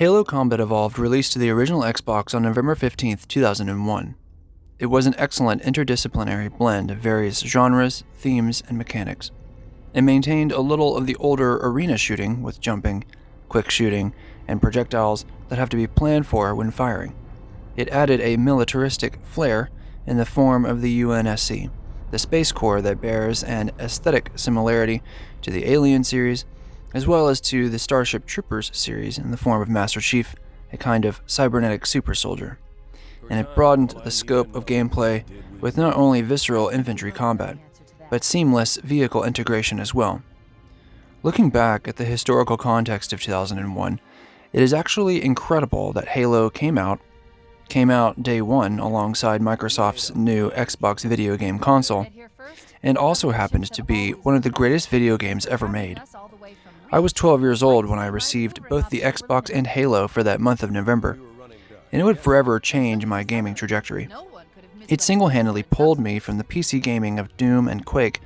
Halo Combat Evolved released to the original Xbox on November 15, 2001. It was an excellent interdisciplinary blend of various genres, themes, and mechanics. It maintained a little of the older arena shooting with jumping, quick shooting, and projectiles that have to be planned for when firing. It added a militaristic flair in the form of the UNSC, the Space Corps that bears an aesthetic similarity to the Alien series, as well as to the Starship Troopers series in the form of Master Chief, a kind of cybernetic super soldier. And it broadened the scope of gameplay with not only visceral infantry combat, but seamless vehicle integration as well. Looking back at the historical context of 2001, it is actually incredible that Halo came out day one alongside Microsoft's new Xbox video game console, and also happened to be one of the greatest video games ever made. I was 12 years old when I received both the Xbox and Halo for that month of November, and it would forever change my gaming trajectory. It single-handedly pulled me from the PC gaming of Doom and Quake,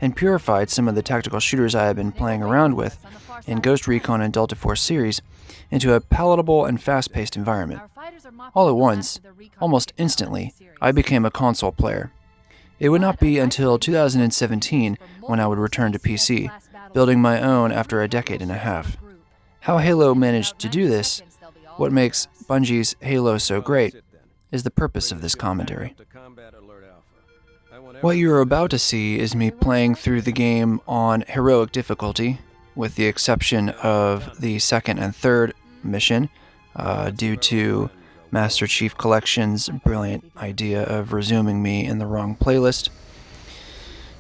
and purified some of the tactical shooters I had been playing around with in Ghost Recon and Delta Force series into a palatable and fast-paced environment. All at once, almost instantly, I became a console player. It would not be until 2017 when I would return to PC, building my own after a decade and a half. How Halo managed to do this, what makes Bungie's Halo so great, is the purpose of this commentary. What you are about to see is me playing through the game on heroic difficulty, with the exception of the second and third mission, due to Master Chief Collection's brilliant idea of resuming me in the wrong playlist.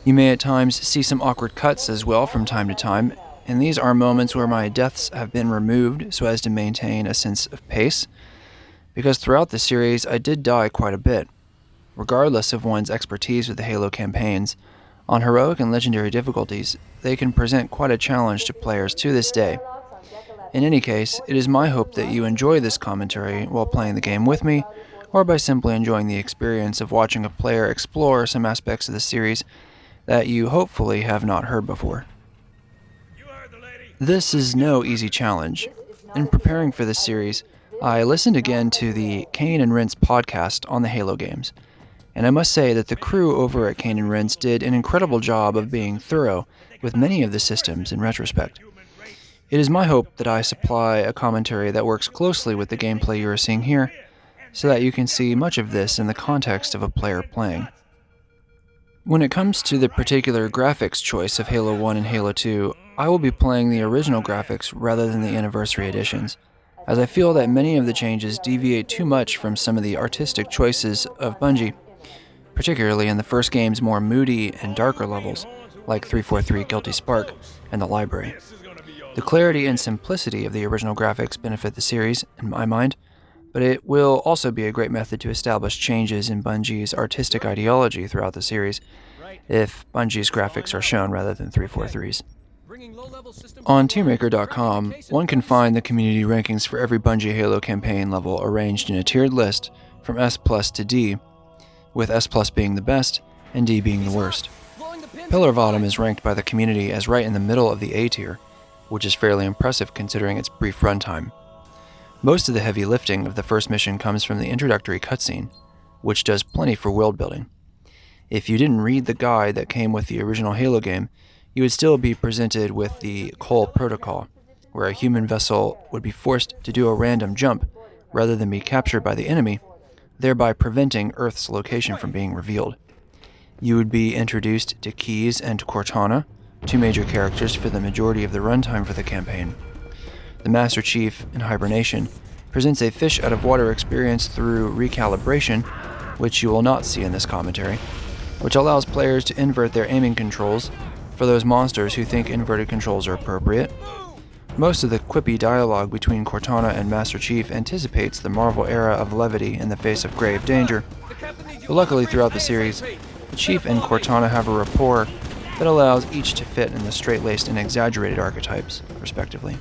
You may at times see some awkward cuts as well from time to time, and these are moments where my deaths have been removed so as to maintain a sense of pace, because throughout the series I did die quite a bit. Regardless of one's expertise with the Halo campaigns, on heroic and legendary difficulties, they can present quite a challenge to players to this day. In any case, it is my hope that you enjoy this commentary while playing the game with me, or by simply enjoying the experience of watching a player explore some aspects of the series that you hopefully have not heard before. This is no easy challenge. In preparing for this series, I listened again to the Kane and Rince podcast on the Halo games, and I must say that the crew over at Kane and Rince did an incredible job of being thorough with many of the systems in retrospect. It is my hope that I supply a commentary that works closely with the gameplay you are seeing here, so that you can see much of this in the context of a player playing. When it comes to the particular graphics choice of Halo 1 and Halo 2, I will be playing the original graphics rather than the anniversary editions, as I feel that many of the changes deviate too much from some of the artistic choices of Bungie, particularly in the first game's more moody and darker levels, like 343 Guilty Spark and the Library. The clarity and simplicity of the original graphics benefit the series, in my mind, but it will also be a great method to establish changes in Bungie's artistic ideology throughout the series, if Bungie's graphics are shown rather than 343's. On tiermaker.com, one can find the community rankings for every Bungie Halo campaign level arranged in a tiered list from S+ to D, with S+ being the best and D being the worst. Pillar of Autumn is ranked by the community as right in the middle of the A tier, which is fairly impressive considering its brief runtime. Most of the heavy lifting of the first mission comes from the introductory cutscene, which does plenty for world building. If you didn't read the guide that came with the original Halo game, you would still be presented with the Cole Protocol, where a human vessel would be forced to do a random jump rather than be captured by the enemy, thereby preventing Earth's location from being revealed. You would be introduced to Keyes and Cortana, two major characters for the majority of the runtime for the campaign. The Master Chief, in hibernation, presents a fish-out-of-water experience through recalibration, which you will not see in this commentary, which allows players to invert their aiming controls for those monsters who think inverted controls are appropriate. Most of the quippy dialogue between Cortana and Master Chief anticipates the Marvel era of levity in the face of grave danger, but luckily throughout the series, the Chief and Cortana have a rapport that allows each to fit in the straight-laced and exaggerated archetypes, respectively.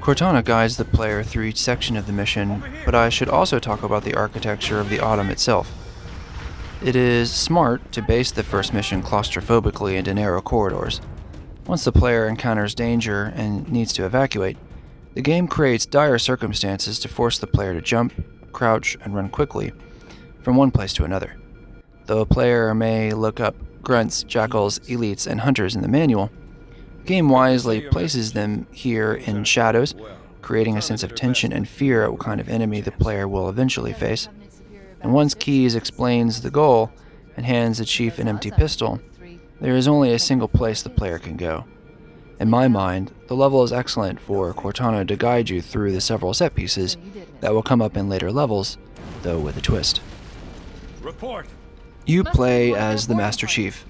Cortana guides the player through each section of the mission, but I should also talk about the architecture of the Autumn itself. It is smart to base the first mission claustrophobically into narrow corridors. Once the player encounters danger and needs to evacuate, The game creates dire circumstances to force the player to jump, crouch, and run quickly from one place to another. Though a player may look up grunts, jackals, elites, and hunters in the manual, the game wisely places them here in shadows, creating a sense of tension and fear at what kind of enemy the player will eventually face. And once Keys explains the goal and hands the chief an empty pistol, there is only a single place the player can go. In my mind, the level is excellent for Cortana to guide you through the several set pieces that will come up in later levels, though with a twist. Report. You play as the Master Chief.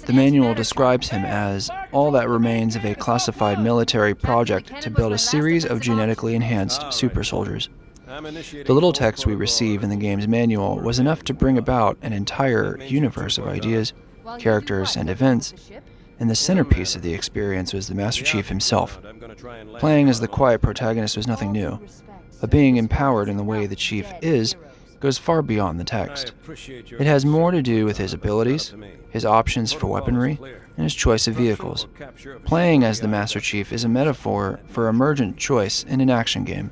The manual describes him as all that remains of a classified military project to build a series of genetically enhanced super soldiers. The little text we receive in the game's manual was enough to bring about an entire universe of ideas, characters, and events, and the centerpiece of the experience was the Master Chief himself. Playing as the quiet protagonist was nothing new, but being empowered in the way the Chief is goes far beyond the text. It has more to do with his abilities, his options for weaponry, and his choice of vehicles. Playing as the Master Chief is a metaphor for emergent choice in an action game,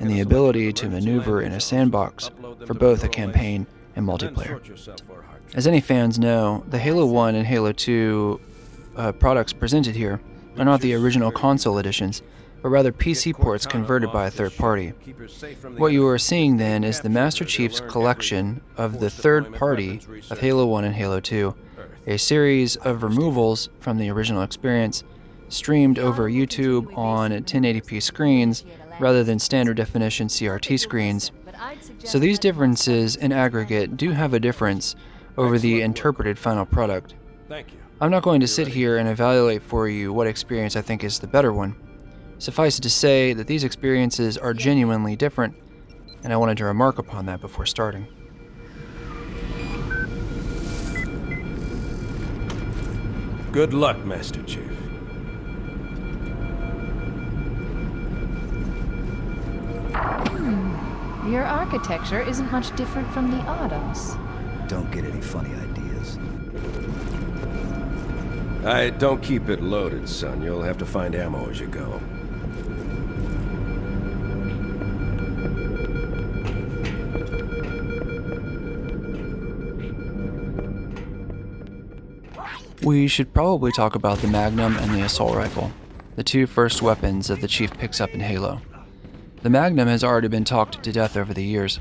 and the ability to maneuver in a sandbox for both a campaign and multiplayer. As any fans know, the Halo 1 and Halo 2 products presented here are not the original console editions, but rather PC ports converted by a third party. What you are seeing then is the Master Chief's collection of the third party of Halo 1 and Halo 2, a series of removals from the original experience, streamed over YouTube on 1080p screens rather than standard definition CRT screens. So these differences in aggregate do have a difference over the interpreted final product. I'm not going to sit here and evaluate for you what experience I think is the better one. Suffice it to say that these experiences are genuinely different, and I wanted to remark upon that before starting. Good luck, Master Chief. Your architecture isn't much different from the Autumn's. Don't get any funny ideas. Don't keep it loaded, son. You'll have to find ammo as you go. We should probably talk about the Magnum and the Assault Rifle, the two first weapons that the Chief picks up in Halo. The Magnum has already been talked to death over the years,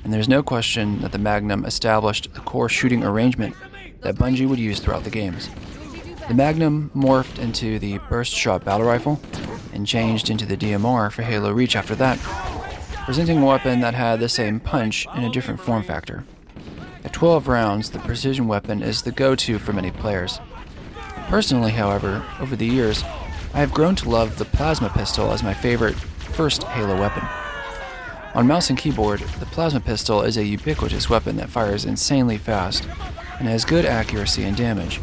and there's no question that the Magnum established the core shooting arrangement that Bungie would use throughout the games. The Magnum morphed into the burst shot battle rifle and changed into the DMR for Halo Reach after that, presenting a weapon that had the same punch in a different form factor. At 12 rounds, the precision weapon is the go-to for many players. Personally, however, over the years, I have grown to love the plasma pistol as my favorite first Halo weapon. On mouse and keyboard, the plasma pistol is a ubiquitous weapon that fires insanely fast and has good accuracy and damage.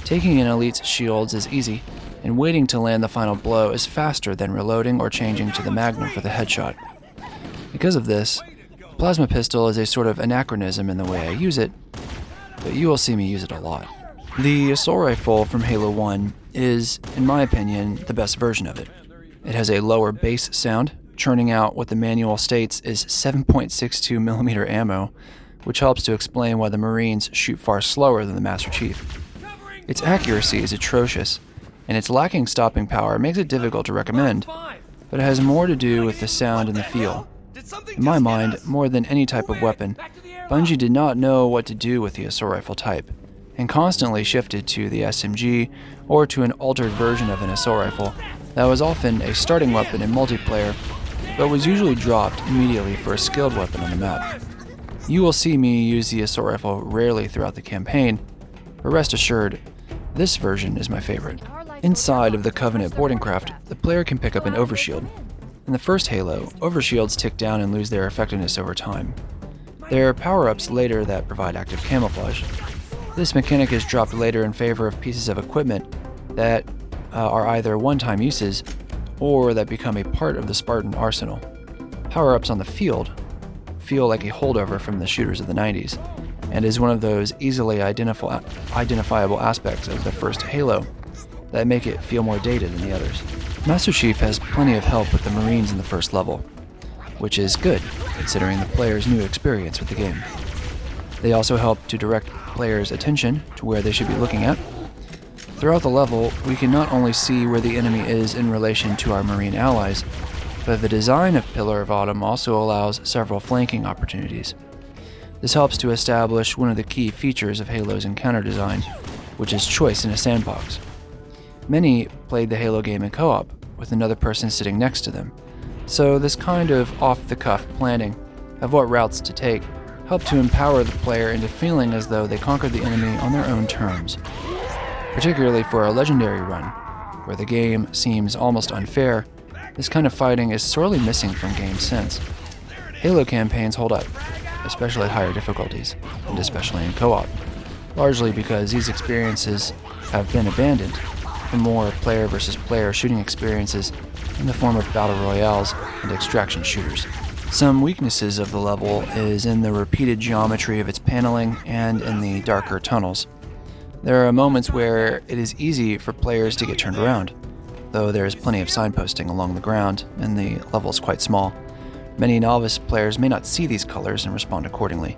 Taking an elite's shields is easy, and waiting to land the final blow is faster than reloading or changing to the Magnum for the headshot. Because of this, the plasma pistol is a sort of anachronism in the way I use it, but you will see me use it a lot. The assault rifle from Halo 1 is, in my opinion, the best version of it. It has a lower bass sound, churning out what the manual states is 7.62mm ammo, which helps to explain why the Marines shoot far slower than the Master Chief. Its accuracy is atrocious, and its lacking stopping power makes it difficult to recommend, but it has more to do with the sound and the feel. In my mind, more than any type of weapon, Bungie did not know what to do with the assault rifle type, and constantly shifted to the SMG or to an altered version of an assault rifle that was often a starting weapon in multiplayer, but was usually dropped immediately for a skilled weapon on the map. You will see me use the assault rifle rarely throughout the campaign, but rest assured, this version is my favorite. Inside of the Covenant boarding craft, the player can pick up an overshield. In the first Halo, overshields tick down and lose their effectiveness over time. There are power-ups later that provide active camouflage. This mechanic is dropped later in favor of pieces of equipment that are either one-time uses or that become a part of the Spartan arsenal. Power-ups on the field feel like a holdover from the shooters of the 90s, and is one of those easily identifiable aspects of the first Halo that make it feel more dated than the others. Master Chief has plenty of help with the Marines in the first level, which is good, considering the player's new experience with the game. They also help to direct players' attention to where they should be looking at. Throughout the level, we can not only see where the enemy is in relation to our Marine allies, but the design of Pillar of Autumn also allows several flanking opportunities. This helps to establish one of the key features of Halo's encounter design, which is choice in a sandbox. Many played the Halo game in co-op, with another person sitting next to them, so this kind of off-the-cuff planning of what routes to take helped to empower the player into feeling as though they conquered the enemy on their own terms. Particularly for a legendary run, where the game seems almost unfair, this kind of fighting is sorely missing from game sense. Halo campaigns hold up, especially at higher difficulties, and especially in co-op, largely because these experiences have been abandoned for more player versus player shooting experiences in the form of battle royales and extraction shooters. Some weaknesses of the level is in the repeated geometry of its paneling and in the darker tunnels. There are moments where it is easy for players to get turned around, though there is plenty of signposting along the ground and the level is quite small. Many novice players may not see these colors and respond accordingly.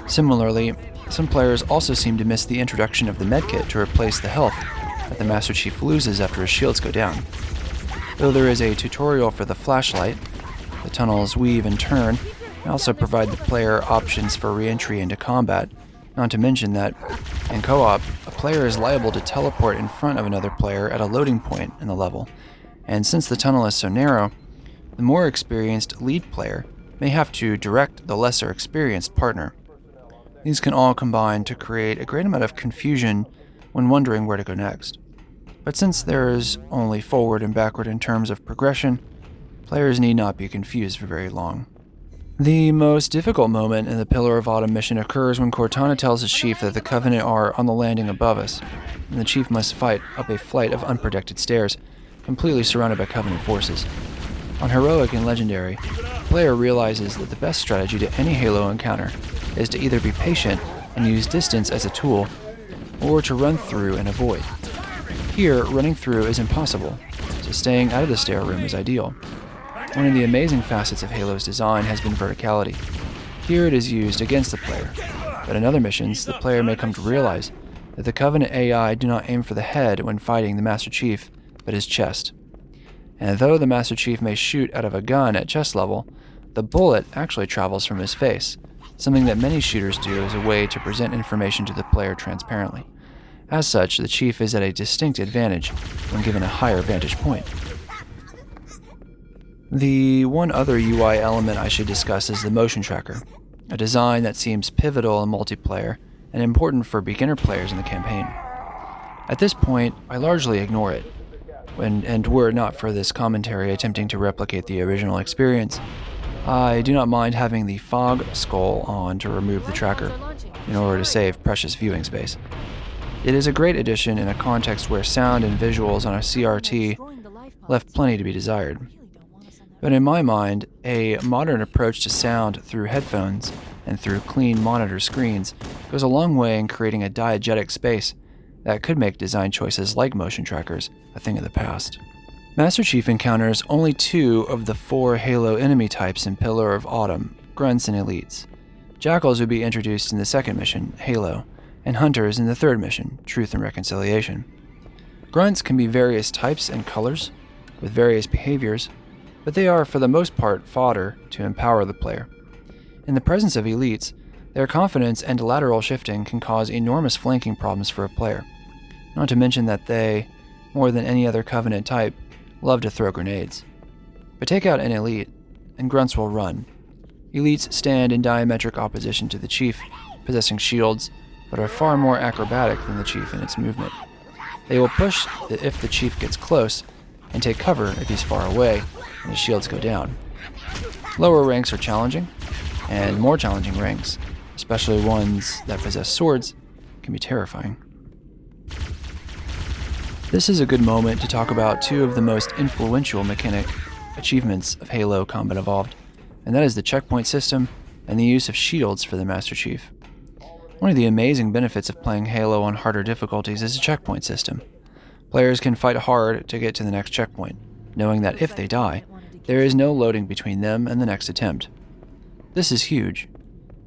Similarly, some players also seem to miss the introduction of the medkit to replace the health that the Master Chief loses after his shields go down. Though there is a tutorial for the flashlight, the tunnels weave and turn and also provide the player options for re-entry into combat, not to mention that, in co-op, a player is liable to teleport in front of another player at a loading point in the level, and since the tunnel is so narrow, the more experienced lead player may have to direct the lesser experienced partner. These can all combine to create a great amount of confusion when wondering where to go next. But since there is only forward and backward in terms of progression, players need not be confused for very long. The most difficult moment in the Pillar of Autumn mission occurs when Cortana tells his chief that the Covenant are on the landing above us, and the chief must fight up a flight of unprotected stairs, completely surrounded by Covenant forces. On Heroic and Legendary, the player realizes that the best strategy to any Halo encounter is to either be patient and use distance as a tool, or to run through and avoid. Here, running through is impossible, so staying out of the stair room is ideal. One of the amazing facets of Halo's design has been verticality. Here it is used against the player, but in other missions, the player may come to realize that the Covenant AI do not aim for the head when fighting the Master Chief, but his chest. And though the Master Chief may shoot out of a gun at chest level, the bullet actually travels from his face, something that many shooters do as a way to present information to the player transparently. As such, the Chief is at a distinct advantage when given a higher vantage point. The one other UI element I should discuss is the motion tracker, a design that seems pivotal in multiplayer and important for beginner players in the campaign. At this point, I largely ignore it, and were it not for this commentary attempting to replicate the original experience, I do not mind having the fog skull on to remove the tracker, in order to save precious viewing space. It is a great addition in a context where sound and visuals on a CRT left plenty to be desired. But in my mind, a modern approach to sound through headphones and through clean monitor screens goes a long way in creating a diegetic space that could make design choices like motion trackers a thing of the past. Master Chief encounters only 2 of the 4 Halo enemy types in Pillar of Autumn, grunts and elites. Jackals would be introduced in the second mission, Halo, and hunters in the third mission, Truth and Reconciliation. Grunts can be various types and colors, with various behaviors, but they are for the most part fodder to empower the player. In the presence of elites, their confidence and lateral shifting can cause enormous flanking problems for a player, not to mention that they, more than any other Covenant type, love to throw grenades. But take out an elite, and grunts will run. Elites stand in diametric opposition to the Chief, possessing shields, but are far more acrobatic than the Chief in its movement. They will push if the Chief gets close, and take cover if he's far away, and his shields go down. Lower ranks are challenging, and more challenging ranks, especially ones that possess swords, can be terrifying. This is a good moment to talk about 2 of the most influential mechanic achievements of Halo Combat Evolved, and that is the checkpoint system and the use of shields for the Master Chief. One of the amazing benefits of playing Halo on harder difficulties is the checkpoint system. Players can fight hard to get to the next checkpoint, knowing that if they die, there is no loading between them and the next attempt. This is huge.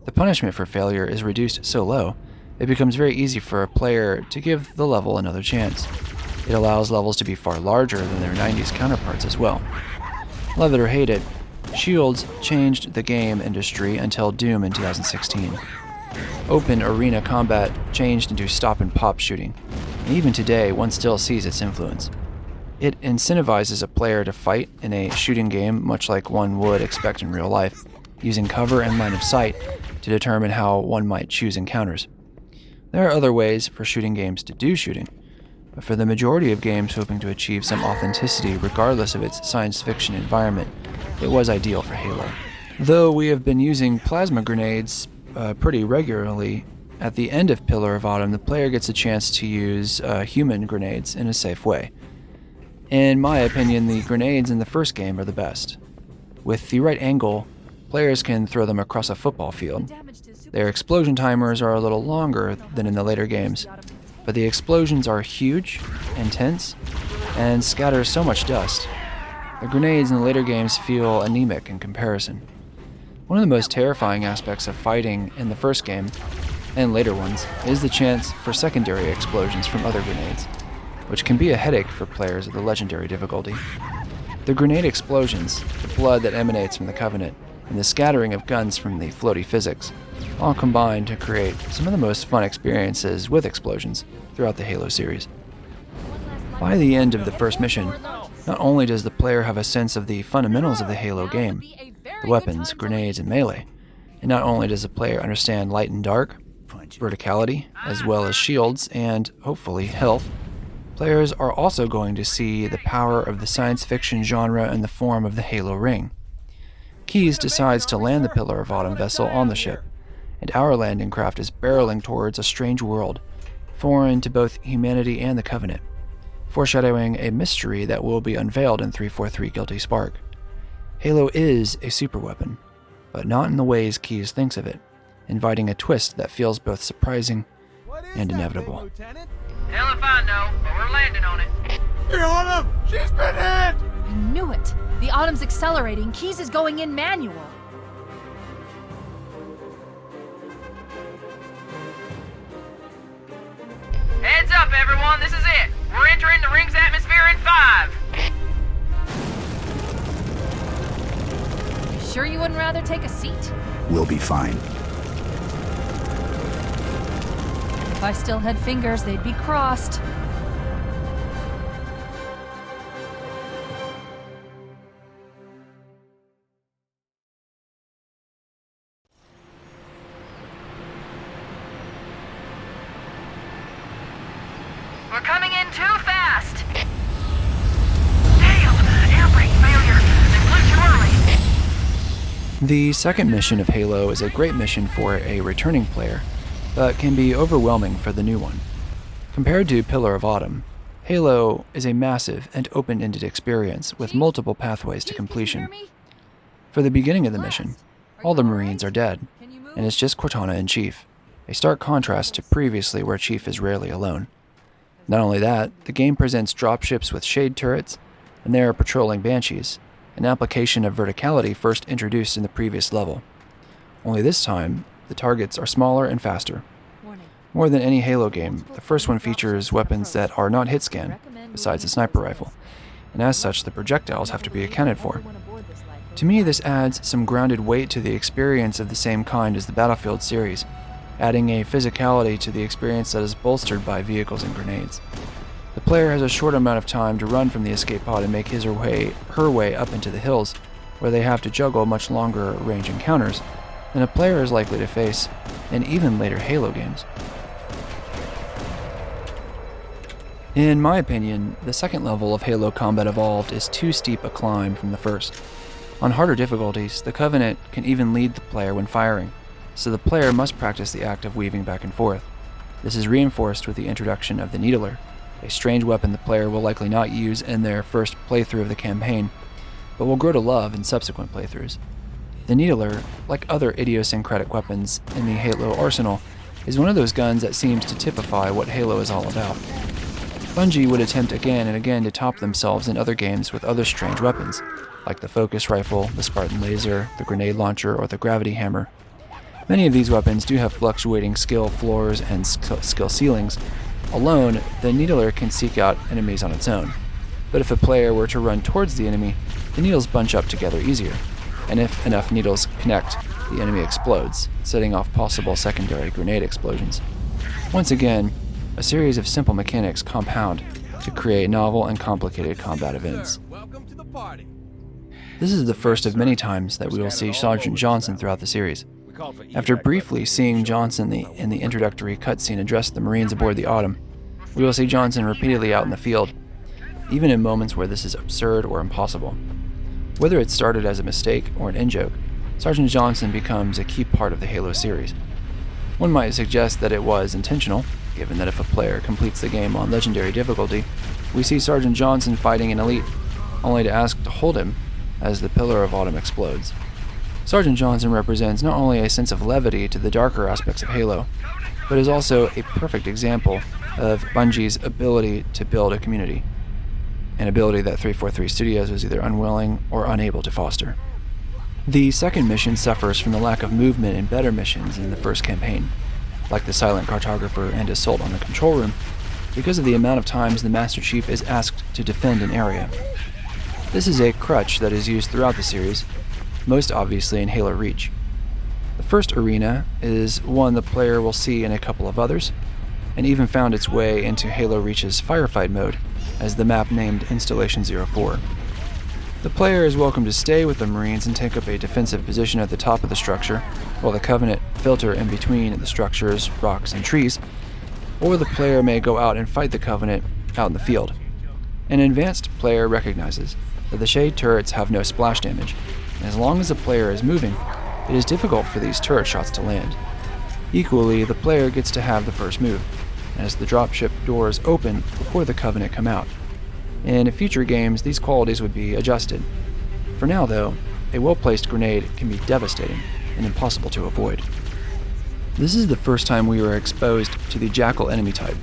The punishment for failure is reduced so low, it becomes very easy for a player to give the level another chance. It allows levels to be far larger than their 90s counterparts as well. Love it or hate it, Shields changed the game industry until Doom in 2016. Open arena combat changed into stop-and-pop shooting, and even today one still sees its influence. It incentivizes a player to fight in a shooting game much like one would expect in real life, using cover and line of sight to determine how one might choose encounters. There are other ways for shooting games to do shooting, but for the majority of games hoping to achieve some authenticity regardless of its science fiction environment, it was ideal for Halo. Though we have been using plasma grenades pretty regularly, at the end of Pillar of Autumn the player gets a chance to use human grenades in a safe way. In my opinion, the grenades in the first game are the best. With the right angle, players can throw them across a football field. Their explosion timers are a little longer than in the later games, but the explosions are huge, intense, and scatter so much dust. The grenades in the later games feel anemic in comparison. One of the most terrifying aspects of fighting in the first game, and later ones, is the chance for secondary explosions from other grenades, which can be a headache for players at the legendary difficulty. The grenade explosions, the blood that emanates from the Covenant, and the scattering of guns from the floaty physics, all combine to create some of the most fun experiences with explosions throughout the Halo series. By the end of the first mission, not only does the player have a sense of the fundamentals of the Halo game, the weapons, grenades, and melee, and not only does the player understand light and dark, verticality, as well as shields and, hopefully, health, players are also going to see the power of the science fiction genre in the form of the Halo ring. Keyes decides to land the Pillar of Autumn vessel on the ship, and our landing craft is barreling towards a strange world, foreign to both humanity and the Covenant, foreshadowing a mystery that will be unveiled in 343 Guilty Spark. Halo is a superweapon, but not in the ways Keyes thinks of it, inviting a twist that feels both surprising and inevitable. Hell if I know, but we're landing on it. The Autumn! She's been hit! I knew it. The Autumn's accelerating. Keyes is going in manual. Heads up, everyone. This is it. We're entering the ring's atmosphere in 5. You sure you wouldn't rather take a seat? We'll be fine. If I still had fingers, they'd be crossed. We're coming in too fast. Damn! Air brake failure. They flew too early. The second mission of Halo is a great mission for a returning player, but can be overwhelming for the new one. Compared to Pillar of Autumn, Halo is a massive and open-ended experience with multiple pathways to completion. For the beginning of the mission, all the Marines are dead, and it's just Cortana and Chief, a stark contrast to previously where Chief is rarely alone. Not only that, the game presents dropships with shade turrets, and they are patrolling Banshees, an application of verticality first introduced in the previous level. Only this time, the targets are smaller and faster. More than any Halo game, the first one features weapons that are not hit scan, besides the sniper rifle, and as such the projectiles have to be accounted for. To me, this adds some grounded weight to the experience of the same kind as the Battlefield series, adding a physicality to the experience that is bolstered by vehicles and grenades. The player has a short amount of time to run from the escape pod and make his or her way up into the hills, where they have to juggle much longer range encounters than a player is likely to face in even later Halo games. In my opinion, the second level of Halo Combat Evolved is too steep a climb from the first. On harder difficulties, the Covenant can even lead the player when firing, so the player must practice the act of weaving back and forth. This is reinforced with the introduction of the Needler, a strange weapon the player will likely not use in their first playthrough of the campaign, but will grow to love in subsequent playthroughs. The Needler, like other idiosyncratic weapons in the Halo arsenal, is one of those guns that seems to typify what Halo is all about. Bungie would attempt again and again to top themselves in other games with other strange weapons, like the focus rifle, the Spartan laser, the grenade launcher, or the gravity hammer. Many of these weapons do have fluctuating skill floors and skill ceilings. Alone, the needler can seek out enemies on its own, but if a player were to run towards the enemy, the needles bunch up together easier, and if enough needles connect, the enemy explodes, setting off possible secondary grenade explosions. Once again, a series of simple mechanics compound to create novel and complicated combat events. Welcome to the party. This is the first of many times that we will see Sergeant Johnson throughout the series. After briefly seeing Johnson in the introductory cutscene address the Marines aboard the Autumn, we will see Johnson repeatedly out in the field, even in moments where this is absurd or impossible. Whether it started as a mistake or an in-joke, Sergeant Johnson becomes a key part of the Halo series. One might suggest that it was intentional, given that if a player completes the game on Legendary difficulty, we see Sergeant Johnson fighting an elite, only to ask to hold him as the Pillar of Autumn explodes. Sergeant Johnson represents not only a sense of levity to the darker aspects of Halo, but is also a perfect example of Bungie's ability to build a community, an ability that 343 Studios was either unwilling or unable to foster. The second mission suffers from the lack of movement in better missions in the first campaign, like the Silent Cartographer and Assault on the Control Room, because of the amount of times the Master Chief is asked to defend an area. This is a crutch that is used throughout the series, most obviously in Halo Reach. The first arena is one the player will see in a couple of others, and even found its way into Halo Reach's firefight mode as the map named Installation 04. The player is welcome to stay with the Marines and take up a defensive position at the top of the structure, while the Covenant filter in between the structures, rocks, and trees, or the player may go out and fight the Covenant out in the field. An advanced player recognizes that the Shade turrets have no splash damage, and as long as the player is moving, it is difficult for these turret shots to land. Equally, the player gets to have the first move, as the dropship doors open before the Covenant come out. In future games, these qualities would be adjusted. For now, though, a well-placed grenade can be devastating and impossible to avoid. This is the first time we were exposed to the Jackal enemy type.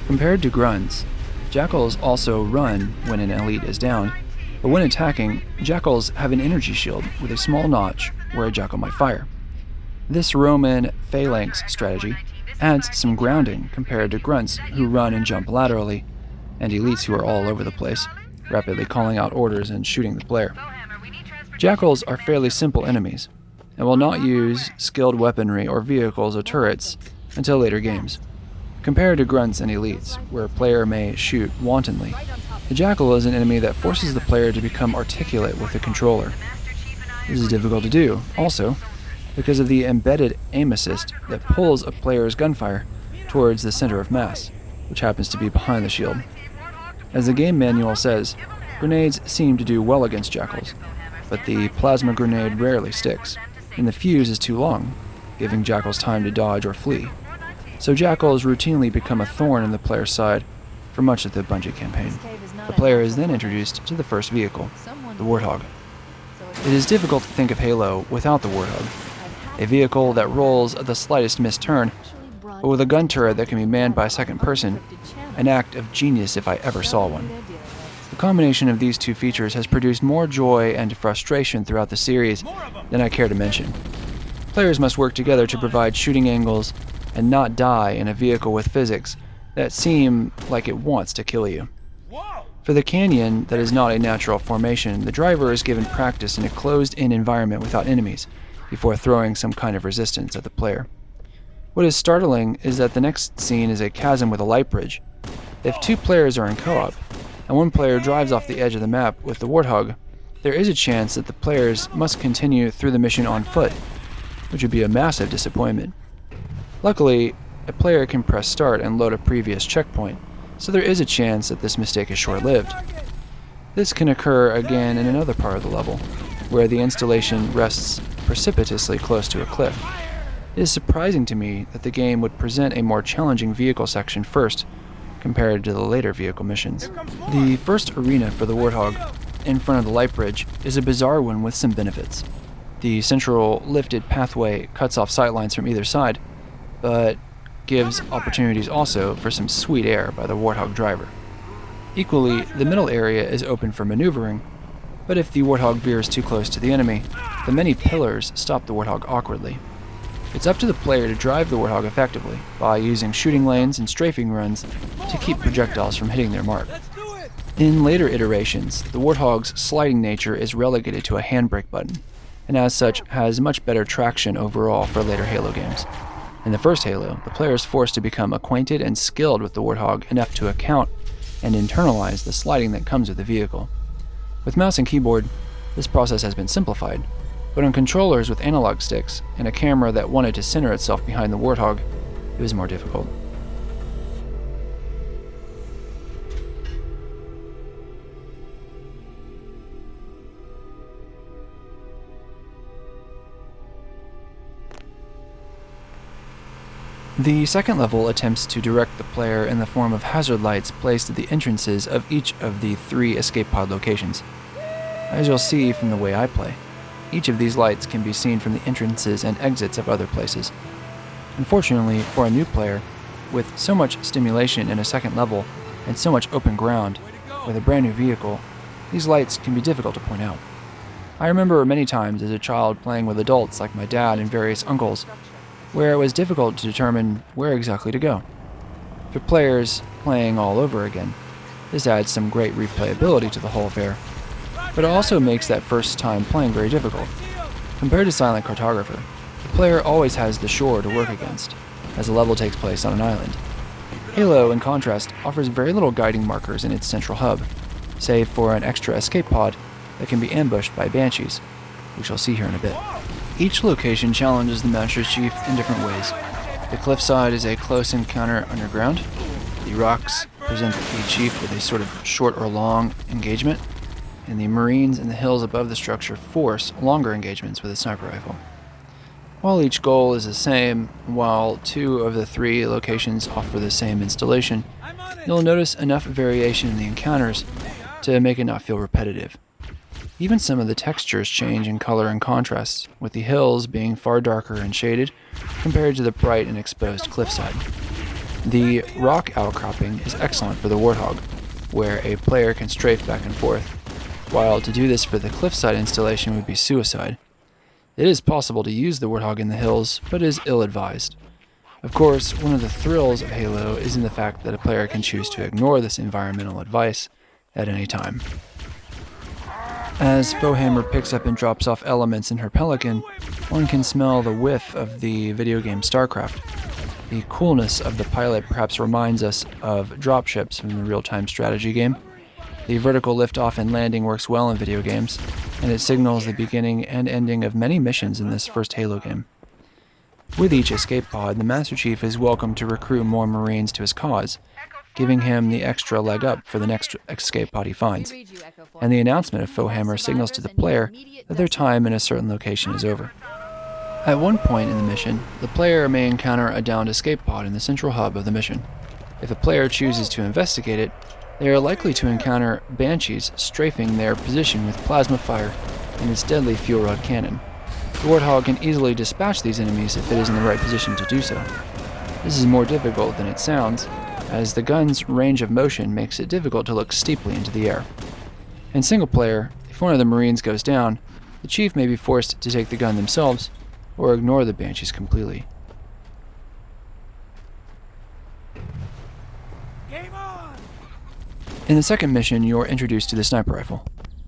Compared to Grunts, Jackals also run when an elite is down, but when attacking, Jackals have an energy shield with a small notch where a Jackal might fire. This Roman phalanx strategy adds some grounding compared to Grunts who run and jump laterally, and elites who are all over the place, rapidly calling out orders and shooting the player. Jackals are fairly simple enemies, and will not use skilled weaponry or vehicles or turrets until later games. Compared to Grunts and elites, where a player may shoot wantonly, the Jackal is an enemy that forces the player to become articulate with the controller. This is difficult to do, also, because of the embedded aim assist that pulls a player's gunfire towards the center of mass, which happens to be behind the shield. As the game manual says, grenades seem to do well against Jackals, but the plasma grenade rarely sticks, and the fuse is too long, giving Jackals time to dodge or flee. So Jackals routinely become a thorn in the player's side for much of the Bungie campaign. The player is then introduced to the first vehicle, the Warthog. It is difficult to think of Halo without the Warthog, a vehicle that rolls the slightest misturn, but with a gun turret that can be manned by a second person, an act of genius if I ever saw one. The combination of these two features has produced more joy and frustration throughout the series than I care to mention. Players must work together to provide shooting angles and not die in a vehicle with physics that seem like it wants to kill you. For the canyon that is not a natural formation, the driver is given practice in a closed-in environment without enemies before throwing some kind of resistance at the player. What is startling is that the next scene is a chasm with a light bridge. If two players are in co-op, and one player drives off the edge of the map with the Warthog, there is a chance that the players must continue through the mission on foot, which would be a massive disappointment. Luckily, a player can press start and load a previous checkpoint, so there is a chance that this mistake is short-lived. This can occur again in another part of the level, where the installation rests precipitously close to a cliff. It is surprising to me that the game would present a more challenging vehicle section first, compared to the later vehicle missions. The first arena for the Warthog, in front of the light bridge, is a bizarre one with some benefits. The central lifted pathway cuts off sightlines from either side, but gives opportunities also for some sweet air by the Warthog driver. Equally, the middle area is open for maneuvering, but if the Warthog veers too close to the enemy, the many pillars stop the Warthog awkwardly. It's up to the player to drive the Warthog effectively by using shooting lanes and strafing runs to keep projectiles from hitting their mark. In later iterations, the Warthog's sliding nature is relegated to a handbrake button, and as such has much better traction overall for later Halo games. In the first Halo, the player is forced to become acquainted and skilled with the Warthog enough to account and internalize the sliding that comes with the vehicle. With mouse and keyboard, this process has been simplified, but on controllers with analog sticks and a camera that wanted to center itself behind the Warthog, it was more difficult. The second level attempts to direct the player in the form of hazard lights placed at the entrances of each of the 3 escape pod locations. As you'll see from the way I play, each of these lights can be seen from the entrances and exits of other places. Unfortunately, for a new player, with so much stimulation in a second level and so much open ground, with a brand new vehicle, these lights can be difficult to point out. I remember many times as a child playing with adults like my dad and various uncles, where it was difficult to determine where exactly to go. For players playing all over again, this adds some great replayability to the whole affair, but it also makes that first time playing very difficult. Compared to Silent Cartographer, the player always has the shore to work against, as the level takes place on an island. Halo, in contrast, offers very little guiding markers in its central hub, save for an extra escape pod that can be ambushed by banshees, we shall see here in a bit. Each location challenges the Master Chief in different ways. The cliffside is a close encounter underground. The rocks present the Chief with a sort of short or long engagement, and the Marines in the hills above the structure force longer engagements with a sniper rifle. While each goal is the same, while 2 of the 3 locations offer the same installation, you'll notice enough variation in the encounters to make it not feel repetitive. Even some of the textures change in color and contrast, with the hills being far darker and shaded compared to the bright and exposed cliffside. The rock outcropping is excellent for the Warthog, where a player can strafe back and forth, while to do this for the cliffside installation would be suicide. It is possible to use the Warthog in the hills, but is ill-advised. Of course, one of the thrills of Halo is in the fact that a player can choose to ignore this environmental advice at any time. As Fohammer picks up and drops off elements in her Pelican, one can smell the whiff of the video game StarCraft. The coolness of the pilot perhaps reminds us of dropships from the real-time strategy game. The vertical liftoff and landing works well in video games, and it signals the beginning and ending of many missions in this first Halo game. With each escape pod, the Master Chief is welcome to recruit more Marines to his cause, giving him the extra leg up for the next escape pod he finds. And the announcement of Fohammer signals to the player that their time in a certain location is over. At one point in the mission, the player may encounter a downed escape pod in the central hub of the mission. If the player chooses to investigate it, they are likely to encounter banshees strafing their position with plasma fire and its deadly fuel rod cannon. The Warthog can easily dispatch these enemies if it is in the right position to do so. This is more difficult than it sounds, as the gun's range of motion makes it difficult to look steeply into the air. In single player, if one of the Marines goes down, the Chief may be forced to take the gun themselves, or ignore the banshees completely. Game on! In the second mission, you're introduced to the sniper rifle,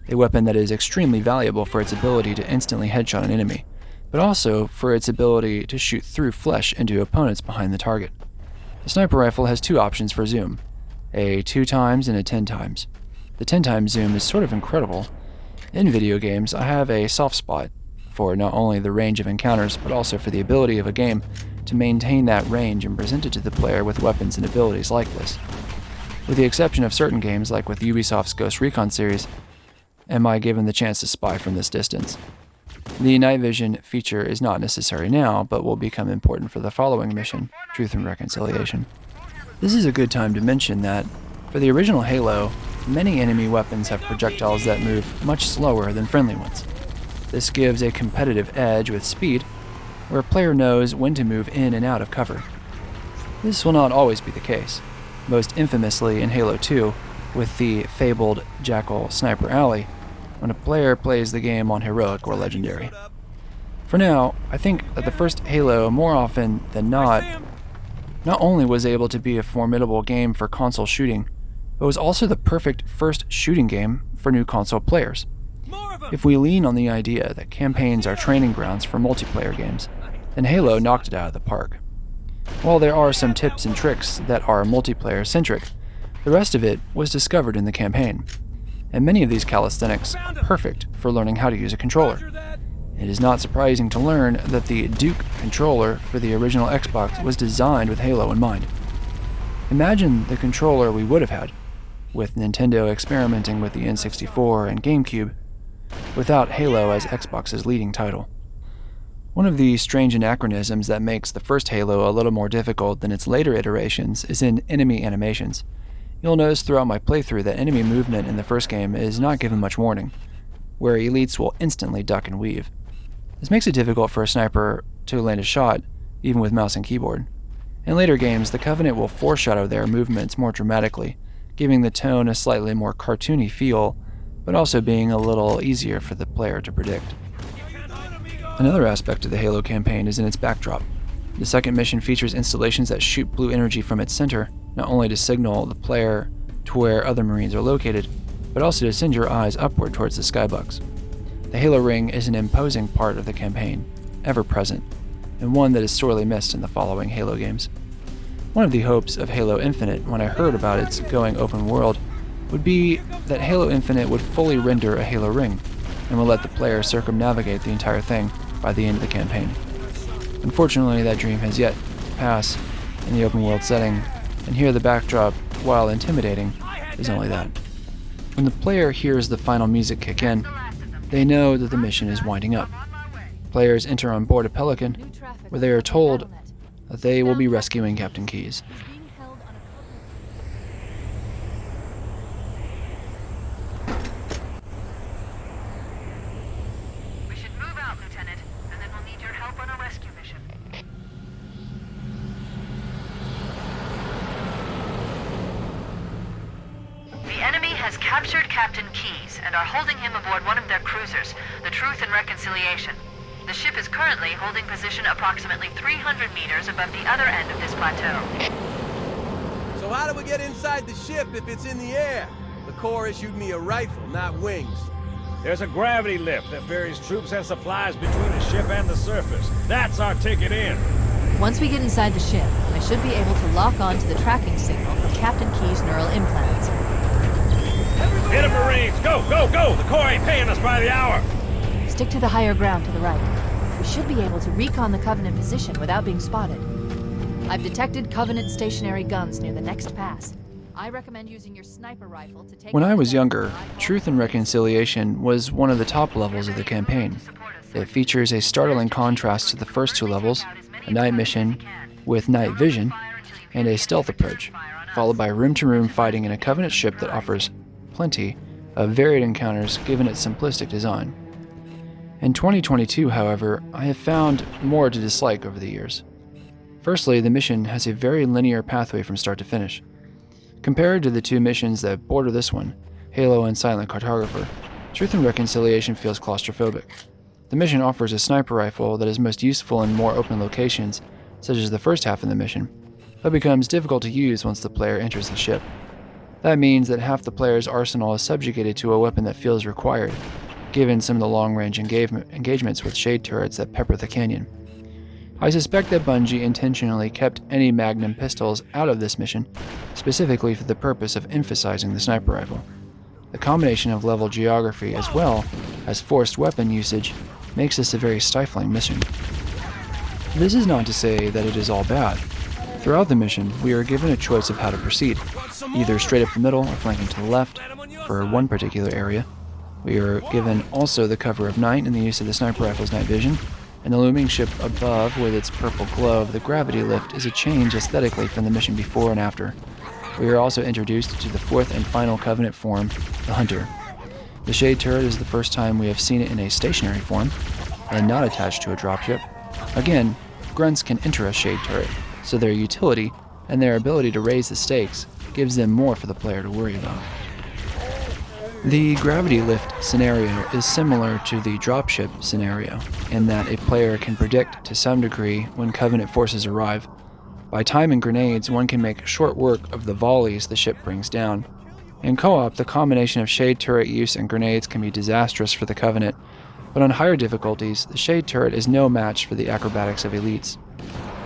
a weapon that is extremely valuable for its ability to instantly headshot an enemy, but also for its ability to shoot through flesh into opponents behind the target. The sniper rifle has 2 options for zoom, a 2x and a 10x. The 10x zoom is sort of incredible. In video games, I have a soft spot for not only the range of encounters, but also for the ability of a game to maintain that range and present it to the player with weapons and abilities like this. With the exception of certain games, like with Ubisoft's Ghost Recon series, am I given the chance to spy from this distance. The night vision feature is not necessary now, but will become important for the following mission, Truth and Reconciliation. This is a good time to mention that, for the original Halo, many enemy weapons have projectiles that move much slower than friendly ones. This gives a competitive edge with speed, where a player knows when to move in and out of cover. This will not always be the case, most infamously in Halo 2 with the fabled Jackal Sniper Alley, when a player plays the game on Heroic or Legendary. For now, I think that the first Halo, more often than not only was able to be a formidable game for console shooting, but was also the perfect first shooting game for new console players. If we lean on the idea that campaigns are training grounds for multiplayer games, then Halo knocked it out of the park. While there are some tips and tricks that are multiplayer-centric, the rest of it was discovered in the campaign, and many of these calisthenics are perfect for learning how to use a controller. It is not surprising to learn that the Duke controller for the original Xbox was designed with Halo in mind. Imagine the controller we would have had, with Nintendo experimenting with the N64 and GameCube, without Halo as Xbox's leading title. One of the strange anachronisms that makes the first Halo a little more difficult than its later iterations is in enemy animations. You'll notice throughout my playthrough that enemy movement in the first game is not given much warning, where elites will instantly duck and weave. This makes it difficult for a sniper to land a shot, even with mouse and keyboard. In later games, the Covenant will foreshadow their movements more dramatically, giving the tone a slightly more cartoony feel, but also being a little easier for the player to predict. Another aspect of the Halo campaign is in its backdrop. The second mission features installations that shoot blue energy from its center, not only to signal the player to where other Marines are located, but also to send your eyes upward towards the skybox. The Halo ring is an imposing part of the campaign, ever present, and one that is sorely missed in the following Halo games. One of the hopes of Halo Infinite when I heard about its going open world would be that Halo Infinite would fully render a Halo ring, and would let the player circumnavigate the entire thing by the end of the campaign. Unfortunately, that dream has yet to pass in the open world setting, and here the backdrop, while intimidating, is only that. When the player hears the final music kick in, they know that the mission is winding up. Players enter on board a Pelican, where they are told that they will be rescuing Captain Keyes. We should move out, Lieutenant, and then we'll need your help on a rescue mission. The enemy has captured Captain Keyes and are holding him aboard one of their cruisers, the Truth and Reconciliation. The ship is currently holding position approximately 300 meters above the other end of this plateau. So how do we get inside the ship if it's in the air? The Corps issued me a rifle, not wings. There's a gravity lift that ferries troops and supplies between the ship and the surface. That's our ticket in. Once we get inside the ship, I should be able to lock on to the tracking signal from Captain Keyes' neural implants. Hit 'em, Marines! Go, go, go! The Corps ain't paying us by the hour! Stick to the higher ground to the right. We should be able to recon the Covenant position without being spotted. I've detected Covenant stationary guns near the next pass. I recommend using your sniper rifle to take... When I was younger, Truth and Reconciliation was one of the top levels of the campaign. It features a startling contrast to the first two levels, a night mission with night vision, and a stealth approach, followed by room-to-room fighting in a Covenant ship that offers plenty of varied encounters given its simplistic design. In 2022, however, I have found more to dislike over the years. Firstly, the mission has a very linear pathway from start to finish. Compared to the two missions that border this one, Halo and Silent Cartographer, Truth and Reconciliation feels claustrophobic. The mission offers a sniper rifle that is most useful in more open locations, such as the first half of the mission, but becomes difficult to use once the player enters the ship. That means that half the player's arsenal is subjugated to a weapon that feels required, given some of the long-range engagements with shade turrets that pepper the canyon. I suspect that Bungie intentionally kept any Magnum pistols out of this mission, specifically for the purpose of emphasizing the sniper rifle. The combination of level geography as well as forced weapon usage makes this a very stifling mission. This is not to say that it is all bad. Throughout the mission, we are given a choice of how to proceed, either straight up the middle or flanking to the left for one particular area. We are given also the cover of night and the use of the sniper rifle's night vision, and the looming ship above with its purple glow of the gravity lift is a change aesthetically from the mission before and after. We are also introduced to the fourth and final Covenant form, the Hunter. The shade turret is the first time we have seen it in a stationary form, and not attached to a dropship. Again, grunts can enter a shade turret, so their utility and their ability to raise the stakes gives them more for the player to worry about. The gravity lift scenario is similar to the dropship scenario in that a player can predict to some degree when Covenant forces arrive. By timing grenades, one can make short work of the volleys the ship brings down. In co-op, the combination of shade turret use and grenades can be disastrous for the Covenant, but on higher difficulties, the shade turret is no match for the acrobatics of elites.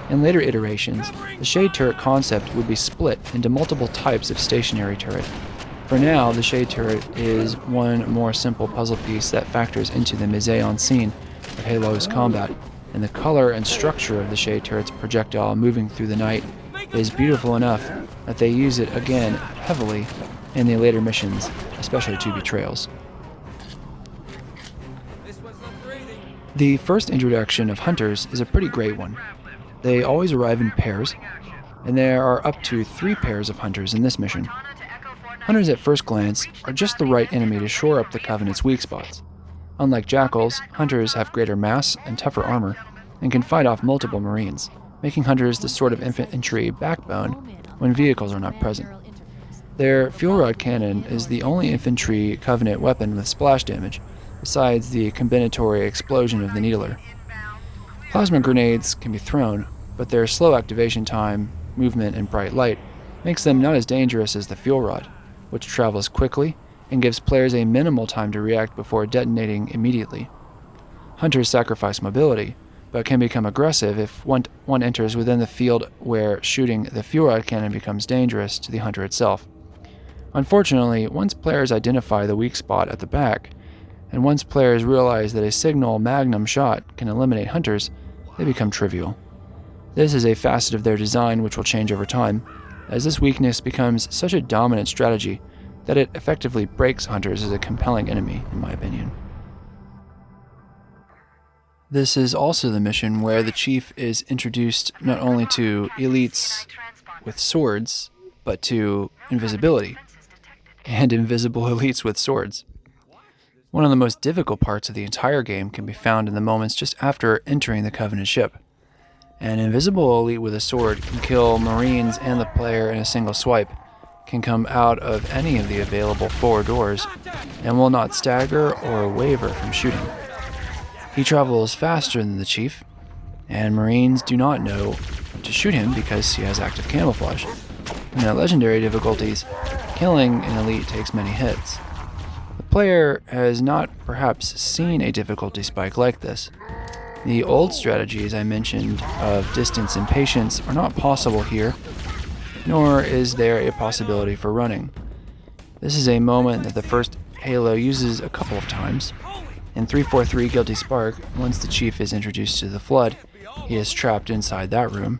In later iterations, the shade turret concept would be split into multiple types of stationary turret. For now, the shade turret is one more simple puzzle piece that factors into the mise-en-scene of Halo's combat, and the color and structure of the shade turret's projectile moving through the night is beautiful enough that they use it again heavily in the later missions, especially to betrayals. The first introduction of hunters is a pretty great one. They always arrive in pairs, and there are up to 3 pairs of hunters in this mission. Hunters at first glance are just the right enemy to shore up the Covenant's weak spots. Unlike jackals, hunters have greater mass and tougher armor, and can fight off multiple marines, making hunters the sort of infantry backbone when vehicles are not present. Their fuel rod cannon is the only infantry Covenant weapon with splash damage, besides the combinatory explosion of the Needler. Plasma grenades can be thrown, but their slow activation time, movement, and bright light makes them not as dangerous as the fuel rod, which travels quickly and gives players a minimal time to react before detonating immediately. Hunters sacrifice mobility, but can become aggressive if one enters within the field where shooting the fuel rod cannon becomes dangerous to the hunter itself. Unfortunately, once players identify the weak spot at the back, and once players realize that a signal magnum shot can eliminate hunters, they become trivial. This is a facet of their design which will change over time, as this weakness becomes such a dominant strategy that it effectively breaks hunters as a compelling enemy, in my opinion. This is also the mission where the Chief is introduced not only to elites with swords, but to invisibility, and invisible elites with swords. One of the most difficult parts of the entire game can be found in the moments just after entering the Covenant ship. An invisible elite with a sword can kill Marines and the player in a single swipe, can come out of any of the available 4 doors, and will not stagger or waver from shooting. He travels faster than the Chief, and Marines do not know to shoot him because he has active camouflage. And at legendary difficulties, killing an elite takes many hits. The player has not perhaps seen a difficulty spike like this. The old strategies I mentioned of distance and patience are not possible here, nor is there a possibility for running. This is a moment that the first Halo uses a couple of times. In 343 Guilty Spark, once the Chief is introduced to the Flood, he is trapped inside that room.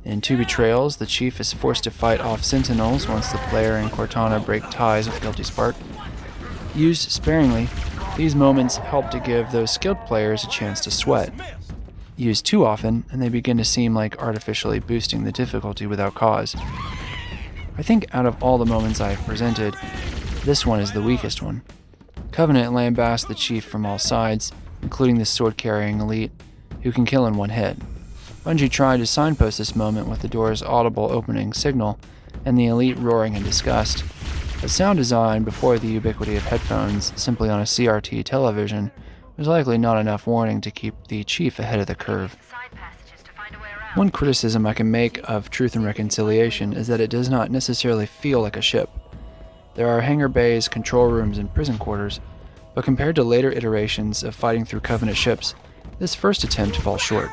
In 2 Betrayals, the Chief is forced to fight off Sentinels once the player and Cortana break ties with Guilty Spark. Used sparingly, these moments help to give those skilled players a chance to sweat. Used too often, and they begin to seem like artificially boosting the difficulty without cause. I think out of all the moments I have presented, this one is the weakest one. Covenant lambast the Chief from all sides, including the sword-carrying elite, who can kill in one hit. Bungie tried to signpost this moment with the door's audible opening signal, and the elite roaring in disgust. But sound design before the ubiquity of headphones simply on a CRT television was likely not enough warning to keep the Chief ahead of the curve. One criticism I can make of Truth and Reconciliation is that it does not necessarily feel like a ship. There are hangar bays, control rooms, and prison quarters, but compared to later iterations of fighting through Covenant ships, this first attempt falls short.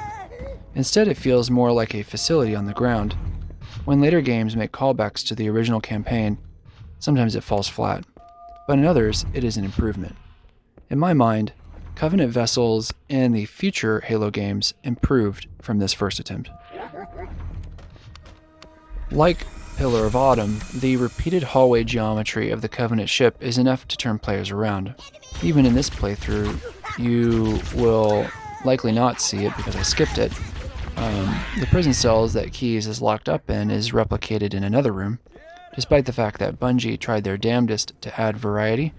Instead, it feels more like a facility on the ground. When later games make callbacks to the original campaign, sometimes it falls flat, but in others, it is an improvement. In my mind, Covenant vessels in the future Halo games improved from this first attempt. Like Pillar of Autumn, the repeated hallway geometry of the Covenant ship is enough to turn players around. Even in this playthrough, you will likely not see it because I skipped it. The prison cells that Keyes is locked up in is replicated in another room, despite the fact that Bungie tried their damnedest to add variety,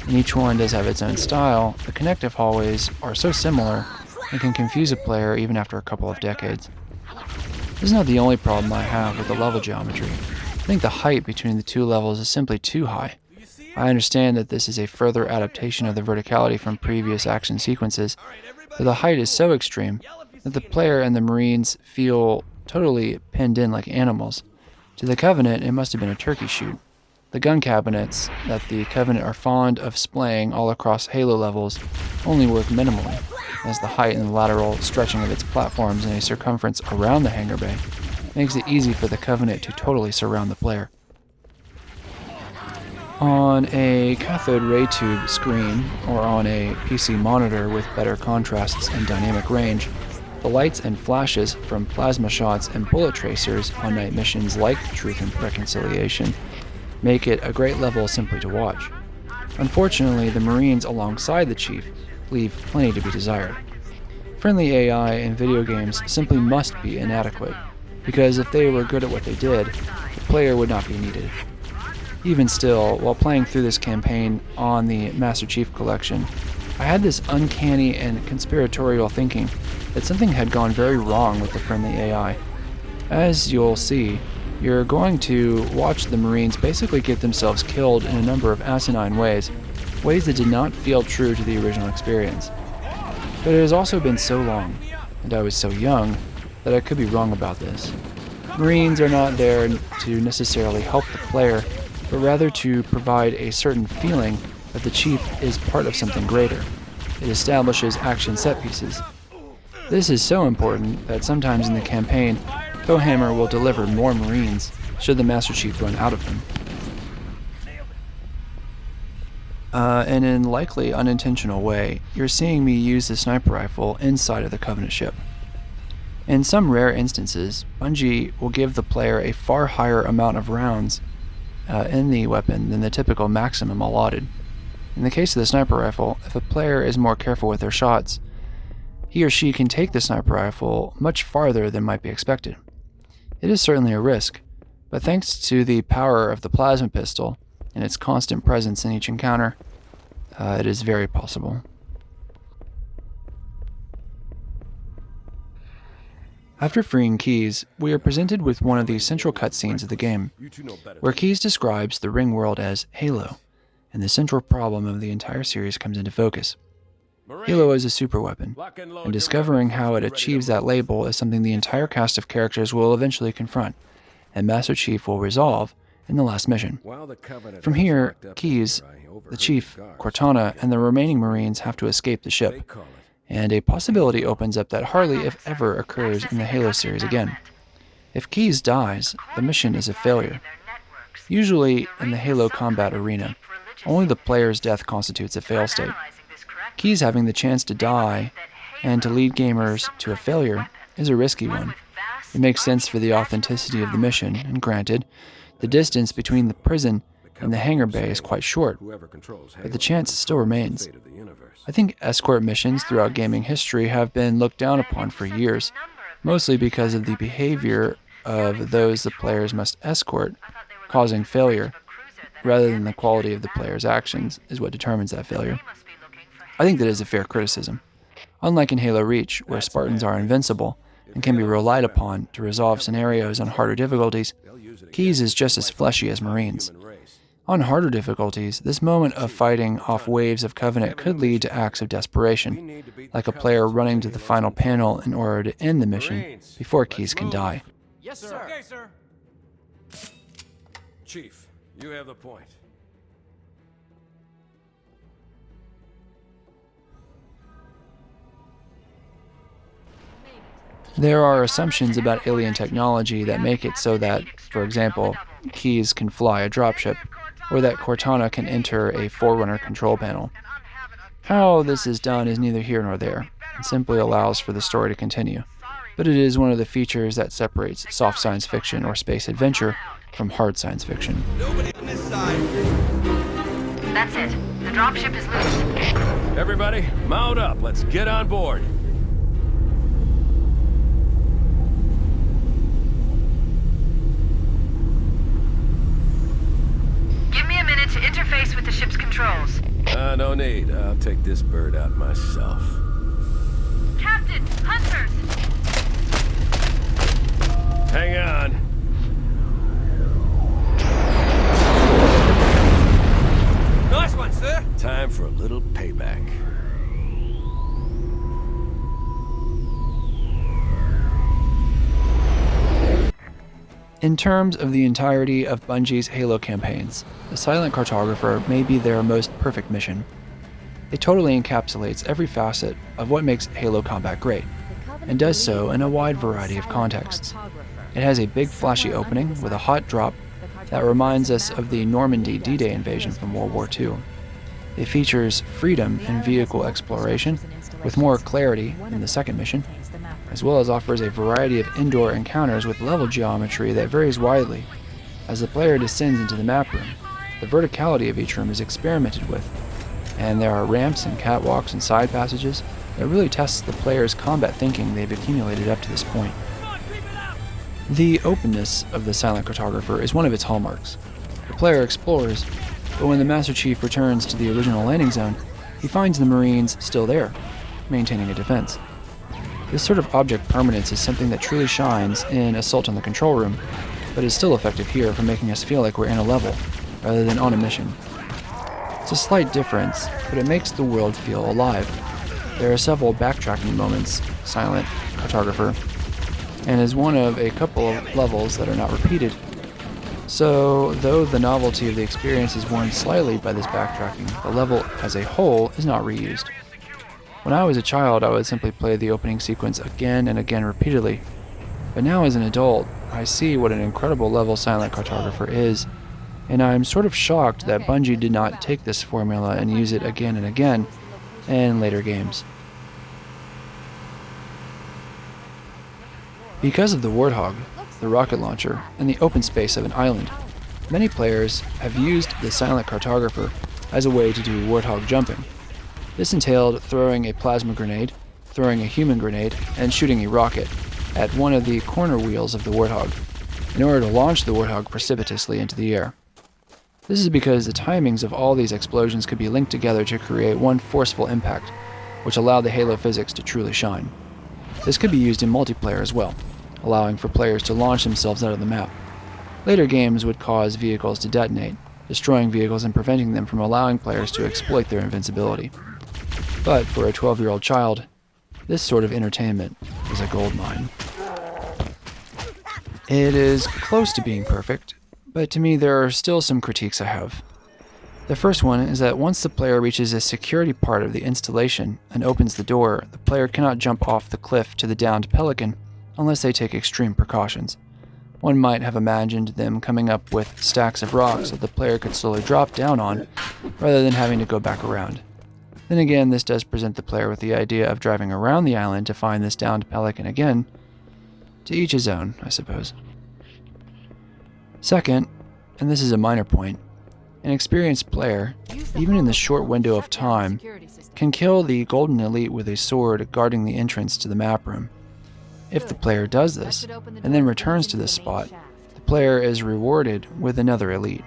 and each one does have its own style. The connective hallways are so similar and can confuse a player even after a couple of decades. This is not the only problem I have with the level geometry. I think the height between the two levels is simply too high. I understand that this is a further adaptation of the verticality from previous action sequences, but the height is so extreme that the player and the Marines feel totally pinned in like animals. To the Covenant, it must have been a turkey shoot. The gun cabinets that the Covenant are fond of splaying all across Halo levels only work minimally, as the height and the lateral stretching of its platforms in a circumference around the hangar bay makes it easy for the Covenant to totally surround the player. On a cathode ray tube screen, or on a PC monitor with better contrasts and dynamic range, the lights and flashes from plasma shots and bullet tracers on night missions like Truth and Reconciliation make it a great level simply to watch. Unfortunately, the Marines alongside the Chief leave plenty to be desired. Friendly AI in video games simply must be inadequate, because if they were good at what they did, the player would not be needed. Even still, while playing through this campaign on the Master Chief Collection, I had this uncanny and conspiratorial thinking that something had gone very wrong with the friendly AI. As you'll see, you're going to watch the Marines basically get themselves killed in a number of asinine ways that did not feel true to the original experience. But it has also been so long, and I was so young, that I could be wrong about this. Marines are not there to necessarily help the player, but rather to provide a certain feeling that the Chief is part of something greater. It establishes action set pieces. This is so important that sometimes in the campaign, Foehammer will deliver more Marines should the Master Chief run out of them. And in likely unintentional way, you're seeing me use the sniper rifle inside of the Covenant ship. In some rare instances, Bungie will give the player a far higher amount of rounds in the weapon than the typical maximum allotted. In the case of the sniper rifle, if a player is more careful with their shots, he or she can take the sniper rifle much farther than might be expected. It is certainly a risk, but thanks to the power of the plasma pistol and its constant presence in each encounter, it is very possible. After freeing Keyes, we are presented with one of the central cutscenes of the game, where Keyes describes the ring world as Halo, and the central problem of the entire series comes into focus. Halo is a superweapon, and discovering how it achieves that label is something the entire cast of characters will eventually confront, and Master Chief will resolve in the last mission. From here, Keyes, the Chief, Cortana, and the remaining Marines have to escape the ship, and a possibility opens up that hardly if ever occurs in the Halo series again. If Keyes dies, the mission is a failure. Usually, in the Halo combat arena, only the player's death constitutes a fail state. Keyes having the chance to die and to lead gamers to a failure is a risky one. It makes sense for the authenticity of the mission, and granted, the distance between the prison and the hangar bay is quite short, but the chance still remains. I think escort missions throughout gaming history have been looked down upon for years, mostly because of the behavior of those the players must escort, causing failure, rather than the quality of the player's actions is what determines that failure. I think that is a fair criticism. Unlike in Halo Reach, where Spartans are invincible and can be relied upon to resolve scenarios on harder difficulties, Keyes is just as fleshy as Marines. On harder difficulties, this moment of fighting off waves of Covenant could lead to acts of desperation, like a player running to the final panel in order to end the mission before Keyes can die. Yes, sir. Okay, sir. Chief, you have the point. There are assumptions about alien technology that make it so that, for example, Keyes can fly a dropship, or that Cortana can enter a Forerunner control panel. How this is done is neither here nor there, and simply allows for the story to continue, but it is one of the features that separates soft science fiction or space adventure from hard science fiction. Nobody on this side. That's it. The dropship is loose. Everybody, mount up. Let's get on board. Give me a minute to interface with the ship's controls. No need. I'll take this bird out myself. Captain, hunters! In terms of the entirety of Bungie's Halo campaigns, the Silent Cartographer may be their most perfect mission. It totally encapsulates every facet of what makes Halo combat great, and does so in a wide variety of contexts. It has a big flashy opening with a hot drop that reminds us of the Normandy D-Day invasion from World War II. It features freedom in vehicle exploration, with more clarity in the second mission, as well as offers a variety of indoor encounters with level geometry that varies widely. As the player descends into the map room, the verticality of each room is experimented with, and there are ramps and catwalks and side passages that really tests the player's combat thinking they've accumulated up to this point. The openness of the Silent Cartographer is one of its hallmarks. The player explores, but when the Master Chief returns to the original landing zone, he finds the Marines still there, maintaining a defense. This sort of object permanence is something that truly shines in Assault on the Control Room, but is still effective here for making us feel like we're in a level, rather than on a mission. It's a slight difference, but it makes the world feel alive. There are several backtracking moments, Silent Cartographer, and is one of a couple of levels that are not repeated. So, though the novelty of the experience is worn slightly by this backtracking, the level as a whole is not reused. When I was a child, I would simply play the opening sequence again and again repeatedly, but now as an adult, I see what an incredible level Silent Cartographer is, and I'm sort of shocked that Bungie did not take this formula and use it again and again in later games. Because of the Warthog, the rocket launcher, and the open space of an island, many players have used the Silent Cartographer as a way to do Warthog jumping. This entailed throwing a plasma grenade, throwing a human grenade, and shooting a rocket at one of the corner wheels of the Warthog, in order to launch the Warthog precipitously into the air. This is because the timings of all these explosions could be linked together to create one forceful impact, which allowed the Halo physics to truly shine. This could be used in multiplayer as well, allowing for players to launch themselves out of the map. Later games would cause vehicles to detonate, destroying vehicles and preventing them from allowing players to exploit their invincibility. But for a 12-year-old child, this sort of entertainment is a goldmine. It is close to being perfect, but to me there are still some critiques I have. The first one is that once the player reaches a security part of the installation and opens the door, the player cannot jump off the cliff to the downed Pelican unless they take extreme precautions. One might have imagined them coming up with stacks of rocks that the player could slowly drop down on, rather than having to go back around. Then again, this does present the player with the idea of driving around the island to find this downed Pelican again. To each his own, I suppose. Second, and this is a minor point, an experienced player, even in the short window of time, can kill the Golden Elite with a sword guarding the entrance to the map room. If the player does this, and then returns to this spot, the player is rewarded with another Elite.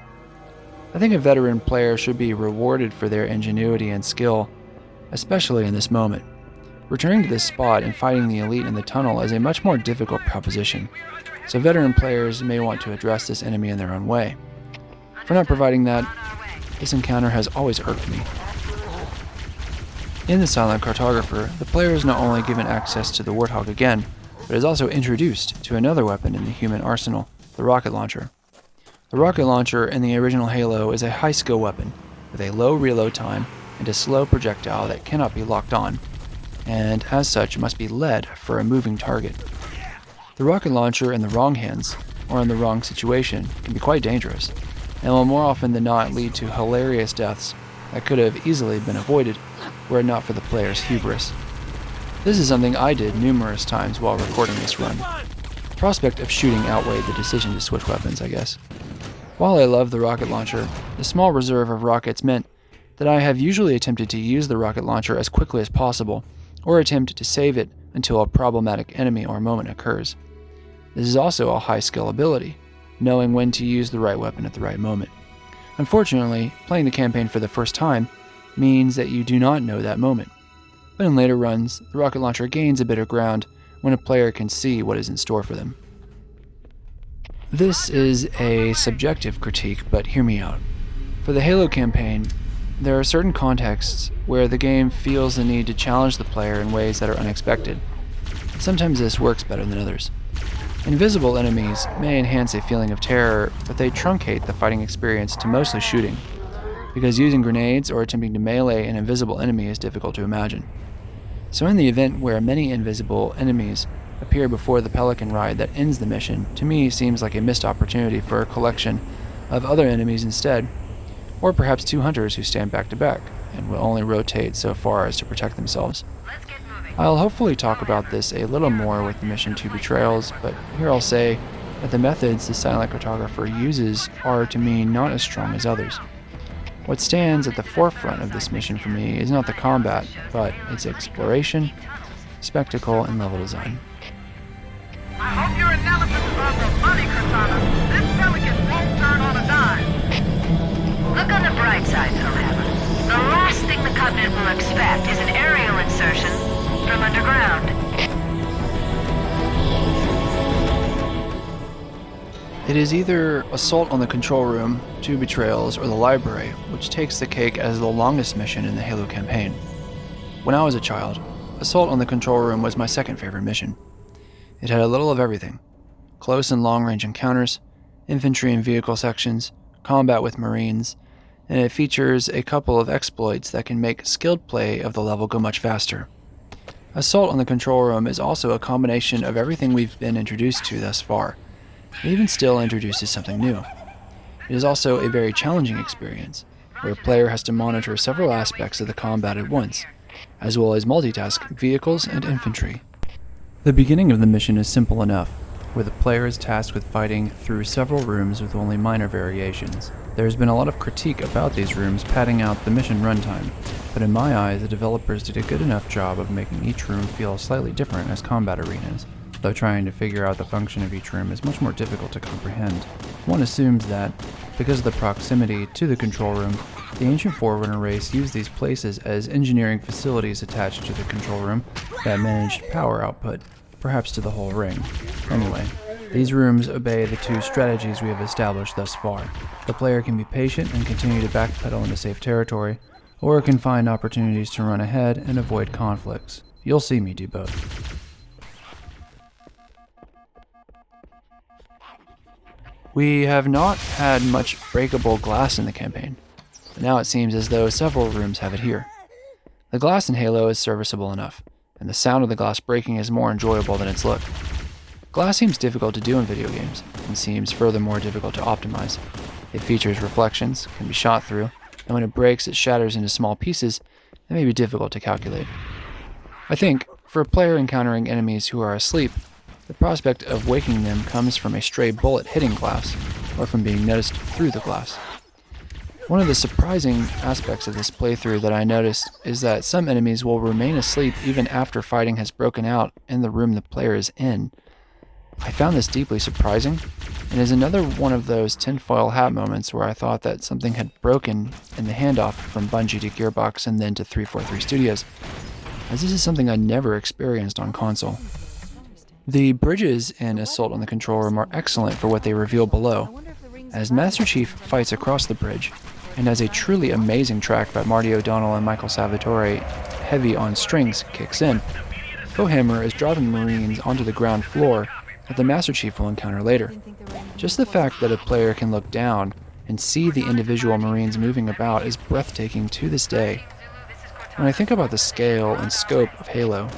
I think a veteran player should be rewarded for their ingenuity and skill, especially in this moment. Returning to this spot and fighting the Elite in the tunnel is a much more difficult proposition, so veteran players may want to address this enemy in their own way. For not providing that, this encounter has always irked me. In the Silent Cartographer, the player is not only given access to the Warthog again, but is also introduced to another weapon in the human arsenal, the rocket launcher. The rocket launcher in the original Halo is a high-skill weapon, with a low reload time and a slow projectile that cannot be locked on, and as such must be led for a moving target. The rocket launcher in the wrong hands, or in the wrong situation, can be quite dangerous, and will more often than not lead to hilarious deaths that could have easily been avoided were it not for the player's hubris. This is something I did numerous times while recording this run. The prospect of shooting outweighed the decision to switch weapons, I guess. While I love the rocket launcher, the small reserve of rockets meant that I have usually attempted to use the rocket launcher as quickly as possible, or attempt to save it until a problematic enemy or moment occurs. This is also a high skill ability, knowing when to use the right weapon at the right moment. Unfortunately, playing the campaign for the first time means that you do not know that moment. But in later runs, the rocket launcher gains a bit of ground when a player can see what is in store for them. This is a subjective critique, but hear me out. For the Halo campaign, there are certain contexts where the game feels the need to challenge the player in ways that are unexpected. Sometimes this works better than others. Invisible enemies may enhance a feeling of terror, but they truncate the fighting experience to mostly shooting, because using grenades or attempting to melee an invisible enemy is difficult to imagine. So in the event where many invisible enemies appear before the Pelican ride that ends the mission, to me seems like a missed opportunity for a collection of other enemies instead, or perhaps two hunters who stand back to back and will only rotate so far as to protect themselves. I'll hopefully talk about this a little more with the mission 2 Betrayals, but here I'll say that the methods the silent cartographer uses are to me not as strong as others. What stands at the forefront of this mission for me is not the combat, but its exploration, spectacle, and level design. I hope your analysis is on the money, Cortana. This Pelican won't turn on a dime. Look on the bright side, however. The last thing the Covenant will expect is an aerial insertion from underground. It is either Assault on the Control Room, 2 Betrayals, or the Library, which takes the cake as the longest mission in the Halo campaign. When I was a child, Assault on the Control Room was my second favorite mission. It had a little of everything: close and long-range encounters, infantry and vehicle sections, combat with Marines, and it features a couple of exploits that can make skilled play of the level go much faster. Assault on the Control Room is also a combination of everything we've been introduced to thus far. It even still introduces something new. It is also a very challenging experience, where a player has to monitor several aspects of the combat at once, as well as multitask vehicles and infantry. The beginning of the mission is simple enough, where the player is tasked with fighting through several rooms with only minor variations. There has been a lot of critique about these rooms padding out the mission runtime, but in my eyes the developers did a good enough job of making each room feel slightly different as combat arenas, though trying to figure out the function of each room is much more difficult to comprehend. One assumes that, because of the proximity to the control room, the ancient Forerunner race used these places as engineering facilities attached to the control room that managed power output, perhaps to the whole ring. Anyway, these rooms obey the two strategies we have established thus far. The player can be patient and continue to backpedal into safe territory, or can find opportunities to run ahead and avoid conflicts. You'll see me do both. We have not had much breakable glass in the campaign, but now it seems as though several rooms have it here. The glass in Halo is serviceable enough, and the sound of the glass breaking is more enjoyable than its look. Glass seems difficult to do in video games, and seems furthermore difficult to optimize. It features reflections, can be shot through, and when it breaks it shatters into small pieces that may be difficult to calculate. I think, for a player encountering enemies who are asleep, the prospect of waking them comes from a stray bullet hitting glass, or from being noticed through the glass. One of the surprising aspects of this playthrough that I noticed is that some enemies will remain asleep even after fighting has broken out in the room the player is in. I found this deeply surprising, and is another one of those tinfoil hat moments where I thought that something had broken in the handoff from Bungie to Gearbox and then to 343 Studios, as this is something I never experienced on console. The bridges in Assault on the Control Room are excellent for what they reveal below, as Master Chief fights across the bridge, and as a truly amazing track by Marty O'Donnell and Michael Salvatore, Heavy on Strings, kicks in. Fohammer is driving Marines onto the ground floor that the Master Chief will encounter later. Just the fact that a player can look down and see the individual Marines moving about is breathtaking to this day. When I think about the scale and scope of Halo,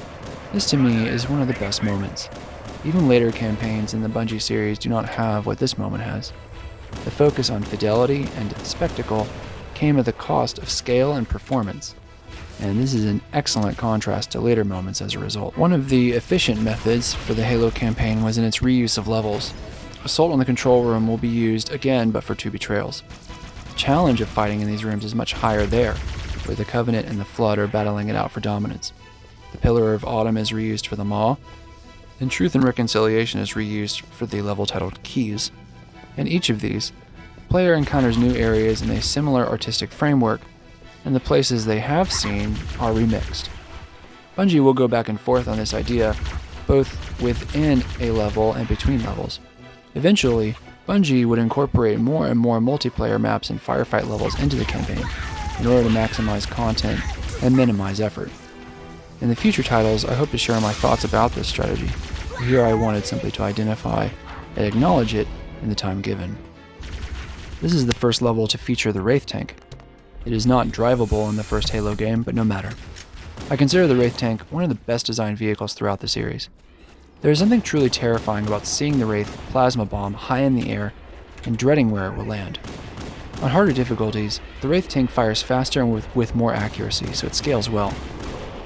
this to me is one of the best moments. Even later campaigns in the Bungie series do not have what this moment has. The focus on fidelity and spectacle came at the cost of scale and performance, and this is an excellent contrast to later moments as a result. One of the efficient methods for the Halo campaign was in its reuse of levels. Assault on the Control Room will be used again, but for 2 Betrayals. The challenge of fighting in these rooms is much higher there, where the Covenant and the Flood are battling it out for dominance. The Pillar of Autumn is reused for the Maw, and Truth and Reconciliation is reused for the level titled Keys. In each of these, the player encounters new areas in a similar artistic framework, and the places they have seen are remixed. Bungie will go back and forth on this idea, both within a level and between levels. Eventually, Bungie would incorporate more and more multiplayer maps and firefight levels into the campaign, in order to maximize content and minimize effort. In the future titles, I hope to share my thoughts about this strategy. Here I wanted simply to identify and acknowledge it in the time given. This is the first level to feature the Wraith tank. It is not drivable in the first Halo game, but no matter. I consider the Wraith tank one of the best designed vehicles throughout the series. There is something truly terrifying about seeing the Wraith plasma bomb high in the air and dreading where it will land. On harder difficulties, the Wraith tank fires faster and with more accuracy, so it scales well.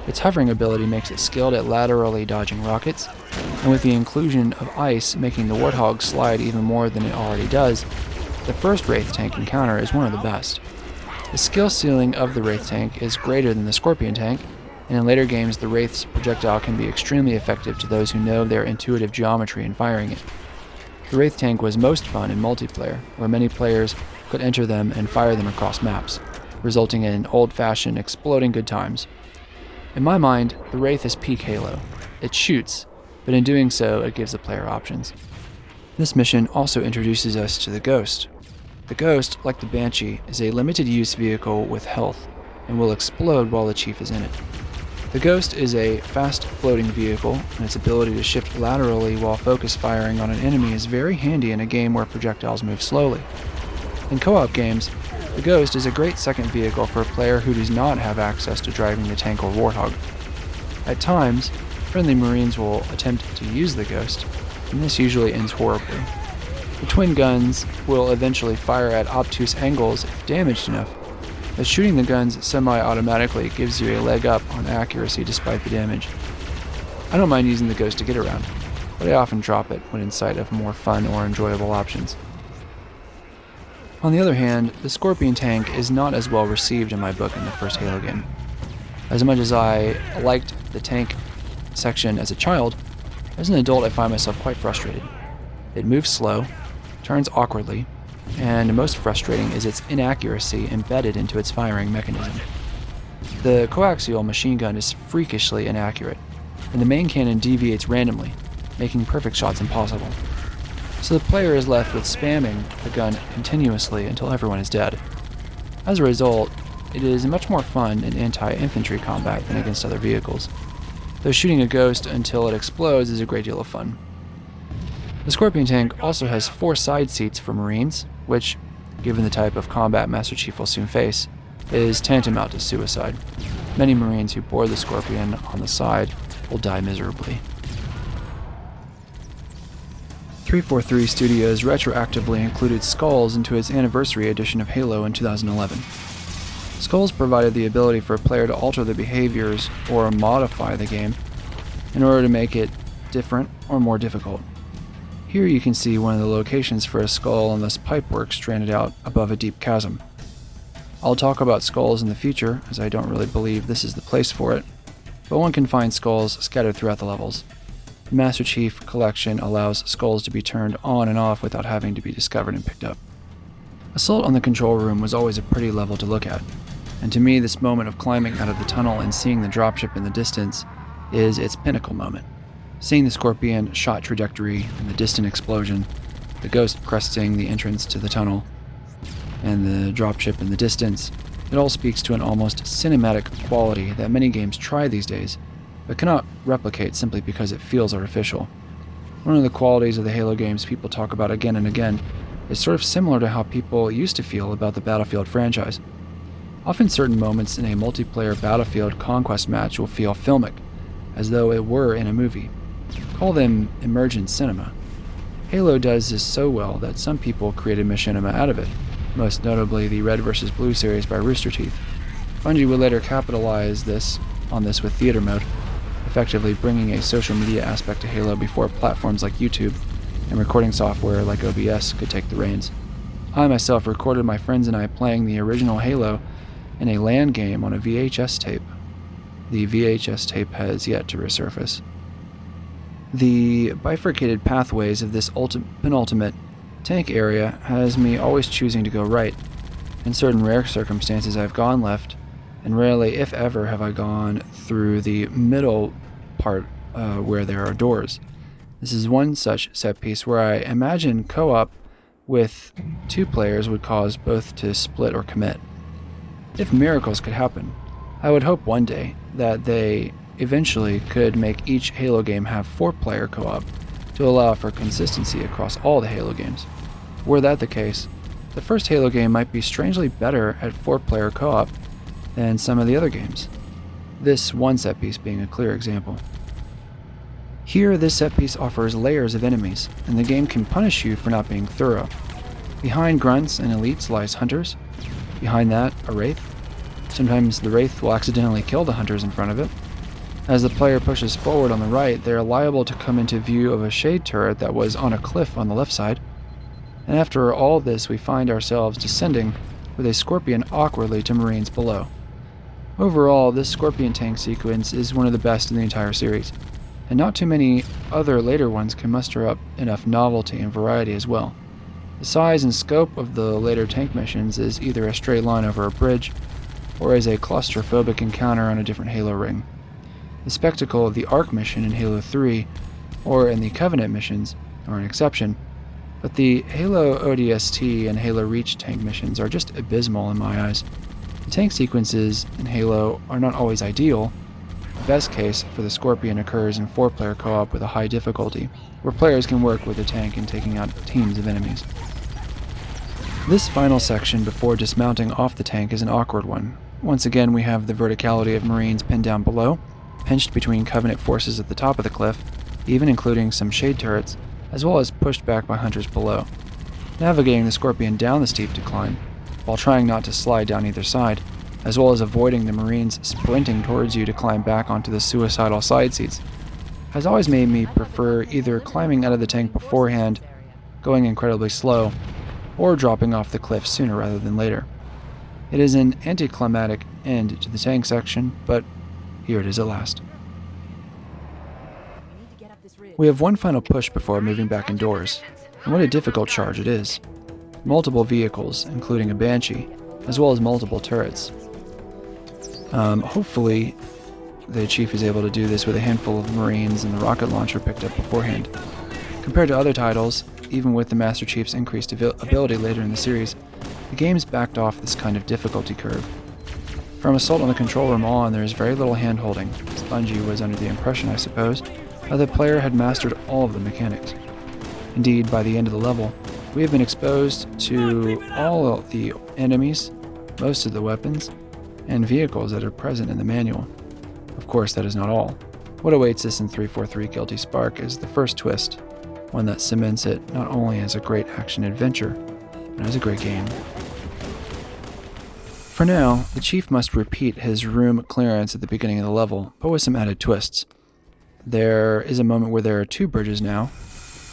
Its hovering ability makes it skilled at laterally dodging rockets, and with the inclusion of ice making the Warthog slide even more than it already does, the first Wraith tank encounter is one of the best. The skill ceiling of the Wraith tank is greater than the Scorpion tank, and in later games the Wraith's projectile can be extremely effective to those who know their intuitive geometry in firing it. The Wraith tank was most fun in multiplayer, where many players could enter them and fire them across maps, resulting in old-fashioned exploding good times. In my mind, the Wraith is peak Halo. It shoots, but in doing so it gives the player options. This mission also introduces us to the Ghost. The Ghost, like the Banshee, is a limited-use vehicle with health, and will explode while the Chief is in it. The Ghost is a fast-floating vehicle, and its ability to shift laterally while focus firing on an enemy is very handy in a game where projectiles move slowly. In co-op games, the Ghost is a great second vehicle for a player who does not have access to driving the tank or Warthog. At times, friendly Marines will attempt to use the Ghost, and this usually ends horribly. The twin guns will eventually fire at obtuse angles if damaged enough, but shooting the guns semi-automatically gives you a leg up on accuracy despite the damage. I don't mind using the Ghost to get around, but I often drop it when in sight of more fun or enjoyable options. On the other hand, the Scorpion tank is not as well received in my book in the first Halo game. As much as I liked the tank section as a child, as an adult I find myself quite frustrated. It moves slow, turns awkwardly, and most frustrating is its inaccuracy embedded into its firing mechanism. The coaxial machine gun is freakishly inaccurate, and the main cannon deviates randomly, making perfect shots impossible. So the player is left with spamming the gun continuously until everyone is dead. As a result, it is much more fun in anti-infantry combat than against other vehicles, though shooting a Ghost until it explodes is a great deal of fun. The Scorpion tank also has 4 side seats for Marines, which, given the type of combat Master Chief will soon face, is tantamount to suicide. Many Marines who board the Scorpion on the side will die miserably. 343 Studios retroactively included Skulls into its anniversary edition of Halo in 2011. Skulls provided the ability for a player to alter the behaviors or modify the game in order to make it different or more difficult. Here you can see one of the locations for a skull on this pipework stranded out above a deep chasm. I'll talk about skulls in the future, as I don't really believe this is the place for it, but one can find skulls scattered throughout the levels. The Master Chief collection allows skulls to be turned on and off without having to be discovered and picked up. Assault on the control room was always a pretty level to look at, and to me this moment of climbing out of the tunnel and seeing the dropship in the distance is its pinnacle moment. Seeing the Scorpion shot trajectory and the distant explosion, the Ghost cresting the entrance to the tunnel, and the dropship in the distance, it all speaks to an almost cinematic quality that many games try these days, but cannot replicate simply because it feels artificial. One of the qualities of the Halo games people talk about again and again is sort of similar to how people used to feel about the Battlefield franchise. Often certain moments in a multiplayer Battlefield conquest match will feel filmic, as though it were in a movie. Call them emergent cinema. Halo does this so well that some people created machinima out of it, most notably the Red vs. Blue series by Rooster Teeth. Bungie would later capitalize on this with theater mode, effectively bringing a social media aspect to Halo before platforms like YouTube and recording software like OBS could take the reins. I myself recorded my friends and I playing the original Halo in a LAN game on a VHS tape. The VHS tape has yet to resurface. The bifurcated pathways of this penultimate tank area has me always choosing to go right. In certain rare circumstances I've gone left, and rarely, if ever, have I gone through the middle part where there are doors. This is one such set piece where I imagine co-op with 2 players would cause both to split or commit. If miracles could happen, I would hope one day that they eventually could make each Halo game have 4-player co-op to allow for consistency across all the Halo games. Were that the case, the first Halo game might be strangely better at 4-player co-op than some of the other games. This one set piece being a clear example. Here, this set piece offers layers of enemies, and the game can punish you for not being thorough. Behind grunts and elites lies hunters. Behind that, a wraith. Sometimes the wraith will accidentally kill the hunters in front of it. As the player pushes forward on the right, they are liable to come into view of a shade turret that was on a cliff on the left side. And after all this, we find ourselves descending with a scorpion awkwardly to Marines below. Overall, this scorpion tank sequence is one of the best in the entire series, and not too many other later ones can muster up enough novelty and variety as well. The size and scope of the later tank missions is either a straight line over a bridge, or is a claustrophobic encounter on a different Halo ring. The spectacle of the Ark mission in Halo 3, or in the Covenant missions, are an exception, but the Halo ODST and Halo Reach tank missions are just abysmal in my eyes. The tank sequences in Halo are not always ideal. The best case for the Scorpion occurs in 4-player co-op with a high difficulty, where players can work with the tank in taking out teams of enemies. This final section before dismounting off the tank is an awkward one. Once again, we have the verticality of Marines pinned down below, pinched between Covenant forces at the top of the cliff, even including some shade turrets, as well as pushed back by hunters below. Navigating the Scorpion down the steep decline, while trying not to slide down either side, as well as avoiding the Marines sprinting towards you to climb back onto the suicidal side seats, has always made me prefer either climbing out of the tank beforehand, going incredibly slow, or dropping off the cliff sooner rather than later. It is an anticlimactic end to the tank section, but here it is at last. We have one final push before moving back indoors, and what a difficult charge it is. Multiple vehicles, including a Banshee, as well as multiple turrets. Hopefully, the Chief is able to do this with a handful of Marines and the rocket launcher picked up beforehand. Compared to other titles, even with the Master Chief's increased ability later in the series, the game's backed off this kind of difficulty curve. From Assault on the Control Room on, there is very little hand-holding, as Bungie was under the impression, I suppose, that the player had mastered all of the mechanics. Indeed, by the end of the level, we have been exposed to all of the enemies, most of the weapons, and vehicles that are present in the manual. Of course, that is not all. What awaits us in 343 Guilty Spark is the first twist, one that cements it not only as a great action-adventure, but as a great game. For now, the Chief must repeat his room clearance at the beginning of the level, but with some added twists. There is a moment where there are 2 bridges now,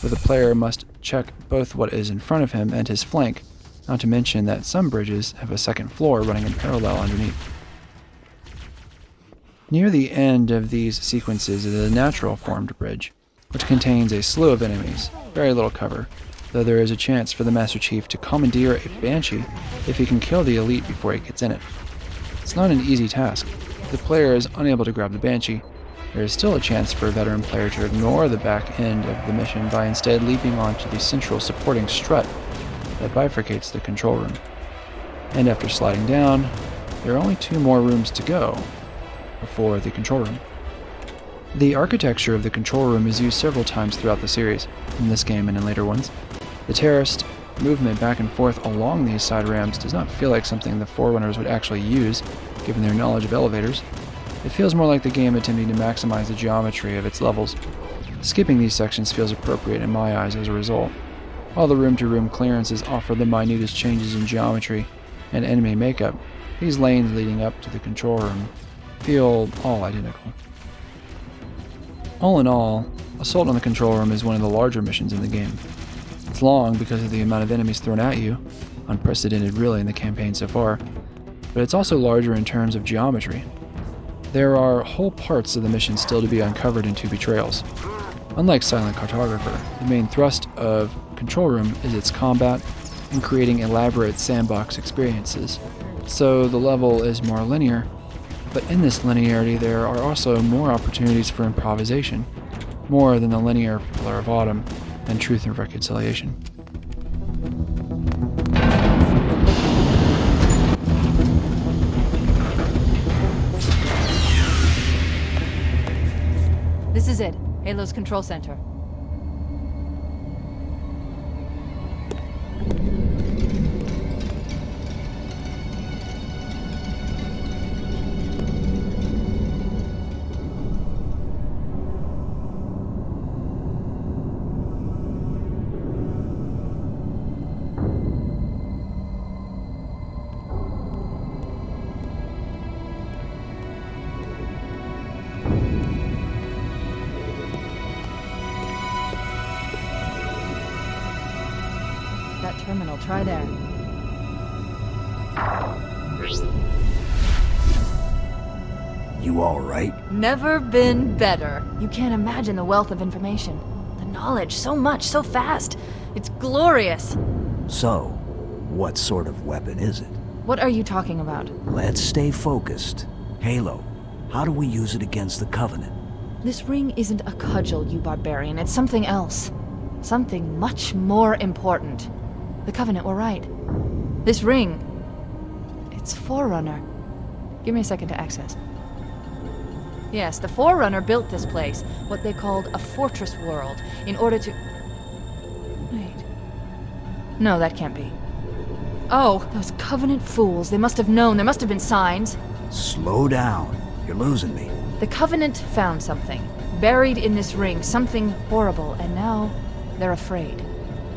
where the player must check both what is in front of him and his flank, not to mention that some bridges have a second floor running in parallel underneath. Near the end of these sequences is a natural formed bridge, which contains a slew of enemies, very little cover, though there is a chance for the Master Chief to commandeer a Banshee if he can kill the elite before he gets in it. It's not an easy task. If the player is unable to grab the Banshee, there is still a chance for a veteran player to ignore the back end of the mission by instead leaping onto the central supporting strut that bifurcates the control room. And after sliding down, there are only 2 more rooms to go before the control room. The architecture of the control room is used several times throughout the series, in this game and in later ones. The terrorist movement back and forth along these side ramps does not feel like something the Forerunners would actually use, given their knowledge of elevators. It feels more like the game attempting to maximize the geometry of its levels. Skipping these sections feels appropriate in my eyes as a result. While the room-to-room clearances offer the minutest changes in geometry and enemy makeup, these lanes leading up to the control room feel all identical. All in all, Assault on the Control Room is one of the larger missions in the game. It's long because of the amount of enemies thrown at you, unprecedented really in the campaign so far, but it's also larger in terms of geometry. There are whole parts of the mission still to be uncovered in 2 betrayals. Unlike Silent Cartographer, the main thrust of Control Room is its combat and creating elaborate sandbox experiences, so the level is more linear, but in this linearity there are also more opportunities for improvisation, more than the linear Pillar of Autumn and Truth and Reconciliation. Halo's control center. That terminal, try there. You all right? Never been better. You can't imagine the wealth of information. The knowledge, so much, so fast. It's glorious. So, what sort of weapon is it? What are you talking about? Let's stay focused. Halo, how do we use it against the Covenant? This ring isn't a cudgel, you barbarian. It's something else. Something much more important. The Covenant were right. This ring, it's Forerunner. Give me a second to access. Yes, the Forerunner built this place, what they called a fortress world, in order to... Wait. No, that can't be. Oh, those Covenant fools. They must have known. There must have been signs. Slow down. You're losing me. The Covenant found something, buried in this ring, something horrible, and now they're afraid.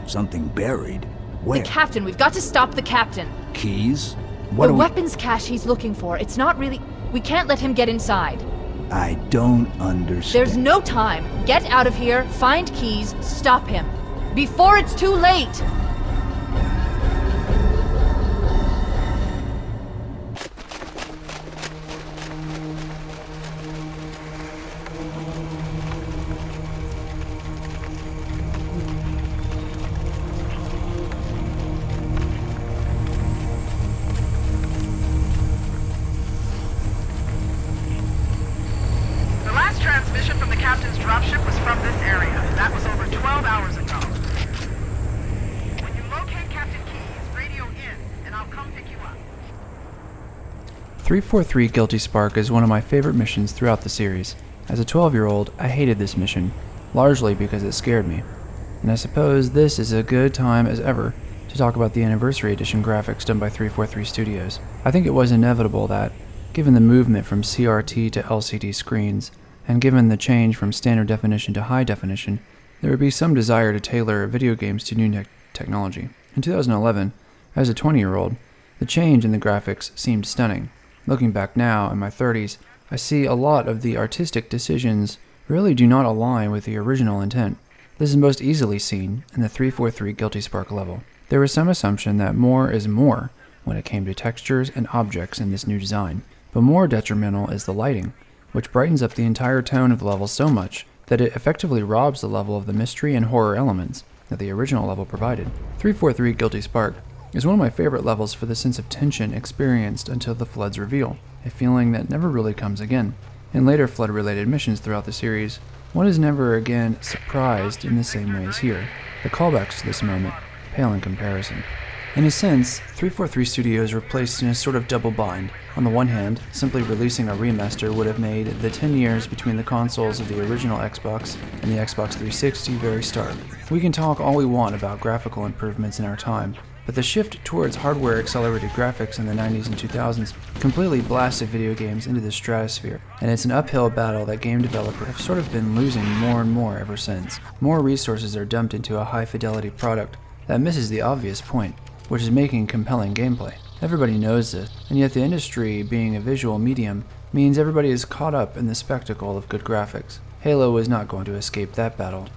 Something buried? Where? The captain. We've got to stop the captain. Keys? What The do we... weapons cache he's looking for. It's not really... We can't let him get inside. I don't understand. There's no time. Get out of here, find keys, stop him. Before it's too late! The last transmission from the captain's dropship was from this area. That was over 12 hours ago. When you locate Captain Keyes, radio in, and I'll come pick you up. 343 Guilty Spark is one of my favorite missions throughout the series. As a 12-year-old, I hated this mission, largely because it scared me. And I suppose this is a good time as ever to talk about the Anniversary Edition graphics done by 343 Studios. I think it was inevitable that, given the movement from CRT to LCD screens, and given the change from standard definition to high definition, there would be some desire to tailor video games to new technology. In 2011, as a 20-year-old, the change in the graphics seemed stunning. Looking back now, in my 30s, I see a lot of the artistic decisions really do not align with the original intent. This is most easily seen in the 343 Guilty Spark level. There was some assumption that more is more when it came to textures and objects in this new design, but more detrimental is the lighting, which brightens up the entire tone of the level so much that it effectively robs the level of the mystery and horror elements that the original level provided. 343 Guilty Spark is one of my favorite levels for the sense of tension experienced until the Flood's reveal, a feeling that never really comes again. In later Flood-related missions throughout the series, one is never again surprised in the same way as here. The callbacks to this moment pale in comparison. In a sense, 343 Studios were placed in a sort of double bind. On the one hand, simply releasing a remaster would have made the 10 years between the consoles of the original Xbox and the Xbox 360 very stark. We can talk all we want about graphical improvements in our time, but the shift towards hardware-accelerated graphics in the 90s and 2000s completely blasted video games into the stratosphere, and it's an uphill battle that game developers have sort of been losing more and more ever since. More resources are dumped into a high-fidelity product that misses the obvious point, which is making compelling gameplay. Everybody knows this, and yet the industry, being a visual medium, means everybody is caught up in the spectacle of good graphics. Halo was not going to escape that battle.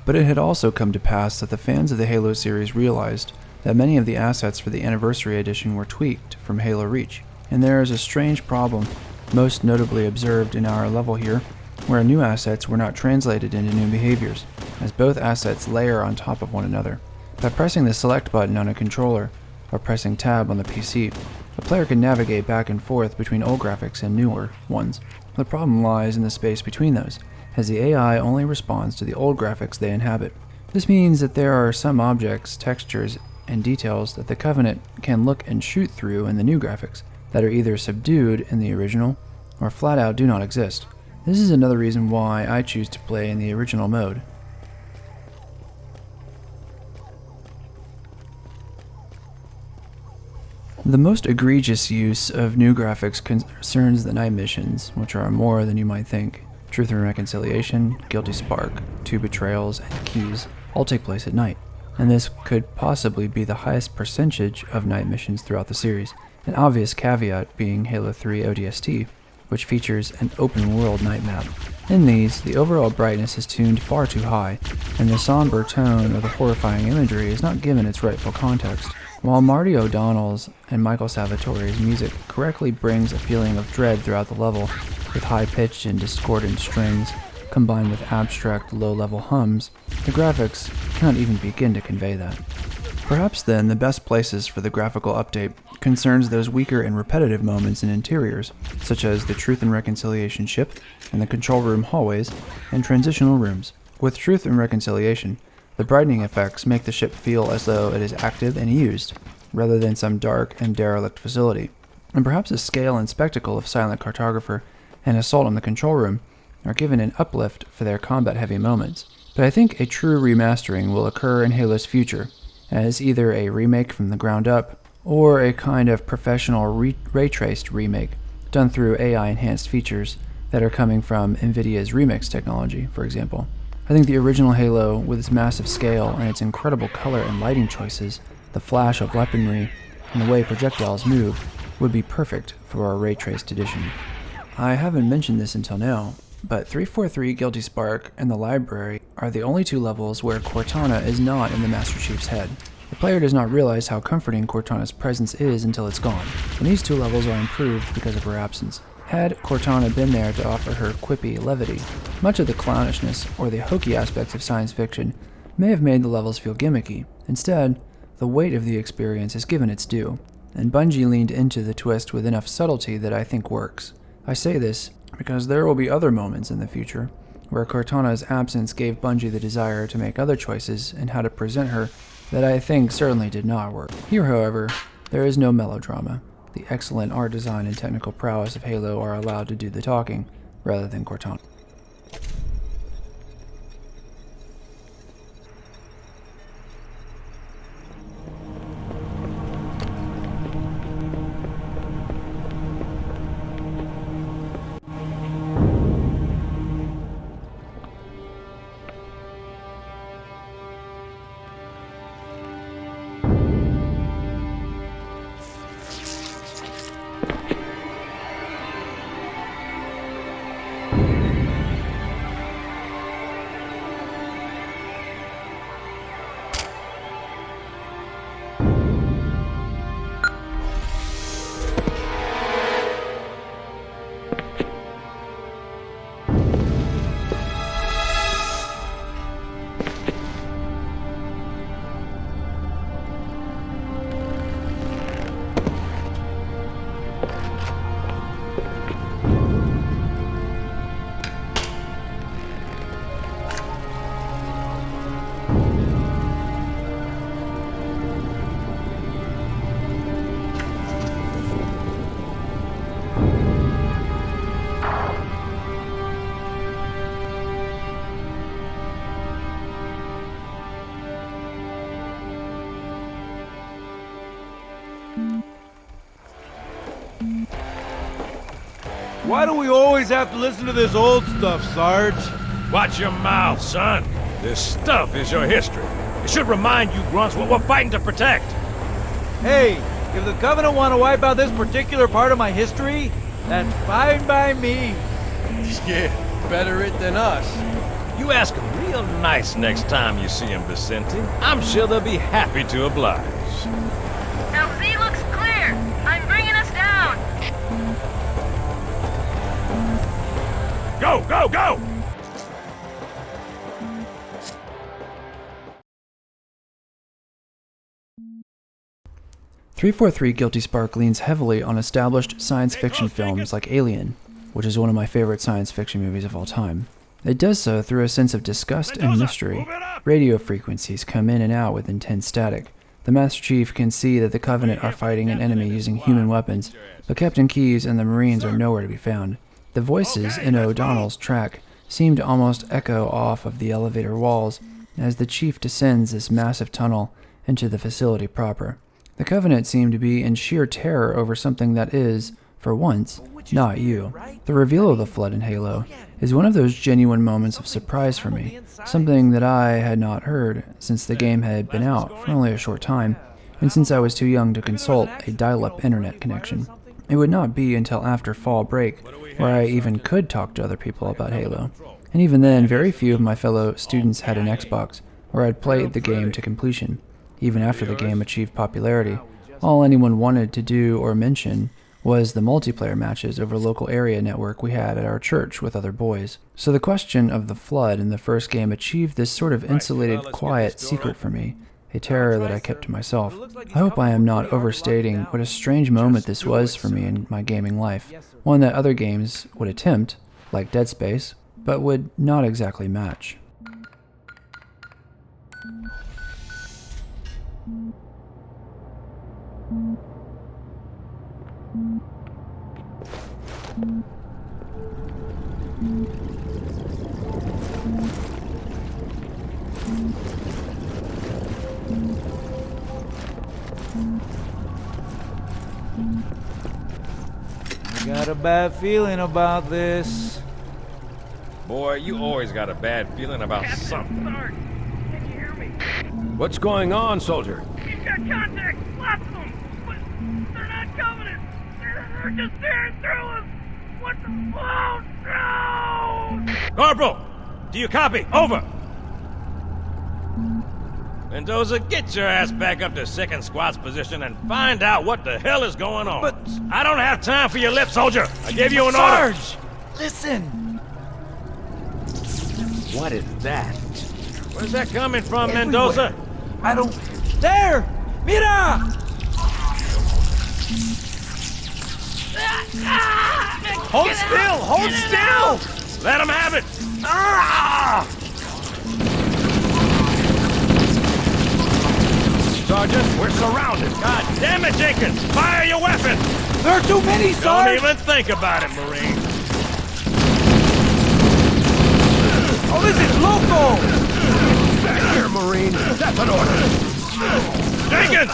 But it had also come to pass that the fans of the Halo series realized that many of the assets for the Anniversary Edition were tweaked from Halo Reach, and there is a strange problem, most notably observed in our level here, where new assets were not translated into new behaviors, as both assets layer on top of one another. By pressing the select button on a controller, or pressing tab on the PC, a player can navigate back and forth between old graphics and newer ones. The problem lies in the space between those, as the AI only responds to the old graphics they inhabit. This means that there are some objects, textures, and details that the Covenant can look and shoot through in the new graphics that are either subdued in the original or flat out do not exist. This is another reason why I choose to play in the original mode. The most egregious use of new graphics concerns the night missions, which are more than you might think. Truth and Reconciliation, Guilty Spark, 2 Betrayals, and Keys all take place at night, and this could possibly be the highest percentage of night missions throughout the series, an obvious caveat being Halo 3 ODST, which features an open-world night map. In these, the overall brightness is tuned far too high, and the somber tone of the horrifying imagery is not given its rightful context. While Marty O'Donnell's and Michael Salvatore's music correctly brings a feeling of dread throughout the level, with high-pitched and discordant strings combined with abstract low-level hums, the graphics cannot even begin to convey that. Perhaps then the best places for the graphical update concerns those weaker and repetitive moments in interiors, such as the Truth and Reconciliation ship, and the control room hallways, and transitional rooms. With Truth and Reconciliation, the brightening effects make the ship feel as though it is active and used, rather than some dark and derelict facility. And perhaps the scale and spectacle of Silent Cartographer and Assault on the Control Room are given an uplift for their combat-heavy moments. But I think a true remastering will occur in Halo's future, as either a remake from the ground up, or a kind of professional ray-traced remake, done through AI-enhanced features that are coming from NVIDIA's Remix technology, for example. I think the original Halo, with its massive scale and its incredible color and lighting choices, the flash of weaponry, and the way projectiles move, would be perfect for a ray-traced edition. I haven't mentioned this until now, but 343 Guilty Spark and the Library are the only 2 levels where Cortana is not in the Master Chief's head. The player does not realize how comforting Cortana's presence is until it's gone, and these 2 levels are improved because of her absence. Had Cortana been there to offer her quippy levity, much of the clownishness or the hokey aspects of science fiction may have made the levels feel gimmicky. Instead, the weight of the experience is given its due, and Bungie leaned into the twist with enough subtlety that I think works. I say this because there will be other moments in the future where Cortana's absence gave Bungie the desire to make other choices in how to present her that I think certainly did not work. Here, however, there is no melodrama. The excellent art design and technical prowess of Halo are allowed to do the talking, rather than Cortana. Why do we always have to listen to this old stuff, Sarge? Watch your mouth, son. This stuff is your history. It should remind you grunts what we're fighting to protect. Hey, if the Covenant want to wipe out this particular part of my history, that's fine by me. Yeah, better it than us. You ask them real nice next time you see them, Vicente. I'm sure they'll be happy to oblige. LZ looks clear. I'm bringing us down. Go, go, go! .343 Guilty Spark leans heavily on established science fiction films like Alien, which is one of my favorite science fiction movies of all time. It does so through a sense of disgust and mystery. Radio frequencies come in and out with intense static. The Master Chief can see that the Covenant are fighting an enemy using human weapons, but Captain Keyes and the Marines are nowhere to be found. The voices in O'Donnell's track seem to almost echo off of the elevator walls as the chief descends this massive tunnel into the facility proper. The Covenant seem to be in sheer terror over something that is, for once, not you. The reveal of the Flood in Halo is one of those genuine moments of surprise for me, something that I had not heard since the game had been out for only a short time, and since I was too young to consult a dial-up internet connection. It would not be until after fall break where I even could talk to other people about Halo. And even then, very few of my fellow students had an Xbox, or had played the game to completion. Even after the game achieved popularity, all anyone wanted to do or mention was the multiplayer matches over local area network we had at our church with other boys. So the question of the Flood in the first game achieved this sort of insulated, quiet secret for me, a terror that I kept to myself. I hope I am not overstating what a strange moment this was for me in my gaming life, one that other games would attempt, like Dead Space, but would not exactly match. I got a bad feeling about this. Boy, you always got a bad feeling about something. Sarge, can you hear me? What's going on, soldier? He's got contacts, lots of them, but they're not Covenant. They're just tearing through us. What the? Oh, no! Corporal, do you copy? Over! Mendoza, get your ass back up to second squad's position and find out what the hell is going on. But I don't have time for your lip, soldier. I gave you an order. Sarge! Listen! What is that? Where's that coming from, Mendoza? I don't... There! Mira! Hold still! Hold still! Let him have it! Sergeant, we're surrounded. God damn it, Jenkins! Fire your weapon! There are too many, Sarge! Don't even think about it, Marine. Oh, this is local! Back here, Marine. That's an order. Jenkins!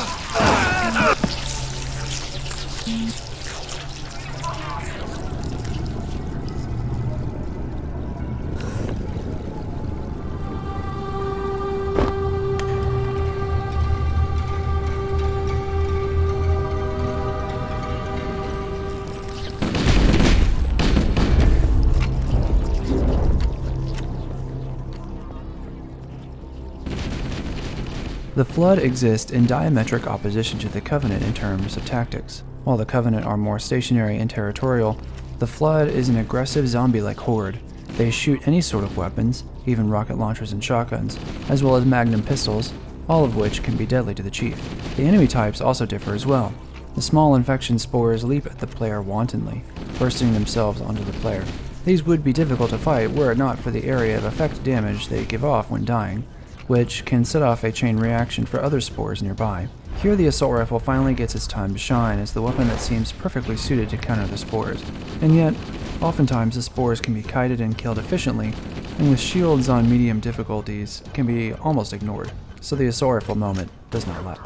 The Flood exist in diametric opposition to the Covenant in terms of tactics. While the Covenant are more stationary and territorial, the Flood is an aggressive zombie-like horde. They shoot any sort of weapons, even rocket launchers and shotguns, as well as magnum pistols, all of which can be deadly to the Chief. The enemy types also differ as well. The small infection spores leap at the player wantonly, bursting themselves onto the player. These would be difficult to fight were it not for the area of effect damage they give off when dying, which can set off a chain reaction for other spores nearby. Here the assault rifle finally gets its time to shine as the weapon that seems perfectly suited to counter the spores. And yet, oftentimes the spores can be kited and killed efficiently, and with shields on medium difficulties, can be almost ignored, so the assault rifle moment does not last.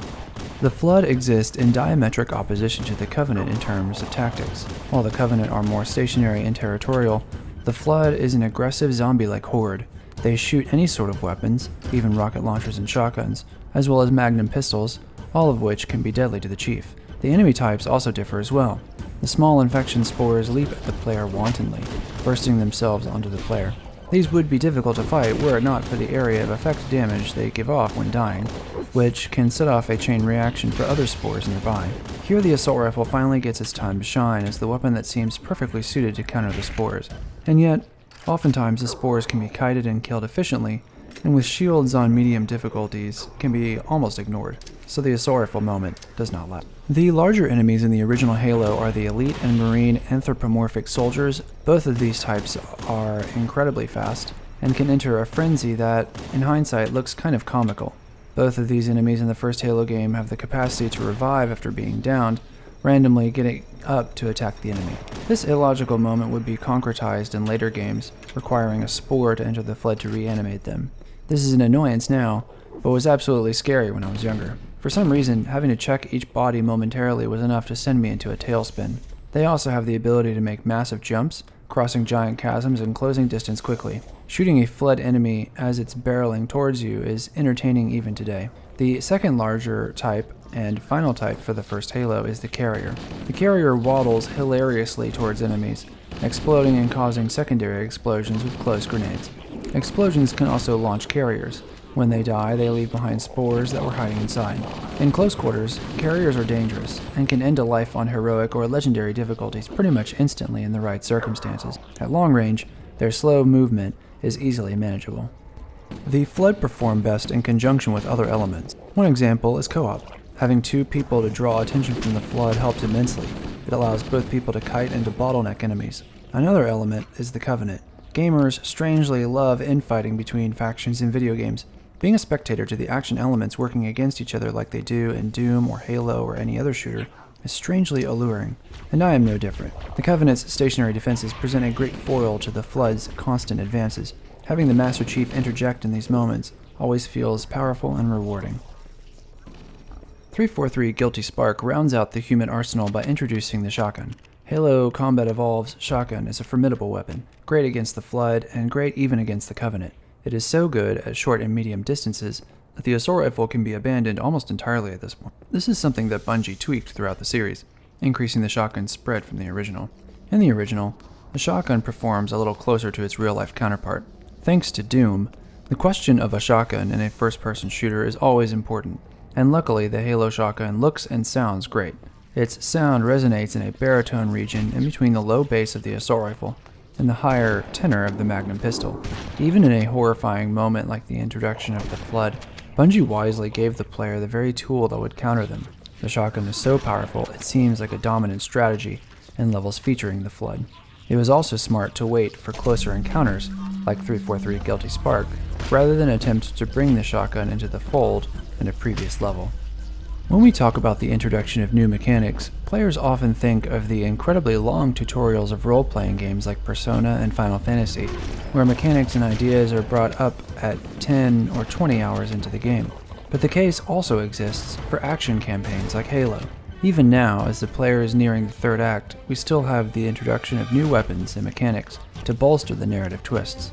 The Flood exist in diametric opposition to the Covenant in terms of tactics. While the Covenant are more stationary and territorial, the Flood is an aggressive zombie-like horde. They shoot any sort of weapons, even rocket launchers and shotguns, as well as magnum pistols, all of which can be deadly to the Chief. The enemy types also differ as well. The small infection spores leap at the player wantonly, bursting themselves onto the player. These would be difficult to fight were it not for the area of effect damage they give off when dying, which can set off a chain reaction for other spores nearby. Here the assault rifle finally gets its time to shine as the weapon that seems perfectly suited to counter the spores. And yet, oftentimes the spores can be kited and killed efficiently, and with shields on medium difficulties, can be almost ignored, so the assault rifle moment does not last. The larger enemies in the original Halo are the Elite and Marine anthropomorphic soldiers. Both of these types are incredibly fast, and can enter a frenzy that, in hindsight, looks kind of comical. Both of these enemies in the first Halo game have the capacity to revive after being downed, randomly getting up to attack the enemy. This illogical moment would be concretized in later games, requiring a spore to enter the flood to reanimate them. This is an annoyance now, but was absolutely scary when I was younger. For some reason, having to check each body momentarily was enough to send me into a tailspin. They also have the ability to make massive jumps, crossing giant chasms and closing distance quickly. Shooting a flood enemy as it's barreling towards you is entertaining even today. The second larger type and final type for the first Halo is the Carrier. The Carrier waddles hilariously towards enemies, exploding and causing secondary explosions with close grenades. Explosions can also launch carriers. When they die, they leave behind spores that were hiding inside. In close quarters, carriers are dangerous, and can end a life on heroic or legendary difficulties pretty much instantly in the right circumstances. At long range, their slow movement is easily manageable. The Flood perform best in conjunction with other elements. One example is co-op. Having two people to draw attention from the Flood helps immensely. It allows both people to kite and to bottleneck enemies. Another element is the Covenant. Gamers strangely love infighting between factions in video games. Being a spectator to the action elements working against each other like they do in Doom or Halo or any other shooter is strangely alluring, and I am no different. The Covenant's stationary defenses present a great foil to the Flood's constant advances. Having the Master Chief interject in these moments always feels powerful and rewarding. 343 Guilty Spark rounds out the human arsenal by introducing the shotgun. Halo Combat Evolved's shotgun is a formidable weapon, great against the Flood and great even against the Covenant. It is so good at short and medium distances that the assault rifle can be abandoned almost entirely at this point. This is something that Bungie tweaked throughout the series, increasing the shotgun's spread from the original. In the original, the shotgun performs a little closer to its real-life counterpart. Thanks to Doom, the question of a shotgun in a first-person shooter is always important, and luckily the Halo shotgun looks and sounds great. Its sound resonates in a baritone region in between the low bass of the assault rifle and the higher tenor of the Magnum pistol. Even in a horrifying moment like the introduction of the Flood, Bungie wisely gave the player the very tool that would counter them. The shotgun is so powerful it seems like a dominant strategy in levels featuring the Flood. It was also smart to wait for closer encounters, like 343 Guilty Spark, rather than attempt to bring the shotgun into the fold in a previous level. When we talk about the introduction of new mechanics, players often think of the incredibly long tutorials of role-playing games like Persona and Final Fantasy, where mechanics and ideas are brought up at 10 or 20 hours into the game. But the case also exists for action campaigns like Halo. Even now, as the player is nearing the third act, we still have the introduction of new weapons and mechanics to bolster the narrative twists.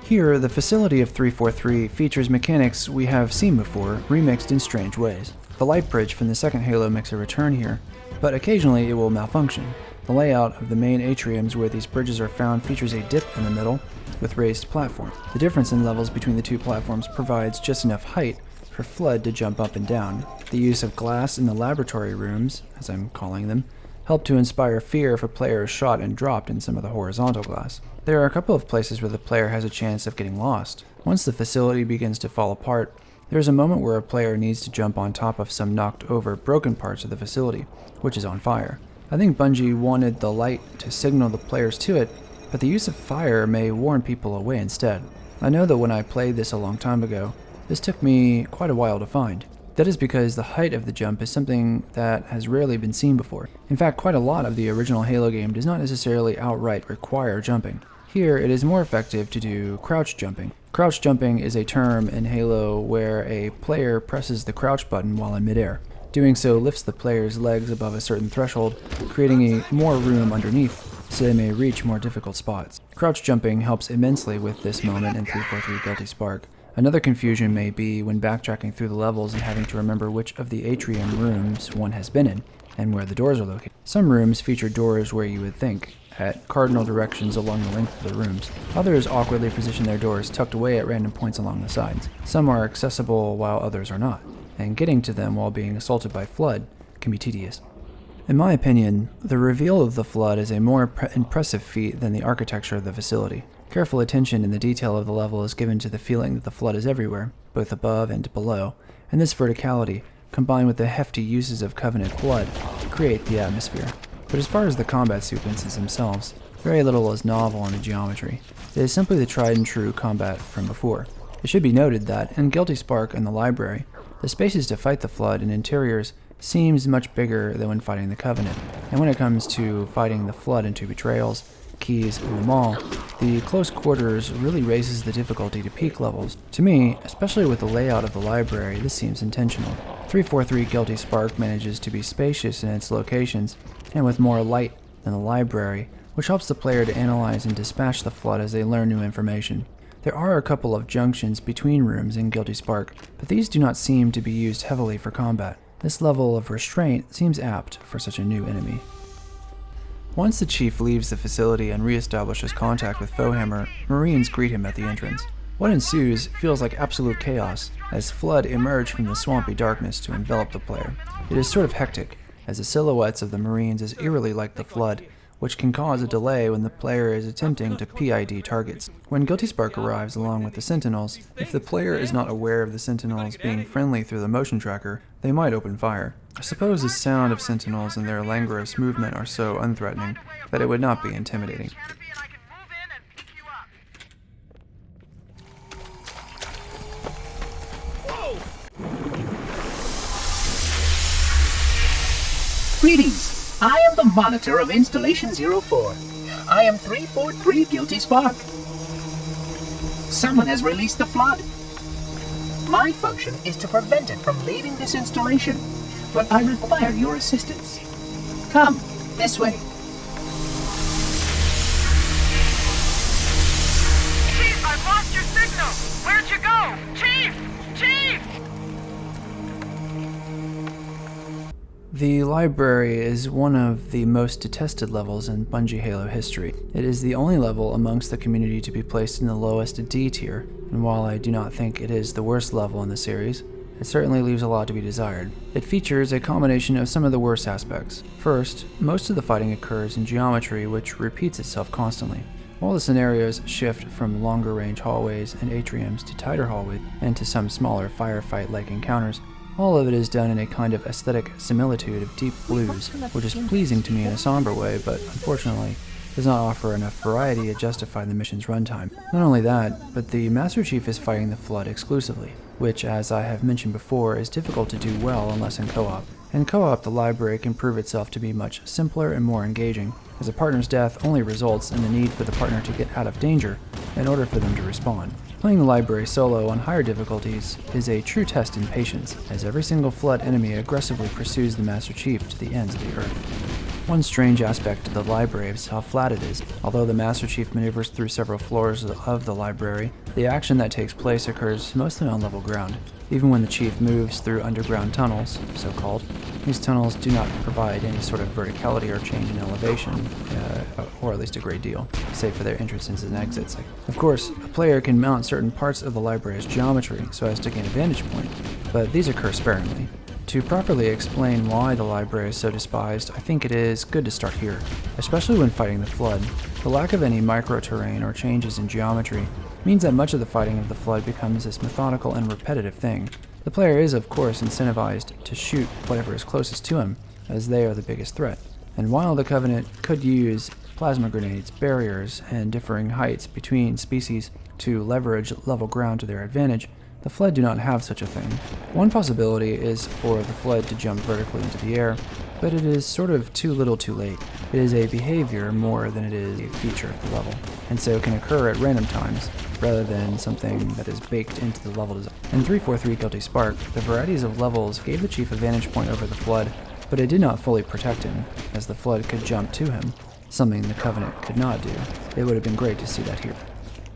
Here, the facility of 343 features mechanics we have seen before, remixed in strange ways. The light bridge from the second Halo makes a return here, but occasionally it will malfunction. The layout of the main atriums where these bridges are found features a dip in the middle with raised platform. The difference in levels between the two platforms provides just enough height for Flood to jump up and down. The use of glass in the laboratory rooms, as I'm calling them, help to inspire fear for players shot and dropped in some of the horizontal glass. There are a couple of places where the player has a chance of getting lost. Once the facility begins to fall apart, there is a moment where a player needs to jump on top of some knocked over broken parts of the facility, which is on fire. I think Bungie wanted the light to signal the players to it, but the use of fire may warn people away instead. I know that when I played this a long time ago, this took me quite a while to find. That is because the height of the jump is something that has rarely been seen before. In fact, quite a lot of the original Halo game does not necessarily outright require jumping. Here, it is more effective to do crouch jumping. Crouch jumping is a term in Halo where a player presses the crouch button while in midair. Doing so lifts the player's legs above a certain threshold, creating more room underneath so they may reach more difficult spots. Crouch jumping helps immensely with this moment in 343 Guilty Spark. Another confusion may be when backtracking through the levels and having to remember which of the atrium rooms one has been in, and where the doors are located. Some rooms feature doors where you would think, at cardinal directions along the length of the rooms. Others awkwardly position their doors tucked away at random points along the sides. Some are accessible while others are not, and getting to them while being assaulted by Flood can be tedious. In my opinion, the reveal of the Flood is a more impressive feat than the architecture of the facility. Careful attention in the detail of the level is given to the feeling that the Flood is everywhere, both above and below, and this verticality, combined with the hefty uses of Covenant blood, create the atmosphere. But as far as the combat sequences themselves, very little is novel in the geometry. It is simply the tried and true combat from before. It should be noted that, in Guilty Spark and the library, the spaces to fight the Flood and interiors seems much bigger than when fighting the Covenant. And when it comes to fighting the Flood and 2 Betrayals, Keys, and the Maul, the close quarters really raises the difficulty to peak levels. To me, especially with the layout of the library, this seems intentional. 343 Guilty Spark manages to be spacious in its locations, and with more light than the library, which helps the player to analyze and dispatch the Flood as they learn new information. There are a couple of junctions between rooms in Guilty Spark, but these do not seem to be used heavily for combat. This level of restraint seems apt for such a new enemy. Once the Chief leaves the facility and reestablishes contact with Foehammer, Marines greet him at the entrance. What ensues feels like absolute chaos, as Flood emerge from the swampy darkness to envelop the player. It is sort of hectic, as the silhouettes of the Marines is eerily like the Flood, which can cause a delay when the player is attempting to PID targets. When Guilty Spark arrives along with the Sentinels, if the player is not aware of the Sentinels being friendly through the motion tracker, they might open fire. I suppose the sound of Sentinels and their languorous movement are so unthreatening that it would not be intimidating. Greetings. I am the monitor of Installation 04. I am 343 Guilty Spark. Someone has released the Flood. My function is to prevent it from leaving this installation, but I require your assistance. Come, this way. Chief, I've lost your signal! Where'd you go? Chief! Chief! The library is one of the most detested levels in Bungie Halo history. It is the only level amongst the community to be placed in the lowest D tier, and while I do not think it is the worst level in the series, it certainly leaves a lot to be desired. It features a combination of some of the worst aspects. First, most of the fighting occurs in geometry, which repeats itself constantly. While the scenarios shift from longer range hallways and atriums to tighter hallways and to some smaller firefight-like encounters, all of it is done in a kind of aesthetic similitude of deep blues, which is pleasing to me in a somber way, but unfortunately does not offer enough variety to justify the mission's runtime. Not only that, but the Master Chief is fighting the Flood exclusively, which, as I have mentioned before, is difficult to do well unless in co-op. In co-op, the library can prove itself to be much simpler and more engaging, as a partner's death only results in the need for the partner to get out of danger in order for them to respawn. Playing the library solo on higher difficulties is a true test in patience, as every single Flood enemy aggressively pursues the Master Chief to the ends of the earth. One strange aspect of the library is how flat it is. Although the Master Chief maneuvers through several floors of the library, the action that takes place occurs mostly on level ground. Even when the Chief moves through underground tunnels, so-called, these tunnels do not provide any sort of verticality or change in elevation, or at least a great deal, save for their entrances and exits. Of course, a player can mount certain parts of the library's geometry so as to gain a vantage point, but these occur sparingly. To properly explain why the library is so despised, I think it is good to start here, especially when fighting the Flood. The lack of any micro-terrain or changes in geometry means that much of the fighting of the Flood becomes this methodical and repetitive thing. The player is, of course, incentivized to shoot whatever is closest to him, as they are the biggest threat. And while the Covenant could use plasma grenades, barriers, and differing heights between species to leverage level ground to their advantage, the Flood do not have such a thing. One possibility is for the Flood to jump vertically into the air, but it is sort of too little too late. It is a behavior more than it is a feature of the level, and so can occur at random times, rather than something that is baked into the level design. In 343 Guilty Spark, the varieties of levels gave the Chief a vantage point over the Flood, but it did not fully protect him, as the Flood could jump to him, something the Covenant could not do. It would have been great to see that here.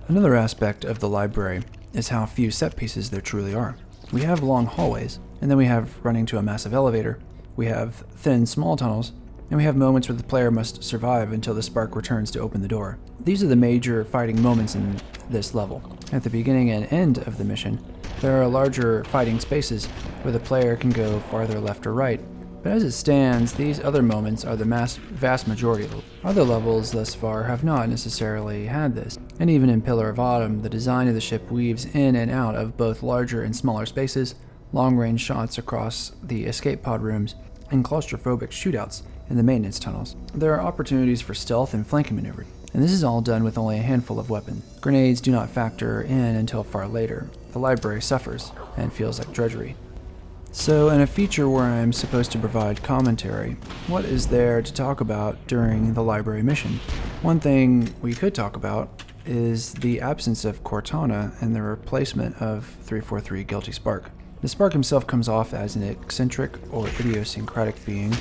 Another aspect of the library is how few set pieces there truly are. We have long hallways, and then we have running to a massive elevator, we have thin, small tunnels, and we have moments where the player must survive until the spark returns to open the door. These are the major fighting moments in this level. At the beginning and end of the mission, there are larger fighting spaces where the player can go farther left or right, but as it stands, these other moments are the vast majority of them. Other levels thus far have not necessarily had this, and even in Pillar of Autumn, the design of the ship weaves in and out of both larger and smaller spaces, long-range shots across the escape pod rooms, and claustrophobic shootouts in the maintenance tunnels. There are opportunities for stealth and flanking maneuvers, and this is all done with only a handful of weapons. Grenades do not factor in until far later. The library suffers, and feels like drudgery. So, in a feature where I'm supposed to provide commentary, what is there to talk about during the library mission? One thing we could talk about is the absence of Cortana and the replacement of 343 Guilty Spark. The Spark himself comes off as an eccentric or idiosyncratic being,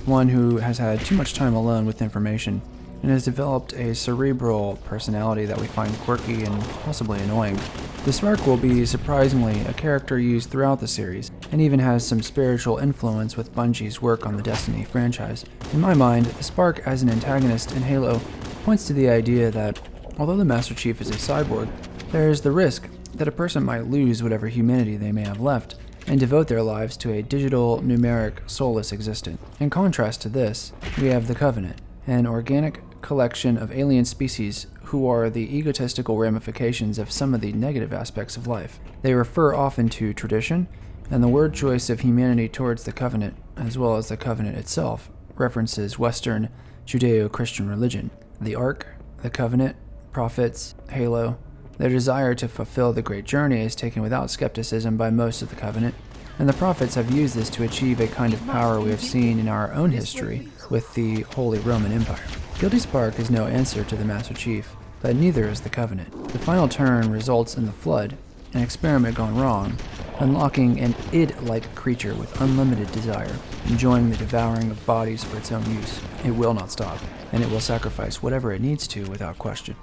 one who has had too much time alone with information, and has developed a cerebral personality that we find quirky and possibly annoying. The Spark will be surprisingly a character used throughout the series, and even has some spiritual influence with Bungie's work on the Destiny franchise. In my mind, the Spark as an antagonist in Halo points to the idea that, although the Master Chief is a cyborg, there is the risk that a person might lose whatever humanity they may have left, and devote their lives to a digital, numeric, soulless existence. In contrast to this, we have the Covenant, an organic collection of alien species who are the egotistical ramifications of some of the negative aspects of life. They refer often to tradition, and the word choice of humanity towards the Covenant, as well as the Covenant itself, references Western Judeo-Christian religion. The Ark, the Covenant, prophets, Halo, their desire to fulfill the great journey is taken without skepticism by most of the Covenant, and the prophets have used this to achieve a kind of power we have seen in our own history with the Holy Roman Empire. Guilty Spark is no answer to the Master Chief, but neither is the Covenant. The final turn results in the Flood, an experiment gone wrong, unlocking an id-like creature with unlimited desire, enjoying the devouring of bodies for its own use. It will not stop, and it will sacrifice whatever it needs to without question.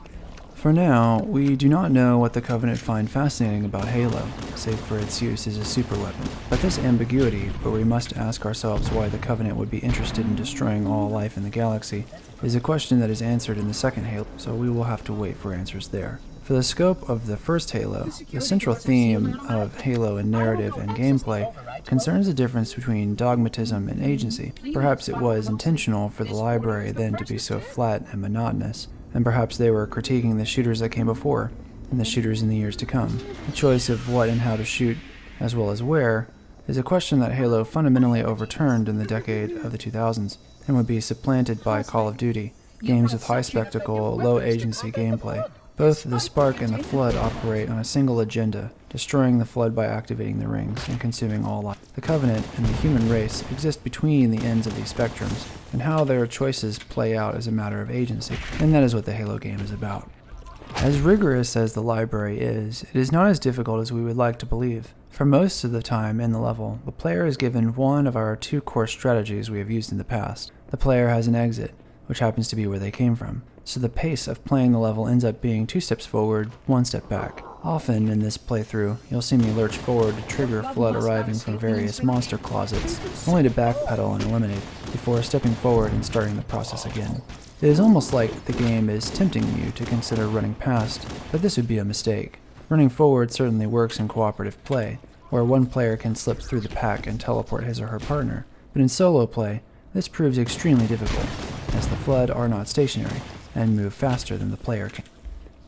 For now, we do not know what the Covenant find fascinating about Halo, save for its use as a superweapon. But this ambiguity, where we must ask ourselves why the Covenant would be interested in destroying all life in the galaxy, is a question that is answered in the second Halo, so we will have to wait for answers there. For the scope of the first Halo, the central theme of Halo in narrative and gameplay concerns the difference between dogmatism and agency. Perhaps it was intentional for the library then to be so flat and monotonous, and perhaps they were critiquing the shooters that came before, and the shooters in the years to come. The choice of what and how to shoot, as well as where, is a question that Halo fundamentally overturned in the decade of the 2000s, and would be supplanted by Call of Duty, games with high spectacle, low agency gameplay. Both the Spark and the Flood operate on a single agenda, destroying the Flood by activating the rings and consuming all life. The Covenant and the human race exist between the ends of these spectrums, and how their choices play out is a matter of agency, and that is what the Halo game is about. As rigorous as the library is, it is not as difficult as we would like to believe. For most of the time in the level, the player is given one of our two core strategies we have used in the past. The player has an exit, which happens to be where they came from, so the pace of playing the level ends up being 2 steps forward, 1 step back. Often in this playthrough, you'll see me lurch forward to trigger Flood arriving from various monster closets, only to backpedal and eliminate, before stepping forward and starting the process again. It is almost like the game is tempting you to consider running past, but this would be a mistake. Running forward certainly works in cooperative play, where one player can slip through the pack and teleport his or her partner, but in solo play, this proves extremely difficult, as the Flood are not stationary, and move faster than the player can.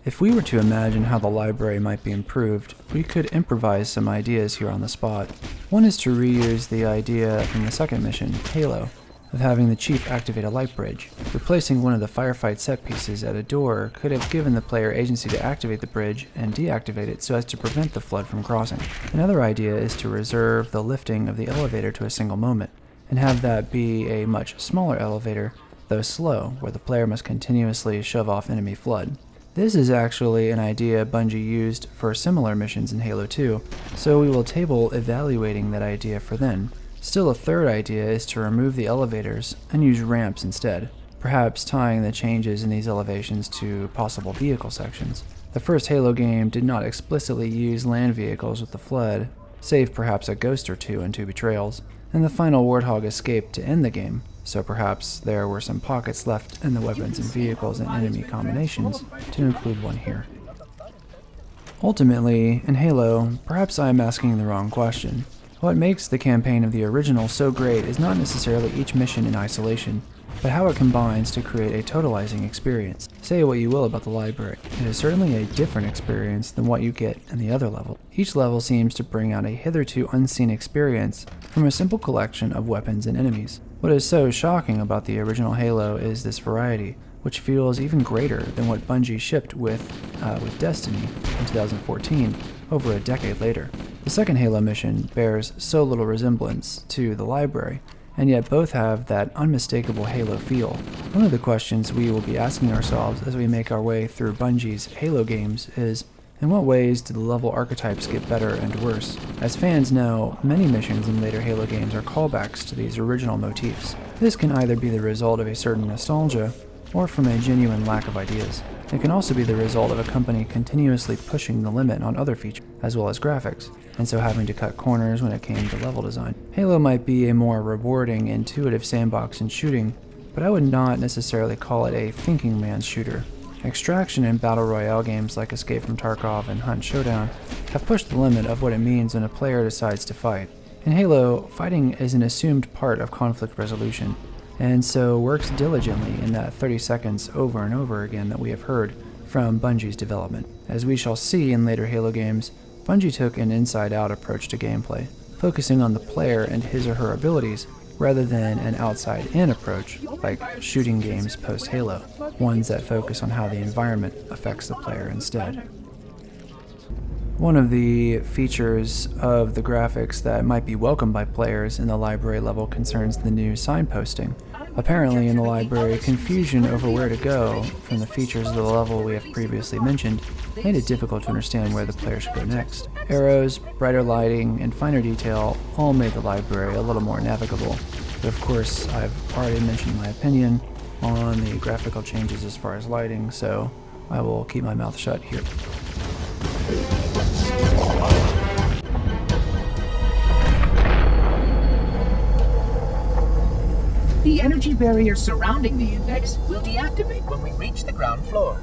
If we were to imagine how the library might be improved, we could improvise some ideas here on the spot. One is to reuse the idea from the second mission, Halo, of having the Chief activate a light bridge. Replacing one of the firefight set pieces at a door could have given the player agency to activate the bridge and deactivate it so as to prevent the Flood from crossing. Another idea is to reserve the lifting of the elevator to a single moment, and have that be a much smaller elevator, though slow, where the player must continuously shove off enemy Flood. This is actually an idea Bungie used for similar missions in Halo 2, so we will table evaluating that idea for then. Still, a third idea is to remove the elevators and use ramps instead, perhaps tying the changes in these elevations to possible vehicle sections. The first Halo game did not explicitly use land vehicles with the Flood, save perhaps a ghost or two in 2 Betrayals, and the final Warthog escaped to end the game, so perhaps there were some pockets left in the weapons and vehicles and enemy combinations to include one here. Ultimately, in Halo, perhaps I am asking the wrong question. What makes the campaign of the original so great is not necessarily each mission in isolation, but how it combines to create a totalizing experience. Say what you will about the library, it is certainly a different experience than what you get in the other level. Each level seems to bring out a hitherto unseen experience from a simple collection of weapons and enemies. What is so shocking about the original Halo is this variety, which feels even greater than what Bungie shipped with Destiny in 2014, over a decade later. The second Halo mission bears so little resemblance to the library, and yet both have that unmistakable Halo feel. One of the questions we will be asking ourselves as we make our way through Bungie's Halo games is, in what ways do the level archetypes get better and worse? As fans know, many missions in later Halo games are callbacks to these original motifs. This can either be the result of a certain nostalgia, or from a genuine lack of ideas. It can also be the result of a company continuously pushing the limit on other features, as well as graphics, and so having to cut corners when it came to level design. Halo might be a more rewarding, intuitive sandbox in shooting, but I would not necessarily call it a thinking man's shooter. Extraction and battle royale games like Escape from Tarkov and Hunt Showdown have pushed the limit of what it means when a player decides to fight. In Halo, fighting is an assumed part of conflict resolution, and so works diligently in that 30 seconds over and over again that we have heard from Bungie's development. As we shall see in later Halo games, Bungie took an inside-out approach to gameplay, focusing on the player and his or her abilities rather than an outside-in approach like shooting games post-Halo, ones that focus on how the environment affects the player instead. One of the features of the graphics that might be welcomed by players in the library level concerns the new signposting. Apparently in the library, confusion over where to go from the features of the level we have previously mentioned made it difficult to understand where the player should go next. Arrows, brighter lighting, and finer detail all made the library a little more navigable. But of course, I've already mentioned my opinion on the graphical changes as far as lighting, so I will keep my mouth shut here. The energy barrier surrounding the index will deactivate when we reach the ground floor.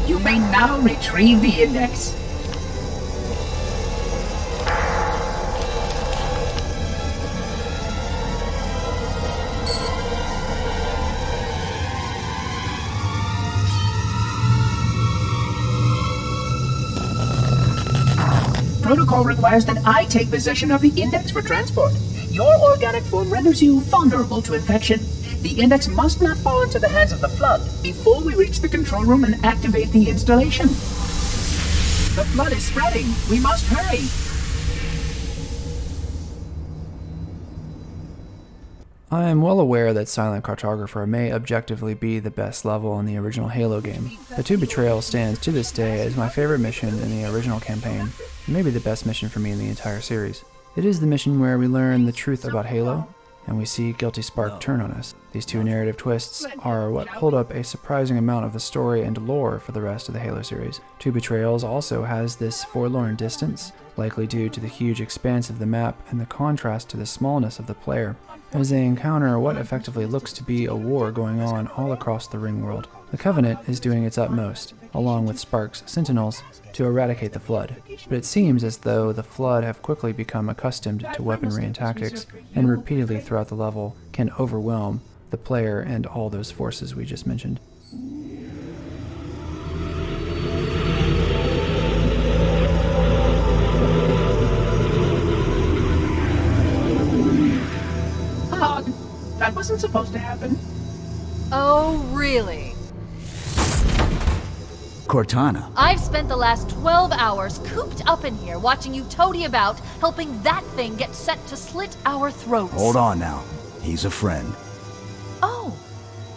You may now retrieve the index. Protocol requires that I take possession of the index for transport. Your organic form renders you vulnerable to infection. The index must not fall into the hands of the Flood before we reach the control room and activate the installation. The Flood is spreading. We must hurry. I am well aware that Silent Cartographer may objectively be the best level in the original Halo game. The 2 Betrayal stands to this day as my favorite mission in the original campaign, and maybe the best mission for me in the entire series. It is the mission where we learn the truth about Halo, and we see Guilty Spark turn on us. These 2 narrative twists are what hold up a surprising amount of the story and lore for the rest of the Halo series. 2 Betrayals also has this forlorn distance, likely due to the huge expanse of the map and the contrast to the smallness of the player, as they encounter what effectively looks to be a war going on all across the ring world. The Covenant is doing its utmost, along with Spark's Sentinels, to eradicate the Flood, but it seems as though the Flood have quickly become accustomed to weaponry and tactics, and repeatedly throughout the level can overwhelm the player and all those forces we just mentioned. That wasn't supposed to happen. Oh, really? Cortana. I've spent the last 12 hours cooped up in here watching you toady about, helping that thing get set to slit our throats. Hold on now. He's a friend. Oh,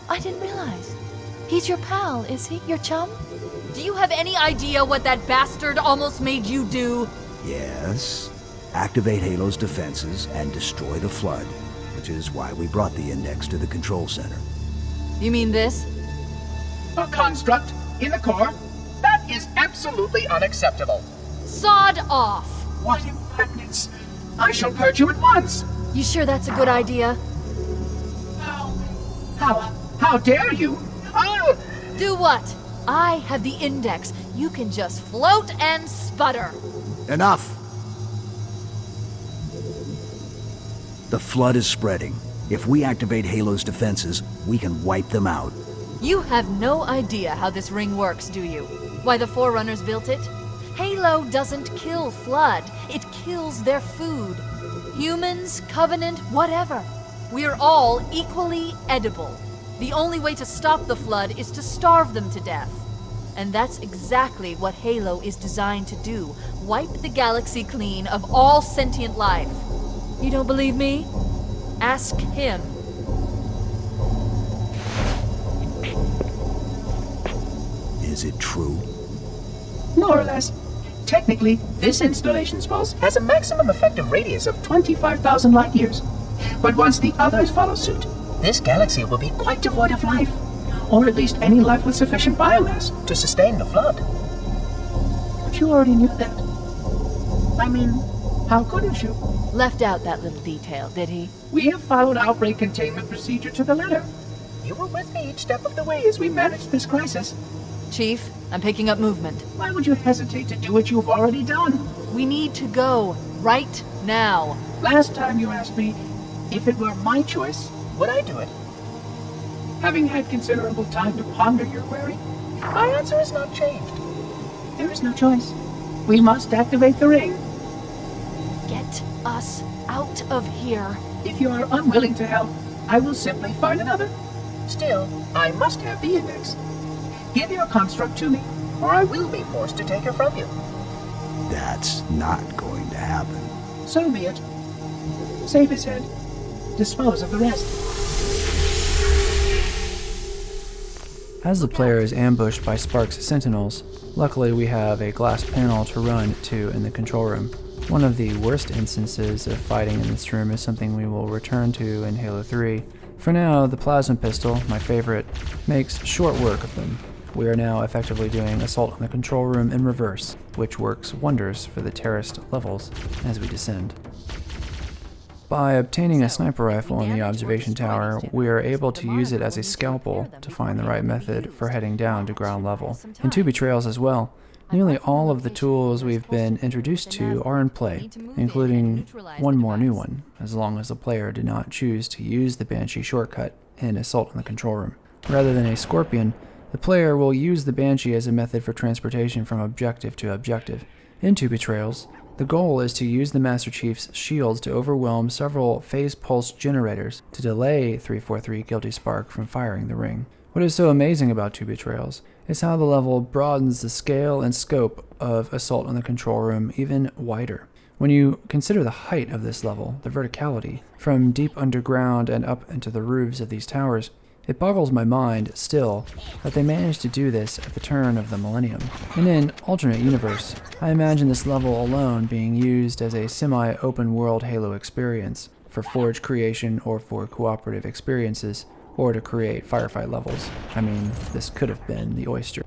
I didn't realize. He's your pal, is he? Your chum? Do you have any idea what that bastard almost made you do? Yes. Activate Halo's defenses and destroy the Flood, which is why we brought the index to the control center. You mean this? A construct in the core? That is absolutely unacceptable. Sod off! What impertinence! I shall purge you at once! You sure that's a good idea? How dare you? I'll... Do what? I have the index. You can just float and sputter. Enough! The Flood is spreading. If we activate Halo's defenses, we can wipe them out. You have no idea how this ring works, do you? Why the Forerunners built it? Halo doesn't kill Flood. It kills their food. Humans, Covenant, whatever. We're all equally edible. The only way to stop the Flood is to starve them to death. And that's exactly what Halo is designed to do. Wipe the galaxy clean of all sentient life. You don't believe me? Ask him. Is it true? More or less. Technically, this installation's pulse has a maximum effective radius of 25,000 light years. But once the others follow suit, this galaxy will be quite devoid of life. Or at least any life with sufficient biomass to sustain the Flood. But you already knew that. I mean, how couldn't you? Left out that little detail, did he? We have followed outbreak containment procedure to the letter. You were with me each step of the way as we managed this crisis. Chief, I'm picking up movement. Why would you hesitate to do what you've already done? We need to go. Right now. Last time you asked me, if it were my choice, would I do it? Having had considerable time to ponder your query, my answer has not changed. There is no choice. We must activate the ring. Get us out of here. If you are unwilling to help, I will simply find another. Still, I must have the index. Give your construct to me, or I will be forced to take her from you. That's not going to happen. So be it. Save his head. Dispose of the rest. As the player is ambushed by Spark's sentinels, luckily we have a glass panel to run to in the control room. One of the worst instances of fighting in this room is something we will return to in Halo 3. For now, the plasma pistol, my favorite, makes short work of them. We are now effectively doing assault on the control room in reverse, which works wonders for the terraced levels as we descend. By obtaining a sniper rifle in the observation tower, we are able to use it as a scalpel to find the right method for heading down to ground level. In 2 Betrayals as well, nearly all of the tools we've been introduced to are in play, including one more new one, as long as the player did not choose to use the Banshee shortcut in assault on the control room. Rather than a Scorpion, the player will use the Banshee as a method for transportation from objective to objective. In 2 Betrayals, the goal is to use the Master Chief's shields to overwhelm several phase pulse generators to delay 343 Guilty Spark from firing the ring. What is so amazing about 2 Betrayals is how the level broadens the scale and scope of assault on the control room even wider. When you consider the height of this level, the verticality, from deep underground and up into the roofs of these towers, it boggles my mind, still, that they managed to do this at the turn of the millennium. In an alternate universe, I imagine this level alone being used as a semi-open world Halo experience, for Forge creation or for cooperative experiences, or to create firefight levels. I mean, this could have been the Oyster.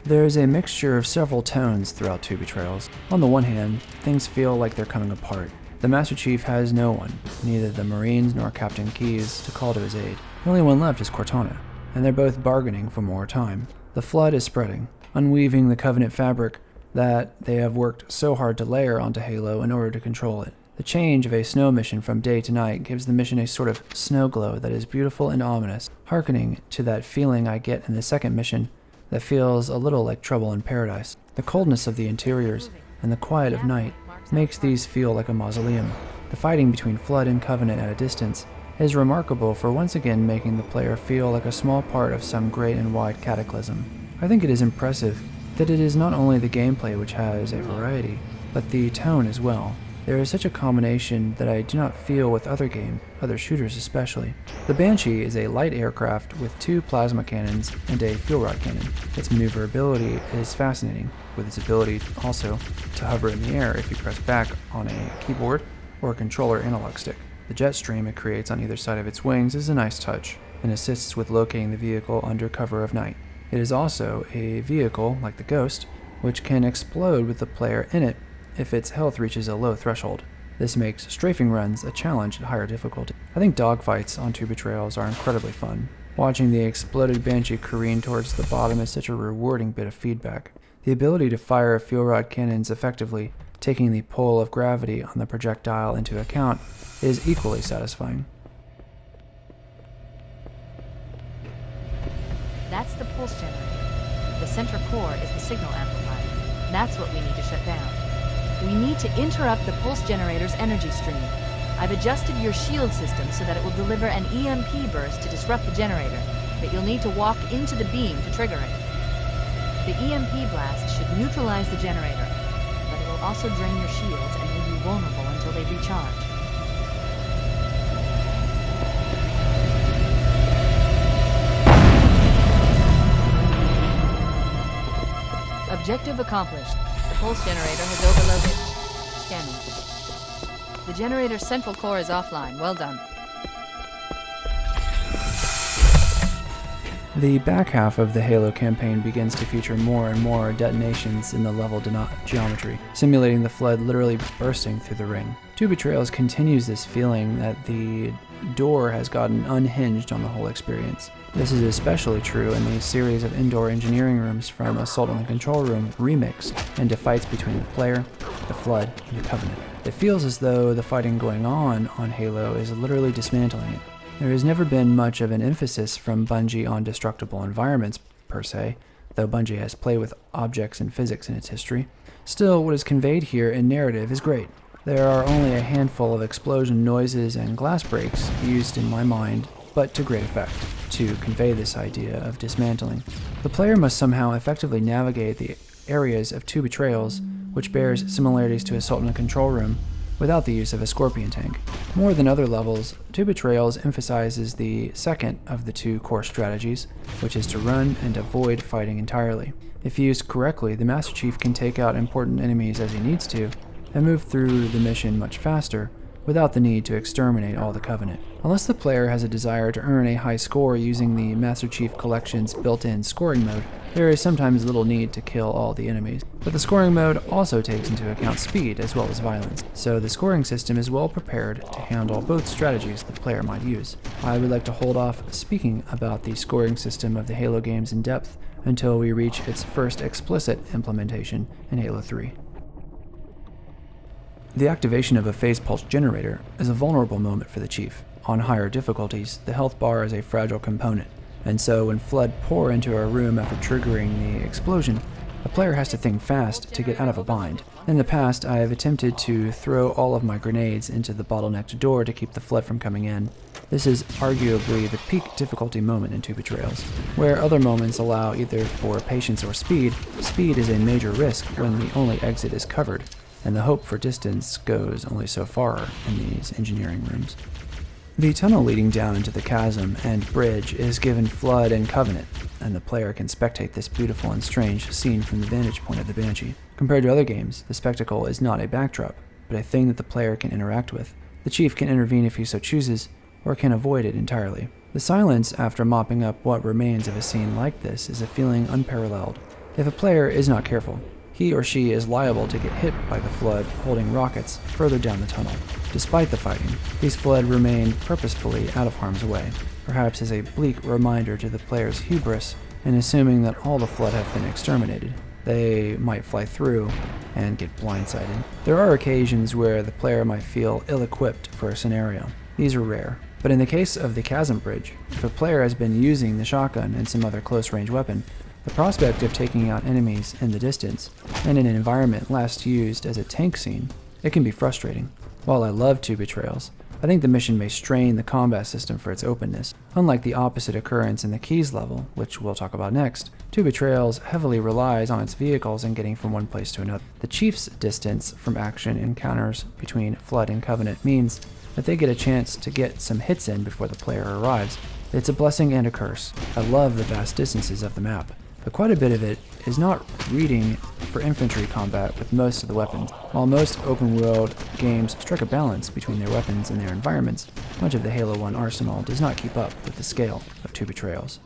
There is a mixture of several tones throughout 2 Betrayals. On the one hand, things feel like they're coming apart. The Master Chief has no one, neither the Marines nor Captain Keyes, to call to his aid. The only one left is Cortana, and they're both bargaining for more time. The Flood is spreading, unweaving the Covenant fabric that they have worked so hard to layer onto Halo in order to control it. The change of a snow mission from day to night gives the mission a sort of snow glow that is beautiful and ominous, hearkening to that feeling I get in the second mission that feels a little like Trouble in Paradise. The coldness of the interiors and the quiet of night makes these feel like a mausoleum. The fighting between Flood and Covenant at a distance is remarkable for once again making the player feel like a small part of some great and wide cataclysm. I think it is impressive that it is not only the gameplay which has a variety, but the tone as well. There is such a combination that I do not feel with other games, other shooters especially. The Banshee is a light aircraft with 2 plasma cannons and a fuel rod cannon. Its maneuverability is fascinating, with its ability also to hover in the air if you press back on a keyboard or a controller analog stick. The jet stream it creates on either side of its wings is a nice touch, and assists with locating the vehicle under cover of night. It is also a vehicle, like the Ghost, which can explode with the player in it if its health reaches a low threshold. This makes strafing runs a challenge at higher difficulty. I think dogfights on 2 Betrayals are incredibly fun. Watching the exploded Banshee careen towards the bottom is such a rewarding bit of feedback. The ability to fire fuel rod cannons effectively, taking the pull of gravity on the projectile into account, is equally satisfying. That's the pulse generator. The center core is the signal amplifier. That's what we need to shut down. We need to interrupt the pulse generator's energy stream. I've adjusted your shield system so that it will deliver an EMP burst to disrupt the generator, but you'll need to walk into the beam to trigger it. The EMP blast should neutralize the generator, but it will also drain your shields and leave you vulnerable until they recharge. Objective accomplished. The pulse generator has overloaded. Scanning. The generator's central core is offline. Well done. The back half of the Halo campaign begins to feature more and more detonations in the level geometry, simulating the Flood literally bursting through the ring. 2 Betrayals continues this feeling that the door has gotten unhinged on the whole experience. This is especially true in the series of indoor engineering rooms from Assault on the Control Room remixed into fights between the player, the Flood, and the Covenant. It feels as though the fighting going on Halo is literally dismantling it. There has never been much of an emphasis from Bungie on destructible environments, per se, though Bungie has played with objects and physics in its history. Still, what is conveyed here in narrative is great. There are only a handful of explosion noises and glass breaks used in my mind, but to great effect, to convey this idea of dismantling. The player must somehow effectively navigate the areas of 2 Betrayals, which bears similarities to Assault on the Control Room, without the use of a Scorpion tank. More than other levels, 2 Betrayals emphasizes the second of the 2 core strategies, which is to run and avoid fighting entirely. If used correctly, the Master Chief can take out important enemies as he needs to, and move through the mission much faster, without the need to exterminate all the Covenant. Unless the player has a desire to earn a high score using the Master Chief Collection's built-in scoring mode, there is sometimes little need to kill all the enemies. But the scoring mode also takes into account speed as well as violence, so the scoring system is well prepared to handle both strategies the player might use. I would like to hold off speaking about the scoring system of the Halo games in depth until we reach its first explicit implementation in Halo 3. The activation of a phase pulse generator is a vulnerable moment for the Chief. On higher difficulties, the health bar is a fragile component, and so when Flood pour into a room after triggering the explosion, a player has to think fast to get out of a bind. In the past, I have attempted to throw all of my grenades into the bottlenecked door to keep the Flood from coming in. This is arguably the peak difficulty moment in 2 Betrayals. Where other moments allow either for patience or speed is a major risk when the only exit is covered, and the hope for distance goes only so far in these engineering rooms. The tunnel leading down into the chasm and bridge is given Flood and Covenant, and the player can spectate this beautiful and strange scene from the vantage point of the Banshee. Compared to other games, the spectacle is not a backdrop, but a thing that the player can interact with. The Chief can intervene if he so chooses, or can avoid it entirely. The silence after mopping up what remains of a scene like this is a feeling unparalleled. If a player is not careful, he or she is liable to get hit by the Flood holding rockets further down the tunnel. Despite the fighting, these Flood remain purposefully out of harm's way, perhaps as a bleak reminder to the player's hubris in assuming that all the Flood have been exterminated. They might fly through and get blindsided. There are occasions where the player might feel ill-equipped for a scenario. These are rare, but in the case of the Chasm Bridge, if a player has been using the shotgun and some other close-range weapon, the prospect of taking out enemies in the distance, and in an environment last used as a tank scene, it can be frustrating. While I love 2 Betrayals, I think the mission may strain the combat system for its openness. Unlike the opposite occurrence in the Keys level, which we'll talk about next, 2 Betrayals heavily relies on its vehicles in getting from one place to another. The Chief's distance from action encounters between Flood and Covenant means that they get a chance to get some hits in before the player arrives. It's a blessing and a curse. I love the vast distances of the map, but quite a bit of it is not reading for infantry combat with most of the weapons. While most open-world games strike a balance between their weapons and their environments, much of the Halo 1 arsenal does not keep up with the scale of 2 Betrayals.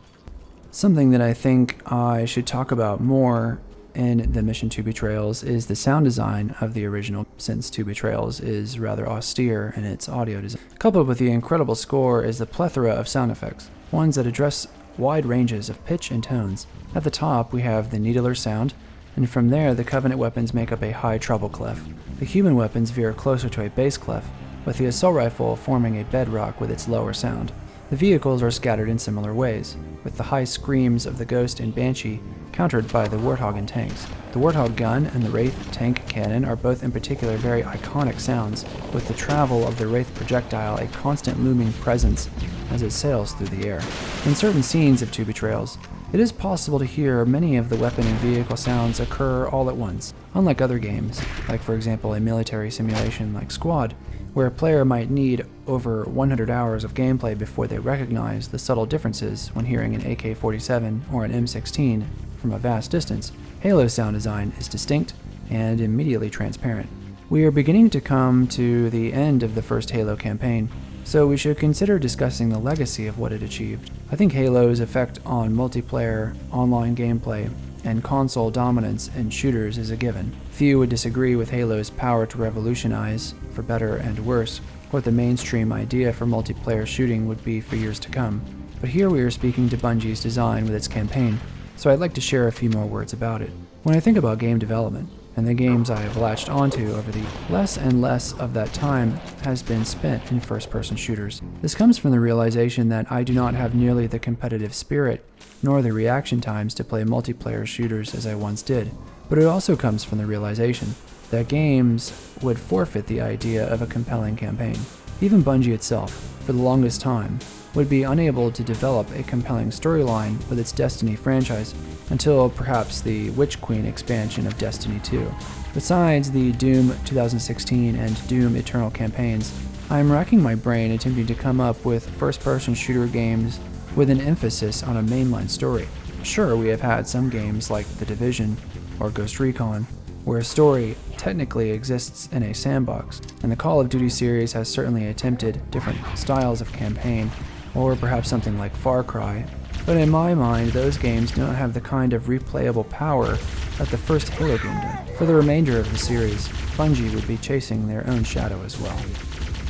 Something that I think I should talk about more in the Mission 2 Betrayals is the sound design of the original, since 2 Betrayals is rather austere in its audio design. Coupled with the incredible score is the plethora of sound effects, ones that address wide ranges of pitch and tones. At the top, we have the needler sound, and from there the Covenant weapons make up a high treble clef. The human weapons veer closer to a bass clef, with the assault rifle forming a bedrock with its lower sound. The vehicles are scattered in similar ways, with the high screams of the Ghost and Banshee countered by the Warthog and tanks. The Warthog gun and the Wraith tank cannon are both in particular very iconic sounds, with the travel of the Wraith projectile a constant looming presence as it sails through the air. In certain scenes of Two Betrayals, it is possible to hear many of the weapon and vehicle sounds occur all at once, unlike other games, like for example a military simulation like Squad, where a player might need over 100 hours of gameplay before they recognize the subtle differences when hearing an AK-47 or an M16 from a vast distance. Halo's sound design is distinct and immediately transparent. We are beginning to come to the end of the first Halo campaign, so we should consider discussing the legacy of what it achieved. I think Halo's effect on multiplayer, online gameplay, and console dominance in shooters is a given. Few would disagree with Halo's power to revolutionize, for better and worse, what the mainstream idea for multiplayer shooting would be for years to come. But here we are speaking to Bungie's design with its campaign, so I'd like to share a few more words about it. When I think about game development, and the games I have latched onto over the less and less of that time has been spent in first-person shooters. This comes from the realization that I do not have nearly the competitive spirit, nor the reaction times to play multiplayer shooters as I once did, but it also comes from the realization that games would forfeit the idea of a compelling campaign. Even Bungie itself, for the longest time, would be unable to develop a compelling storyline with its Destiny franchise until perhaps the Witch Queen expansion of Destiny 2. Besides the Doom 2016 and Doom Eternal campaigns, I am racking my brain attempting to come up with first-person shooter games with an emphasis on a mainline story. Sure, we have had some games like The Division or Ghost Recon, where a story technically exists in a sandbox, and the Call of Duty series has certainly attempted different styles of campaign, or perhaps something like Far Cry, but in my mind those games do not have the kind of replayable power that the first Halo game did. For the remainder of the series, Bungie would be chasing their own shadow as well.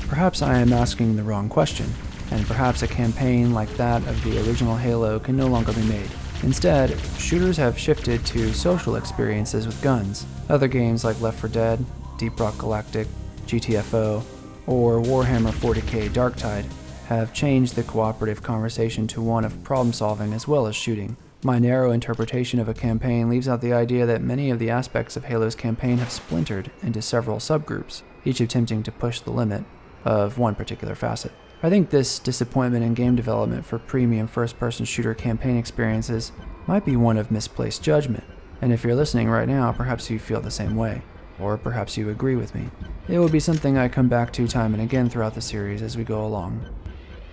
Perhaps I am asking the wrong question, and perhaps a campaign like that of the original Halo can no longer be made. Instead, shooters have shifted to social experiences with guns. Other games like Left 4 Dead, Deep Rock Galactic, GTFO, or Warhammer 40k Darktide have changed the cooperative conversation to one of problem solving as well as shooting. My narrow interpretation of a campaign leaves out the idea that many of the aspects of Halo's campaign have splintered into several subgroups, each attempting to push the limit of one particular facet. I think this disappointment in game development for premium first-person shooter campaign experiences might be one of misplaced judgment, and if you're listening right now, perhaps you feel the same way, or perhaps you agree with me. It will be something I come back to time and again throughout the series as we go along.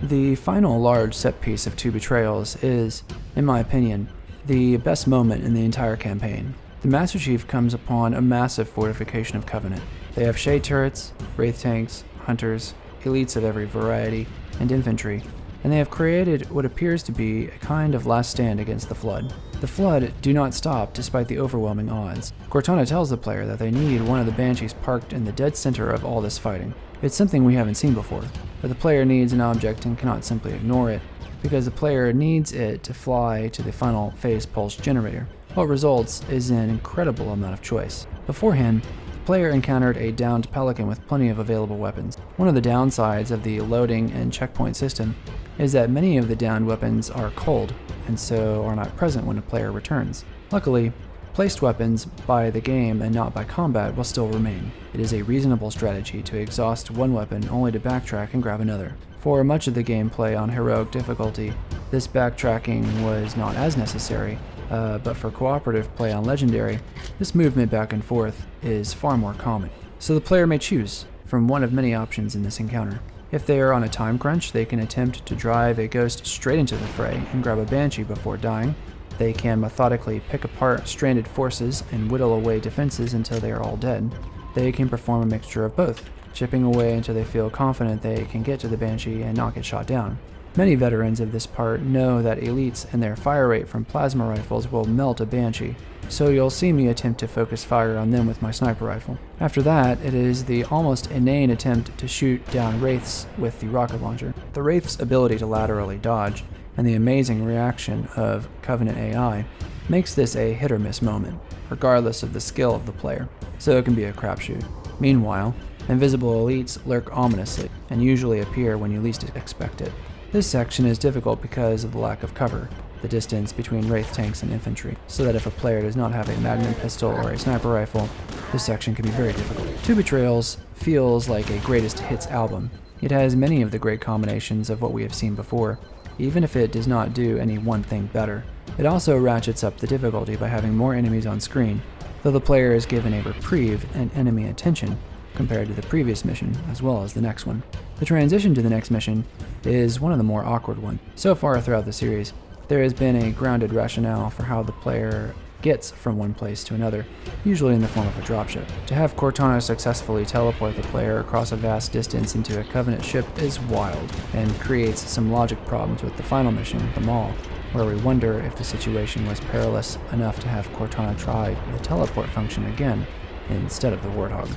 The final large set piece of Two Betrayals is, in my opinion, the best moment in the entire campaign. The Master Chief comes upon a massive fortification of Covenant. They have shade turrets, wraith tanks, hunters, elites of every variety, and infantry, and they have created what appears to be a kind of last stand against the Flood. The Flood do not stop despite the overwhelming odds. Cortana tells the player that they need one of the Banshees parked in the dead center of all this fighting. It's something we haven't seen before, but the player needs an object and cannot simply ignore it, because the player needs it to fly to the final phase pulse generator. What results is an incredible amount of choice. Beforehand, the player encountered a downed Pelican with plenty of available weapons. One of the downsides of the loading and checkpoint system is that many of the downed weapons are cold, and so are not present when a player returns. Luckily, placed weapons by the game and not by combat will still remain. It is a reasonable strategy to exhaust one weapon only to backtrack and grab another. For much of the gameplay on heroic difficulty, this backtracking was not as necessary, but for cooperative play on Legendary, this movement back and forth is far more common. So the player may choose from one of many options in this encounter. If they are on a time crunch, they can attempt to drive a ghost straight into the fray and grab a Banshee before dying. They can methodically pick apart stranded forces and whittle away defenses until they are all dead. They can perform a mixture of both, chipping away until they feel confident they can get to the Banshee and not get shot down. Many veterans of this part know that elites and their fire rate from plasma rifles will melt a Banshee, so you'll see me attempt to focus fire on them with my sniper rifle. After that, it is the almost inane attempt to shoot down wraiths with the rocket launcher. The wraith's ability to laterally dodge and the amazing reaction of Covenant AI makes this a hit-or-miss moment, regardless of the skill of the player, so it can be a crapshoot. Meanwhile, invisible elites lurk ominously, and usually appear when you least expect it. This section is difficult because of the lack of cover. the distance between Wraith tanks and infantry, so that if a player does not have a magnum pistol or a sniper rifle, this section can be very difficult. Two Betrayals feels like a greatest hits album. It has many of the great combinations of what we have seen before, even if it does not do any one thing better. It also ratchets up the difficulty by having more enemies on screen, though the player is given a reprieve and enemy attention compared to the previous mission, as well as the next one. The transition to the next mission is one of the more awkward ones. So far throughout the series, there has been a grounded rationale for how the player gets from one place to another, usually in the form of a dropship. To have Cortana successfully teleport the player across a vast distance into a Covenant ship is wild, and creates some logic problems with the final mission, the Mall, where we wonder if the situation was perilous enough to have Cortana try the teleport function again, instead of the Warthog.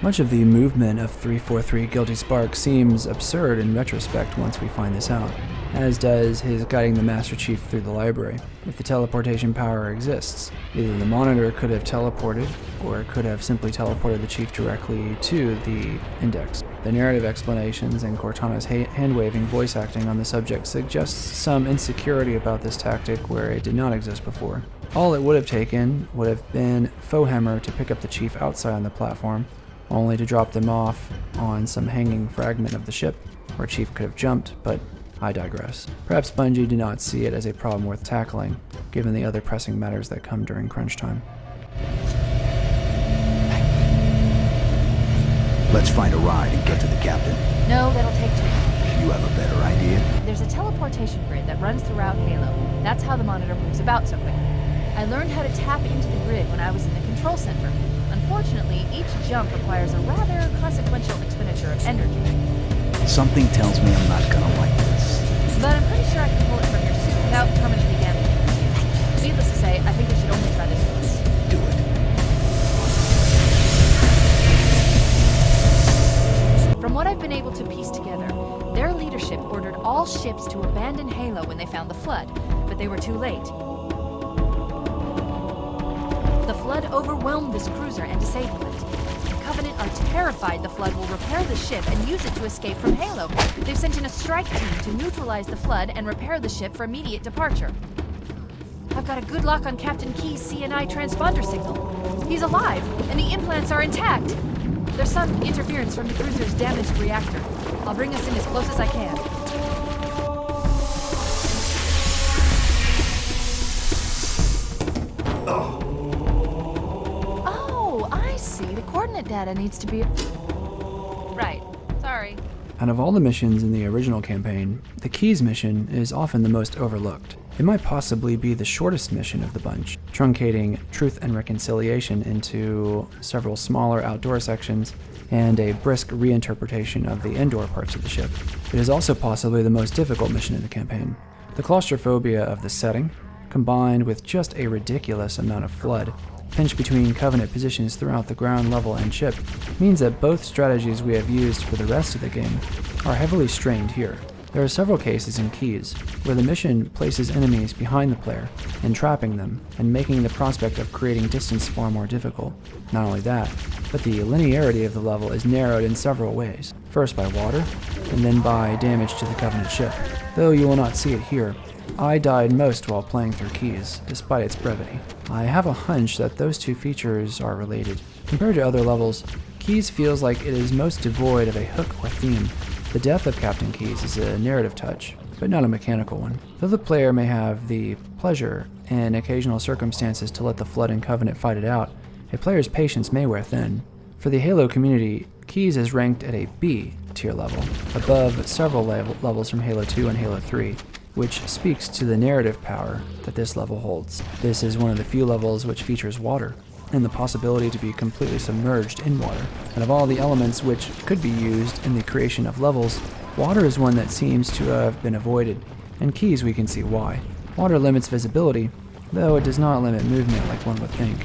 Much of the movement of 343 Guilty Spark seems absurd in retrospect once we find this out, as does his guiding the Master Chief through the library. If the teleportation power exists, either the Monitor could have teleported, or it could have simply teleported the Chief directly to the Index. The narrative explanations and Cortana's hand-waving voice acting on the subject suggests some insecurity about this tactic where it did not exist before. All it would have taken would have been Foehammer to pick up the Chief outside on the platform, only to drop them off on some hanging fragment of the ship, where Chief could have jumped, but I digress. Perhaps Bungie did not see it as a problem worth tackling, given the other pressing matters that come during crunch time. Let's find a ride and get to the captain. No, that'll take too long. You have a better idea? There's a teleportation grid that runs throughout Halo. That's how the Monitor moves about so quickly. I learned how to tap into the grid when I was in the control center. Unfortunately, each jump requires a rather consequential expenditure of energy. Something tells me I'm not gonna like this. But I'm pretty sure I can pull it from your suit without permanently damaging it. Needless to say, I think we should only try this once. Do it. From what I've been able to piece together, their leadership ordered all ships to abandon Halo when they found the Flood, but they were too late. The Flood overwhelmed this cruiser and disabled it. The Covenant are terrified the Flood will repair the ship and use it to escape from Halo. They've sent in a strike team to neutralize the Flood and repair the ship for immediate departure. I've got a good lock on Captain Key's CNI transponder signal. He's alive, and the implants are intact. There's some interference from the cruiser's damaged reactor. I'll bring us in as close as I can. Oh, I see. The coordinate data needs to be... Right. Sorry. Out of all the missions in the original campaign, the Keys mission is often the most overlooked. It might possibly be the shortest mission of the bunch, truncating Truth and Reconciliation into several smaller outdoor sections and a brisk reinterpretation of the indoor parts of the ship. It is also possibly the most difficult mission in the campaign. The claustrophobia of the setting, combined with just a ridiculous amount of flood, pinched between Covenant positions throughout the ground level and ship, means that both strategies we have used for the rest of the game are heavily strained here. There are several cases in Keys where the mission places enemies behind the player, entrapping them, and making the prospect of creating distance far more difficult. Not only that, but the linearity of the level is narrowed in several ways, first by water, and then by damage to the Covenant ship. Though you will not see it here, I died most while playing through Keys, despite its brevity. I have a hunch that those two features are related. Compared to other levels, Keys feels like it is most devoid of a hook or theme. The death of Captain Keyes is a narrative touch, but not a mechanical one. Though the player may have the pleasure in occasional circumstances to let the Flood and Covenant fight it out, a player's patience may wear thin. For the Halo community, Keyes is ranked at a B tier level, above several levels from Halo 2 and Halo 3, which speaks to the narrative power that this level holds. This is one of the few levels which features water, and the possibility to be completely submerged in water. And of all the elements which could be used in the creation of levels, water is one that seems to have been avoided. In Keys we can see why. Water limits visibility, though it does not limit movement like one would think.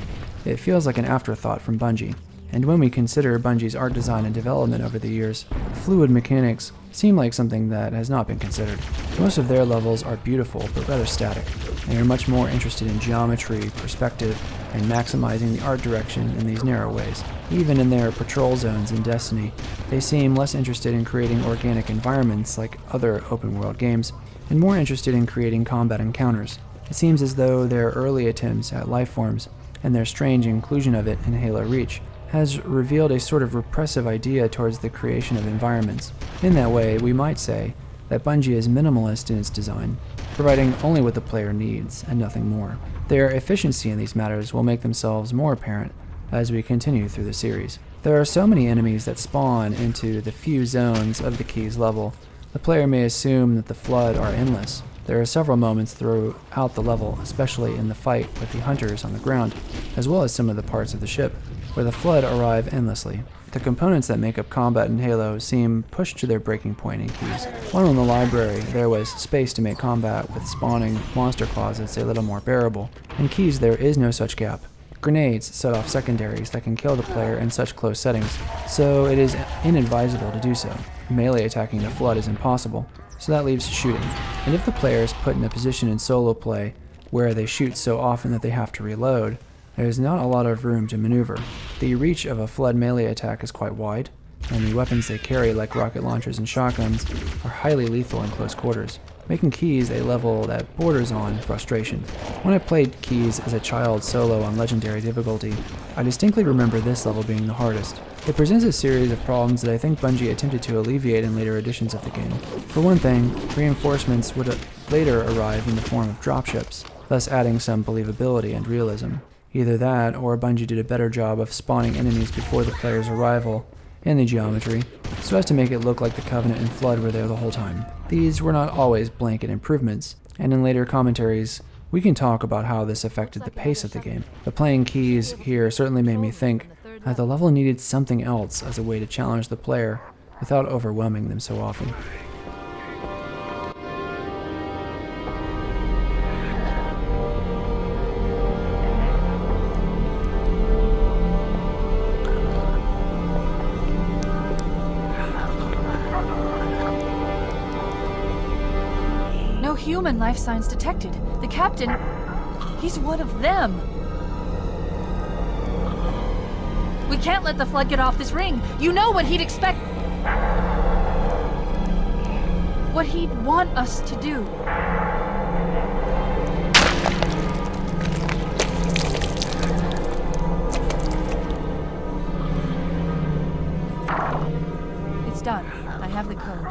It feels like an afterthought from Bungie. And when we consider Bungie's art design and development over the years, fluid mechanics seem like something that has not been considered. Most of their levels are beautiful but rather static. They are much more interested in geometry, perspective, and maximizing the art direction in these narrow ways. Even in their patrol zones in Destiny, they seem less interested in creating organic environments like other open-world games, and more interested in creating combat encounters. It seems as though their early attempts at lifeforms, and their strange inclusion of it in Halo Reach, has revealed a sort of repressive idea towards the creation of environments. In that way, we might say that Bungie is minimalist in its design, providing only what the player needs and nothing more. Their efficiency in these matters will make themselves more apparent as we continue through the series. There are so many enemies that spawn into the few zones of the Keys level, the player may assume that the Flood are endless. There are several moments throughout the level, especially in the fight with the hunters on the ground, as well as some of the parts of the ship, where the Flood arrive endlessly. The components that make up combat in Halo seem pushed to their breaking point in Keys. While in the library, there was space to make combat with spawning monster closets a little more bearable. In Keys, there is no such gap. Grenades set off secondaries that can kill the player in such close settings, so it is inadvisable to do so. Melee attacking the Flood is impossible, so that leaves shooting. And if the player is put in a position in solo play where they shoot so often that they have to reload, there is not a lot of room to maneuver. The reach of a Flood melee attack is quite wide, and the weapons they carry, like rocket launchers and shotguns, are highly lethal in close quarters, making Keys a level that borders on frustration. When I played Keys as a child solo on Legendary difficulty, I distinctly remember this level being the hardest. It presents a series of problems that I think Bungie attempted to alleviate in later editions of the game. For one thing, reinforcements would later arrive in the form of dropships, thus adding some believability and realism. Either that, or Bungie did a better job of spawning enemies before the player's arrival in the geometry, so as to make it look like the Covenant and Flood were there the whole time. These were not always blanket improvements, and in later commentaries, we can talk about how this affected the pace of the game. But playing Keys here certainly made me think that the level needed something else as a way to challenge the player without overwhelming them so often. No human life signs detected. The captain, he's one of them. We can't let the Flood get off this ring. You know what he'd expect. What he'd want us to do. It's done. I have the code.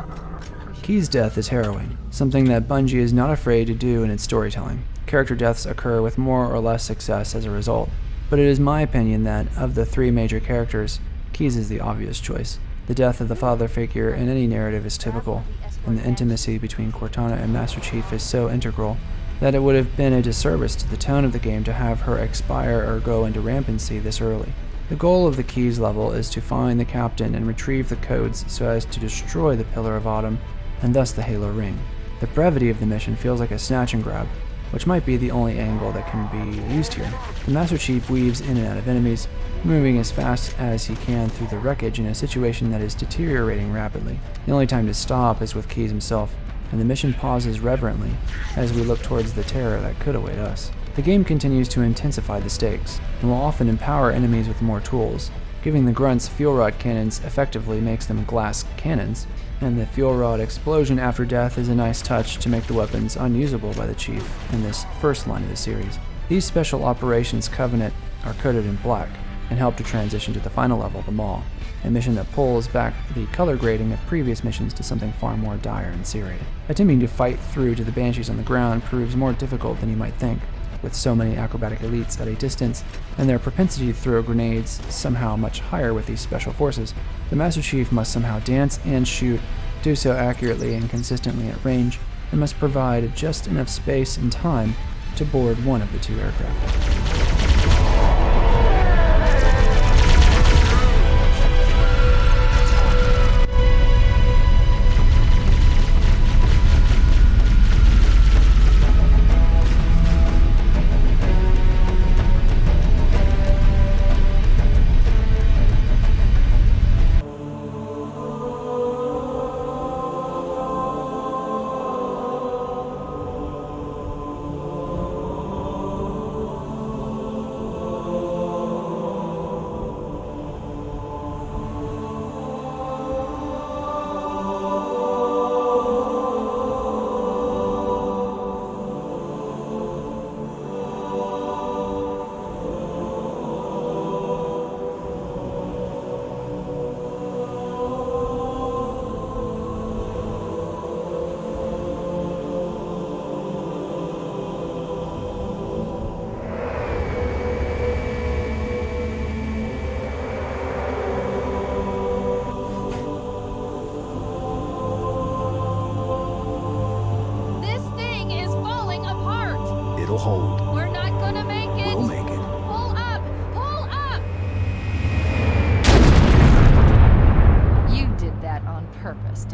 Key's death is harrowing, something that Bungie is not afraid to do in its storytelling. Character deaths occur with more or less success as a result, but it is my opinion that, of the three major characters, Keyes is the obvious choice. The death of the father figure in any narrative is typical, and the intimacy between Cortana and Master Chief is so integral that it would have been a disservice to the tone of the game to have her expire or go into rampancy this early. The goal of the Keys level is to find the captain and retrieve the codes so as to destroy the Pillar of Autumn, and thus the Halo Ring. The brevity of the mission feels like a snatch and grab, which might be the only angle that can be used here. The Master Chief weaves in and out of enemies, moving as fast as he can through the wreckage in a situation that is deteriorating rapidly. The only time to stop is with Keyes himself, and the mission pauses reverently as we look towards the terror that could await us. The game continues to intensify the stakes, and will often empower enemies with more tools. Giving the grunts fuel rod cannons effectively makes them glass cannons, and the fuel rod explosion after death is a nice touch to make the weapons unusable by the Chief in this first line of the series. These Special Operations Covenant are coated in black, and help to transition to the final level, the Maw, a mission that pulls back the color grading of previous missions to something far more dire and serious. Attempting to fight through to the Banshees on the ground proves more difficult than you might think, with so many acrobatic elites at a distance, and their propensity to throw grenades somehow much higher with these special forces. The Master Chief must somehow dance and shoot, do so accurately and consistently at range, and must provide just enough space and time to board one of the two aircraft.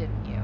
didn't you?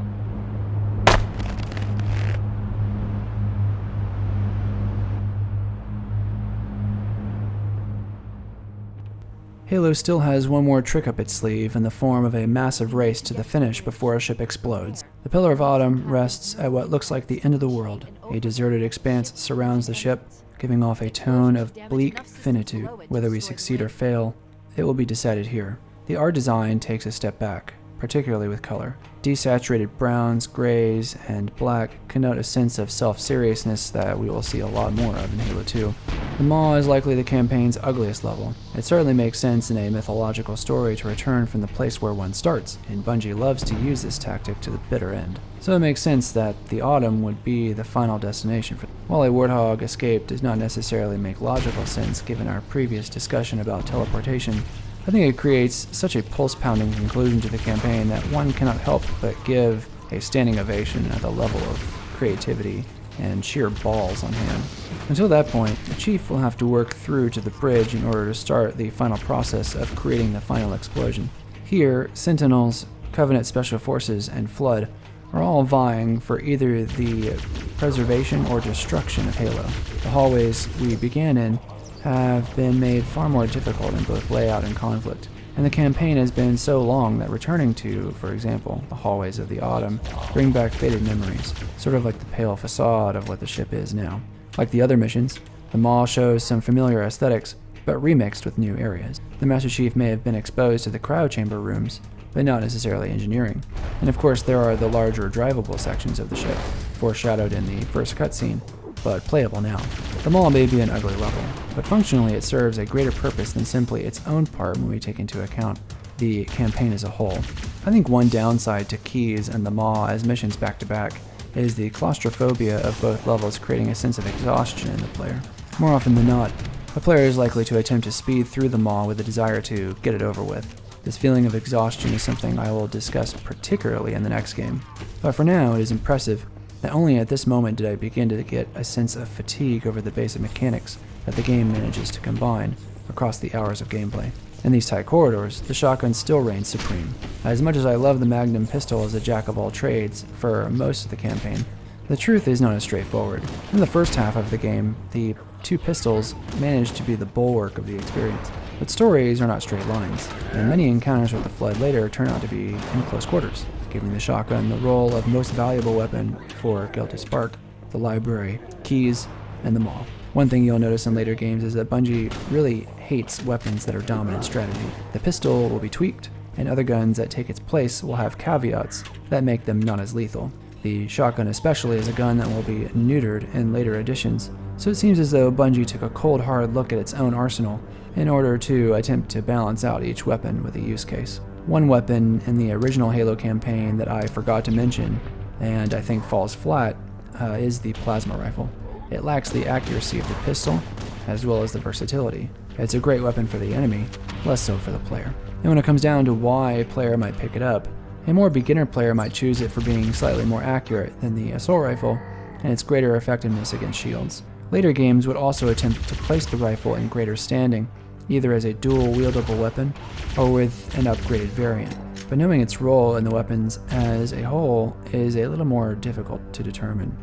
Halo still has one more trick up its sleeve in the form of a massive race to the finish before a ship explodes. The Pillar of Autumn rests at what looks like the end of the world. A deserted expanse surrounds the ship, giving off a tone of bleak finitude. Whether we succeed or fail, it will be decided here. The art design takes a step back, particularly with color. Desaturated browns, grays, and black connote a sense of self-seriousness that we will see a lot more of in Halo 2. The Maw is likely the campaign's ugliest level. It certainly makes sense in a mythological story to return from the place where one starts, and Bungie loves to use this tactic to the bitter end. So it makes sense that the Autumn would be the final destination for them. While a Warthog escape does not necessarily make logical sense given our previous discussion about teleportation, I think it creates such a pulse-pounding conclusion to the campaign that one cannot help but give a standing ovation at the level of creativity and sheer balls on hand. Until that point, the Chief will have to work through to the bridge in order to start the final process of creating the final explosion. Here, Sentinels, Covenant Special Forces, and Flood are all vying for either the preservation or destruction of Halo. The hallways we began in have been made far more difficult in both layout and conflict, and the campaign has been so long that returning to, for example, the hallways of the Autumn bring back faded memories, sort of like the pale facade of what the ship is now. Like the other missions, the Maw shows some familiar aesthetics, but remixed with new areas. The Master Chief may have been exposed to the cryo chamber rooms, but not necessarily engineering. And of course there are the larger drivable sections of the ship, foreshadowed in the first cutscene, but playable now. The Maw may be an ugly level, but functionally it serves a greater purpose than simply its own part when we take into account the campaign as a whole. I think one downside to Keyes and the Maw as missions back-to-back is the claustrophobia of both levels creating a sense of exhaustion in the player. More often than not, a player is likely to attempt to speed through the Maw with a desire to get it over with. This feeling of exhaustion is something I will discuss particularly in the next game, but for now it is impressive that only at this moment did I begin to get a sense of fatigue over the basic mechanics that the game manages to combine across the hours of gameplay. In these tight corridors, the shotgun still reigns supreme. As much as I love the Magnum pistol as a jack-of-all-trades for most of the campaign, the truth is not as straightforward. In the first half of the game, the two pistols manage to be the bulwark of the experience. But stories are not straight lines, and many encounters with the Flood later turn out to be in close quarters, giving the shotgun the role of most valuable weapon for Guilty Spark, the library, Keyes, and the Maw. One thing you'll notice in later games is that Bungie really hates weapons that are dominant strategy. The pistol will be tweaked, and other guns that take its place will have caveats that make them not as lethal. The shotgun especially is a gun that will be neutered in later editions, so it seems as though Bungie took a cold hard look at its own arsenal in order to attempt to balance out each weapon with a use case. One weapon in the original Halo campaign that I forgot to mention, and I think falls flat, is the plasma rifle. It lacks the accuracy of the pistol, as well as the versatility. It's a great weapon for the enemy, less so for the player. And when it comes down to why a player might pick it up, a more beginner player might choose it for being slightly more accurate than the assault rifle and its greater effectiveness against shields. Later games would also attempt to place the rifle in greater standing, either as a dual-wieldable weapon or with an upgraded variant. But knowing its role in the weapons as a whole is a little more difficult to determine.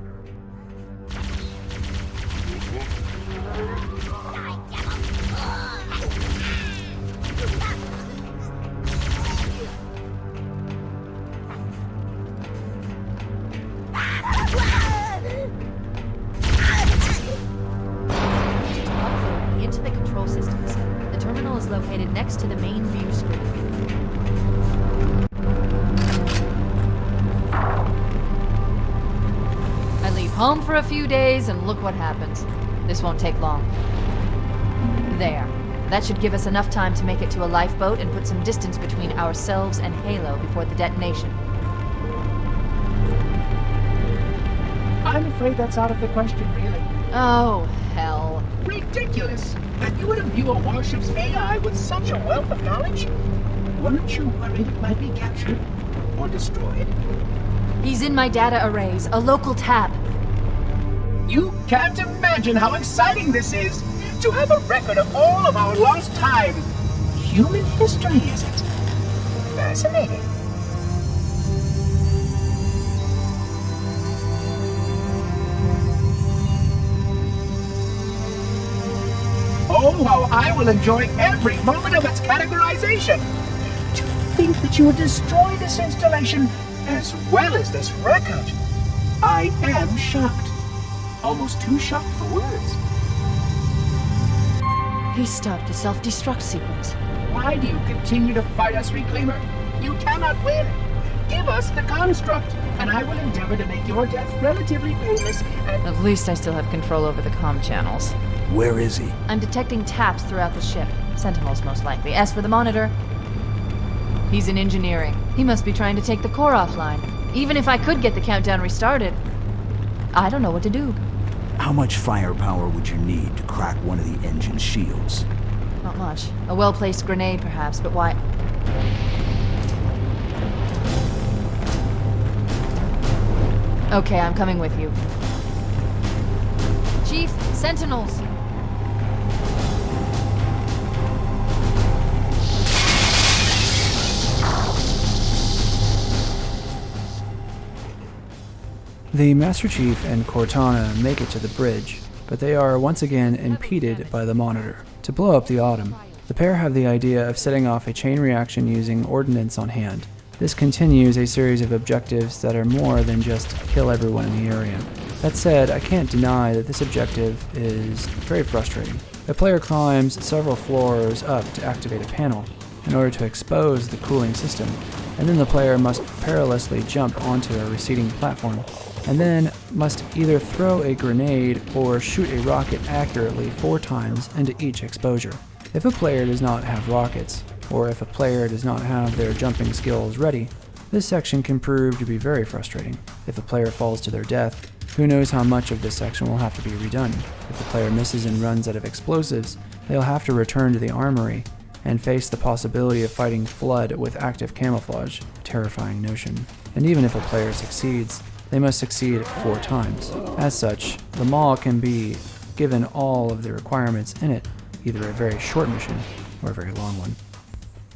Into the control systems. The terminal is located next to the main view screen. I leave home for a few days and look what happens. This won't take long. There. That should give us enough time to make it to a lifeboat and put some distance between ourselves and Halo before the detonation. I'm afraid that's out of the question, really. Oh, hell. Ridiculous! That you would imbue a warship's AI with such a wealth of knowledge? Weren't you worried it might be captured or destroyed? He's in my data arrays, a local tab. You can't imagine how exciting this is! To have a record of all of our lost time! Human history, is it? Fascinating. I will enjoy every moment of its categorization. To think that you would destroy this installation as well as this record. I am shocked. Almost too shocked for words. He stopped the self-destruct sequence. Why do you continue to fight us, Reclaimer? You cannot win. Give us the construct, and I will endeavor to make your death relatively painless and... At least I still have control over the comm channels. Where is he? I'm detecting taps throughout the ship. Sentinels, most likely. As for the monitor, he's in engineering. He must be trying to take the core offline. Even if I could get the countdown restarted, I don't know what to do. How much firepower would you need to crack one of the engine shields? Not much. A well-placed grenade, perhaps, but why... Okay, I'm coming with you. Chief, Sentinels! The Master Chief and Cortana make it to the bridge, but they are once again impeded by the monitor. To blow up the Autumn, the pair have the idea of setting off a chain reaction using ordnance on hand. This continues a series of objectives that are more than just kill everyone in the area. That said, I can't deny that this objective is very frustrating. The player climbs several floors up to activate a panel in order to expose the cooling system, and then the player must perilously jump onto a receding platform, and then must either throw a grenade or shoot a rocket accurately 4 times into each exposure. If a player does not have rockets, or if a player does not have their jumping skills ready, this section can prove to be very frustrating. If a player falls to their death, who knows how much of this section will have to be redone. If the player misses and runs out of explosives, they'll have to return to the armory and face the possibility of fighting Flood with active camouflage, a terrifying notion. And even if a player succeeds, they must succeed 4 times. As such, the Maw can be given all of the requirements in it, either a very short mission or a very long one.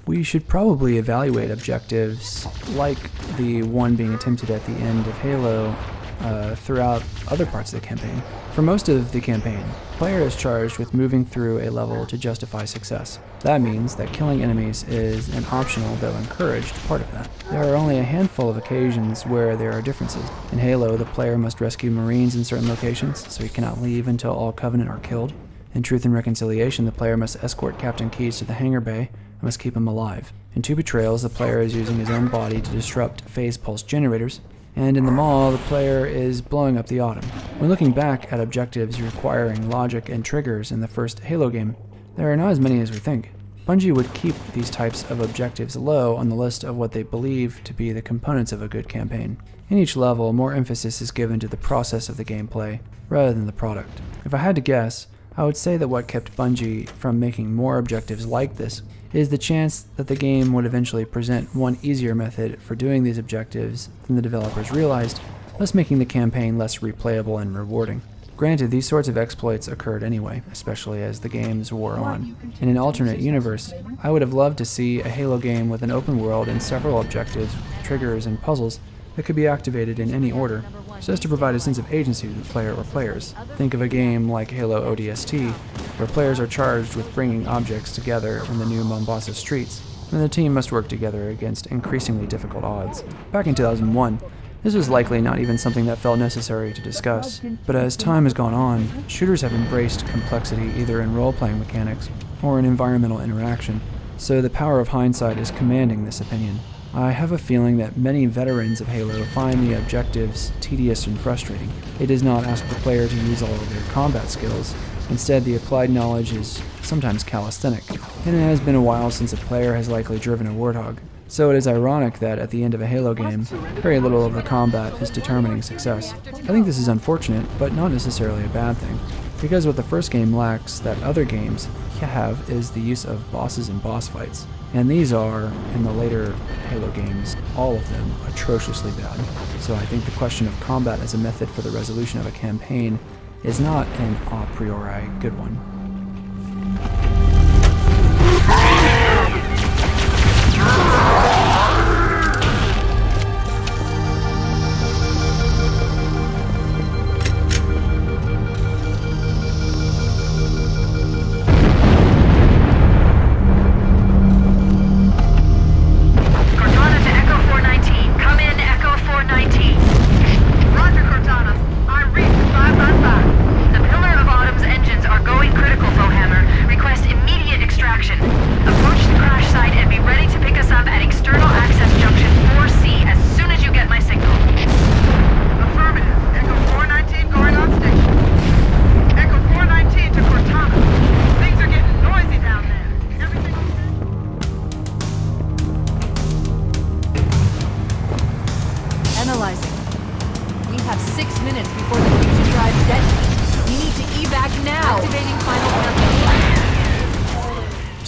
We should probably evaluate objectives like the one being attempted at the end of Halo throughout other parts of the campaign. For most of the campaign, the player is charged with moving through a level to justify success. That means that killing enemies is an optional, though encouraged, part of that. There are only a handful of occasions where there are differences. In Halo, the player must rescue Marines in certain locations, so he cannot leave until all Covenant are killed. In Truth and Reconciliation, the player must escort Captain Keyes to the hangar bay and must keep him alive. In 2 Betrayals, the player is using his own body to disrupt phase pulse generators, and in the Maw, the player is blowing up the Autumn. When looking back at objectives requiring logic and triggers in the first Halo game, there are not as many as we think. Bungie would keep these types of objectives low on the list of what they believe to be the components of a good campaign. In each level, more emphasis is given to the process of the gameplay, rather than the product. If I had to guess, I would say that what kept Bungie from making more objectives like this is the chance that the game would eventually present one easier method for doing these objectives than the developers realized, thus making the campaign less replayable and rewarding. Granted, these sorts of exploits occurred anyway, especially as the games wore on. In an alternate universe, I would have loved to see a Halo game with an open world and several objectives, triggers, and puzzles that could be activated in any order, so as to provide a sense of agency to the player or players. Think of a game like Halo ODST, where players are charged with bringing objects together in the new Mombasa streets, and the team must work together against increasingly difficult odds. Back in 2001, this was likely not even something that felt necessary to discuss, but as time has gone on, shooters have embraced complexity either in role-playing mechanics or in environmental interaction, so the power of hindsight is commanding this opinion. I have a feeling that many veterans of Halo find the objectives tedious and frustrating. It does not ask the player to use all of their combat skills. Instead, the applied knowledge is sometimes calisthenic, and it has been a while since a player has likely driven a Warthog. So it is ironic that at the end of a Halo game, very little of the combat is determining success. I think this is unfortunate, but not necessarily a bad thing, because what the first game lacks that other games have is the use of bosses and boss fights. And these are, in the later Halo games, all of them atrociously bad. So I think the question of combat as a method for the resolution of a campaign is not an a priori good one.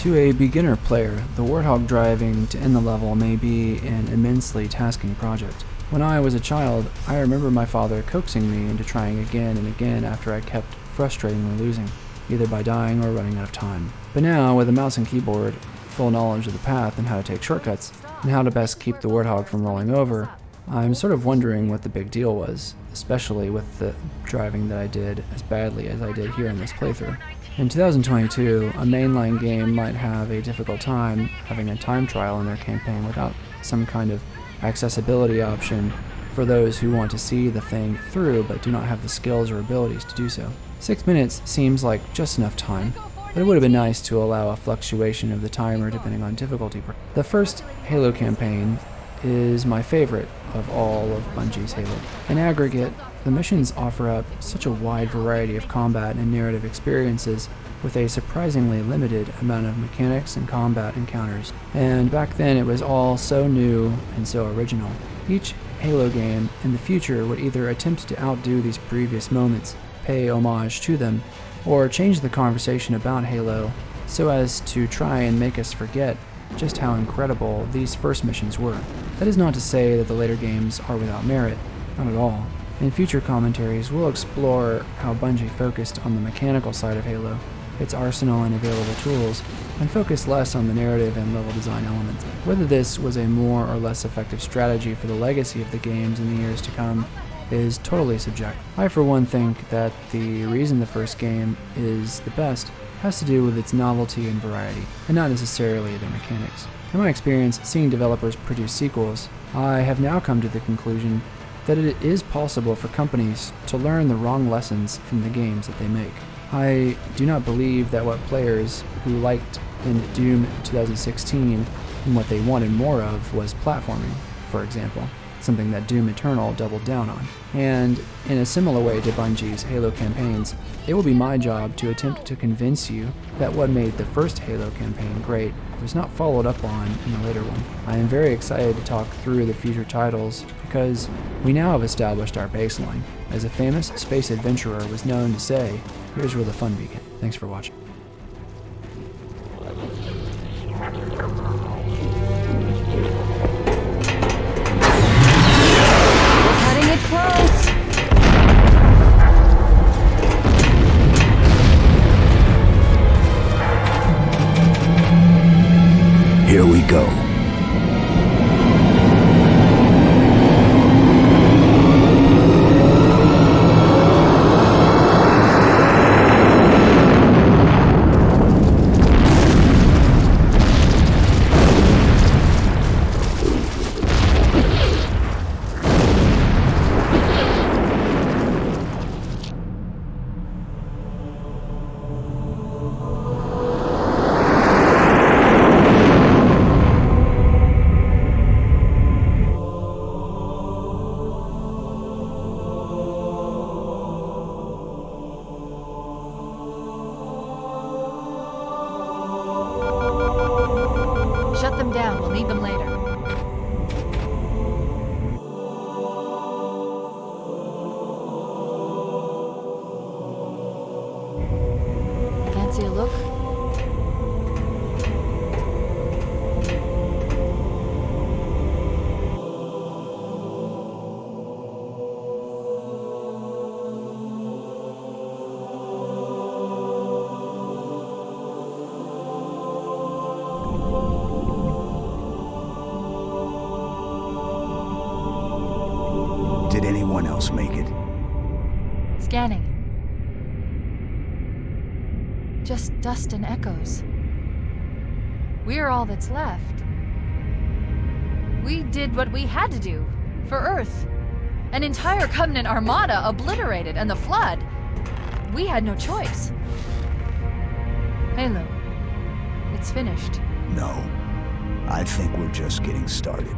To a beginner player, the Warthog driving to end the level may be an immensely tasking project. When I was a child, I remember my father coaxing me into trying again and again after I kept frustratingly losing, either by dying or running out of time. But now, with a mouse and keyboard, full knowledge of the path and how to take shortcuts, and how to best keep the Warthog from rolling over, I'm sort of wondering what the big deal was, especially with the driving that I did as badly as I did here in this playthrough. In 2022, a mainline game might have a difficult time having a time trial in their campaign without some kind of accessibility option for those who want to see the thing through but do not have the skills or abilities to do so. 6 minutes seems like just enough time, but it would have been nice to allow a fluctuation of the timer depending on difficulty. The first Halo campaign is my favorite of all of Bungie's Halo. In aggregate, the missions offer up such a wide variety of combat and narrative experiences with a surprisingly limited amount of mechanics and combat encounters. And back then it was all so new and so original. Each Halo game in the future would either attempt to outdo these previous moments, pay homage to them, or change the conversation about Halo so as to try and make us forget just how incredible these first missions were. That is not to say that the later games are without merit, not at all. In future commentaries, we'll explore how Bungie focused on the mechanical side of Halo, its arsenal and available tools, and focused less on the narrative and level design elements. Whether this was a more or less effective strategy for the legacy of the games in the years to come is totally subjective. I for one think that the reason the first game is the best has to do with its novelty and variety, and not necessarily their mechanics. In my experience seeing developers produce sequels, I have now come to the conclusion that it is possible for companies to learn the wrong lessons from the games that they make. I do not believe that what players who liked in Doom 2016 and what they wanted more of was platforming, for example, something that Doom Eternal doubled down on. And in a similar way to Bungie's Halo campaigns, it will be my job to attempt to convince you that what made the first Halo campaign great was not followed up on in the later one. I am very excited to talk through the future titles because we now have established our baseline. As a famous space adventurer was known to say, here's where the fun begins. Thanks for watching. Here we go. Shut them down. We'll need them later. Fancy a look? Did anyone else make it? Scanning. Just dust and echoes. We're all that's left. We did what we had to do. For Earth. An entire Covenant armada obliterated, and the Flood. We had no choice. Halo. It's finished. No. I think we're just getting started.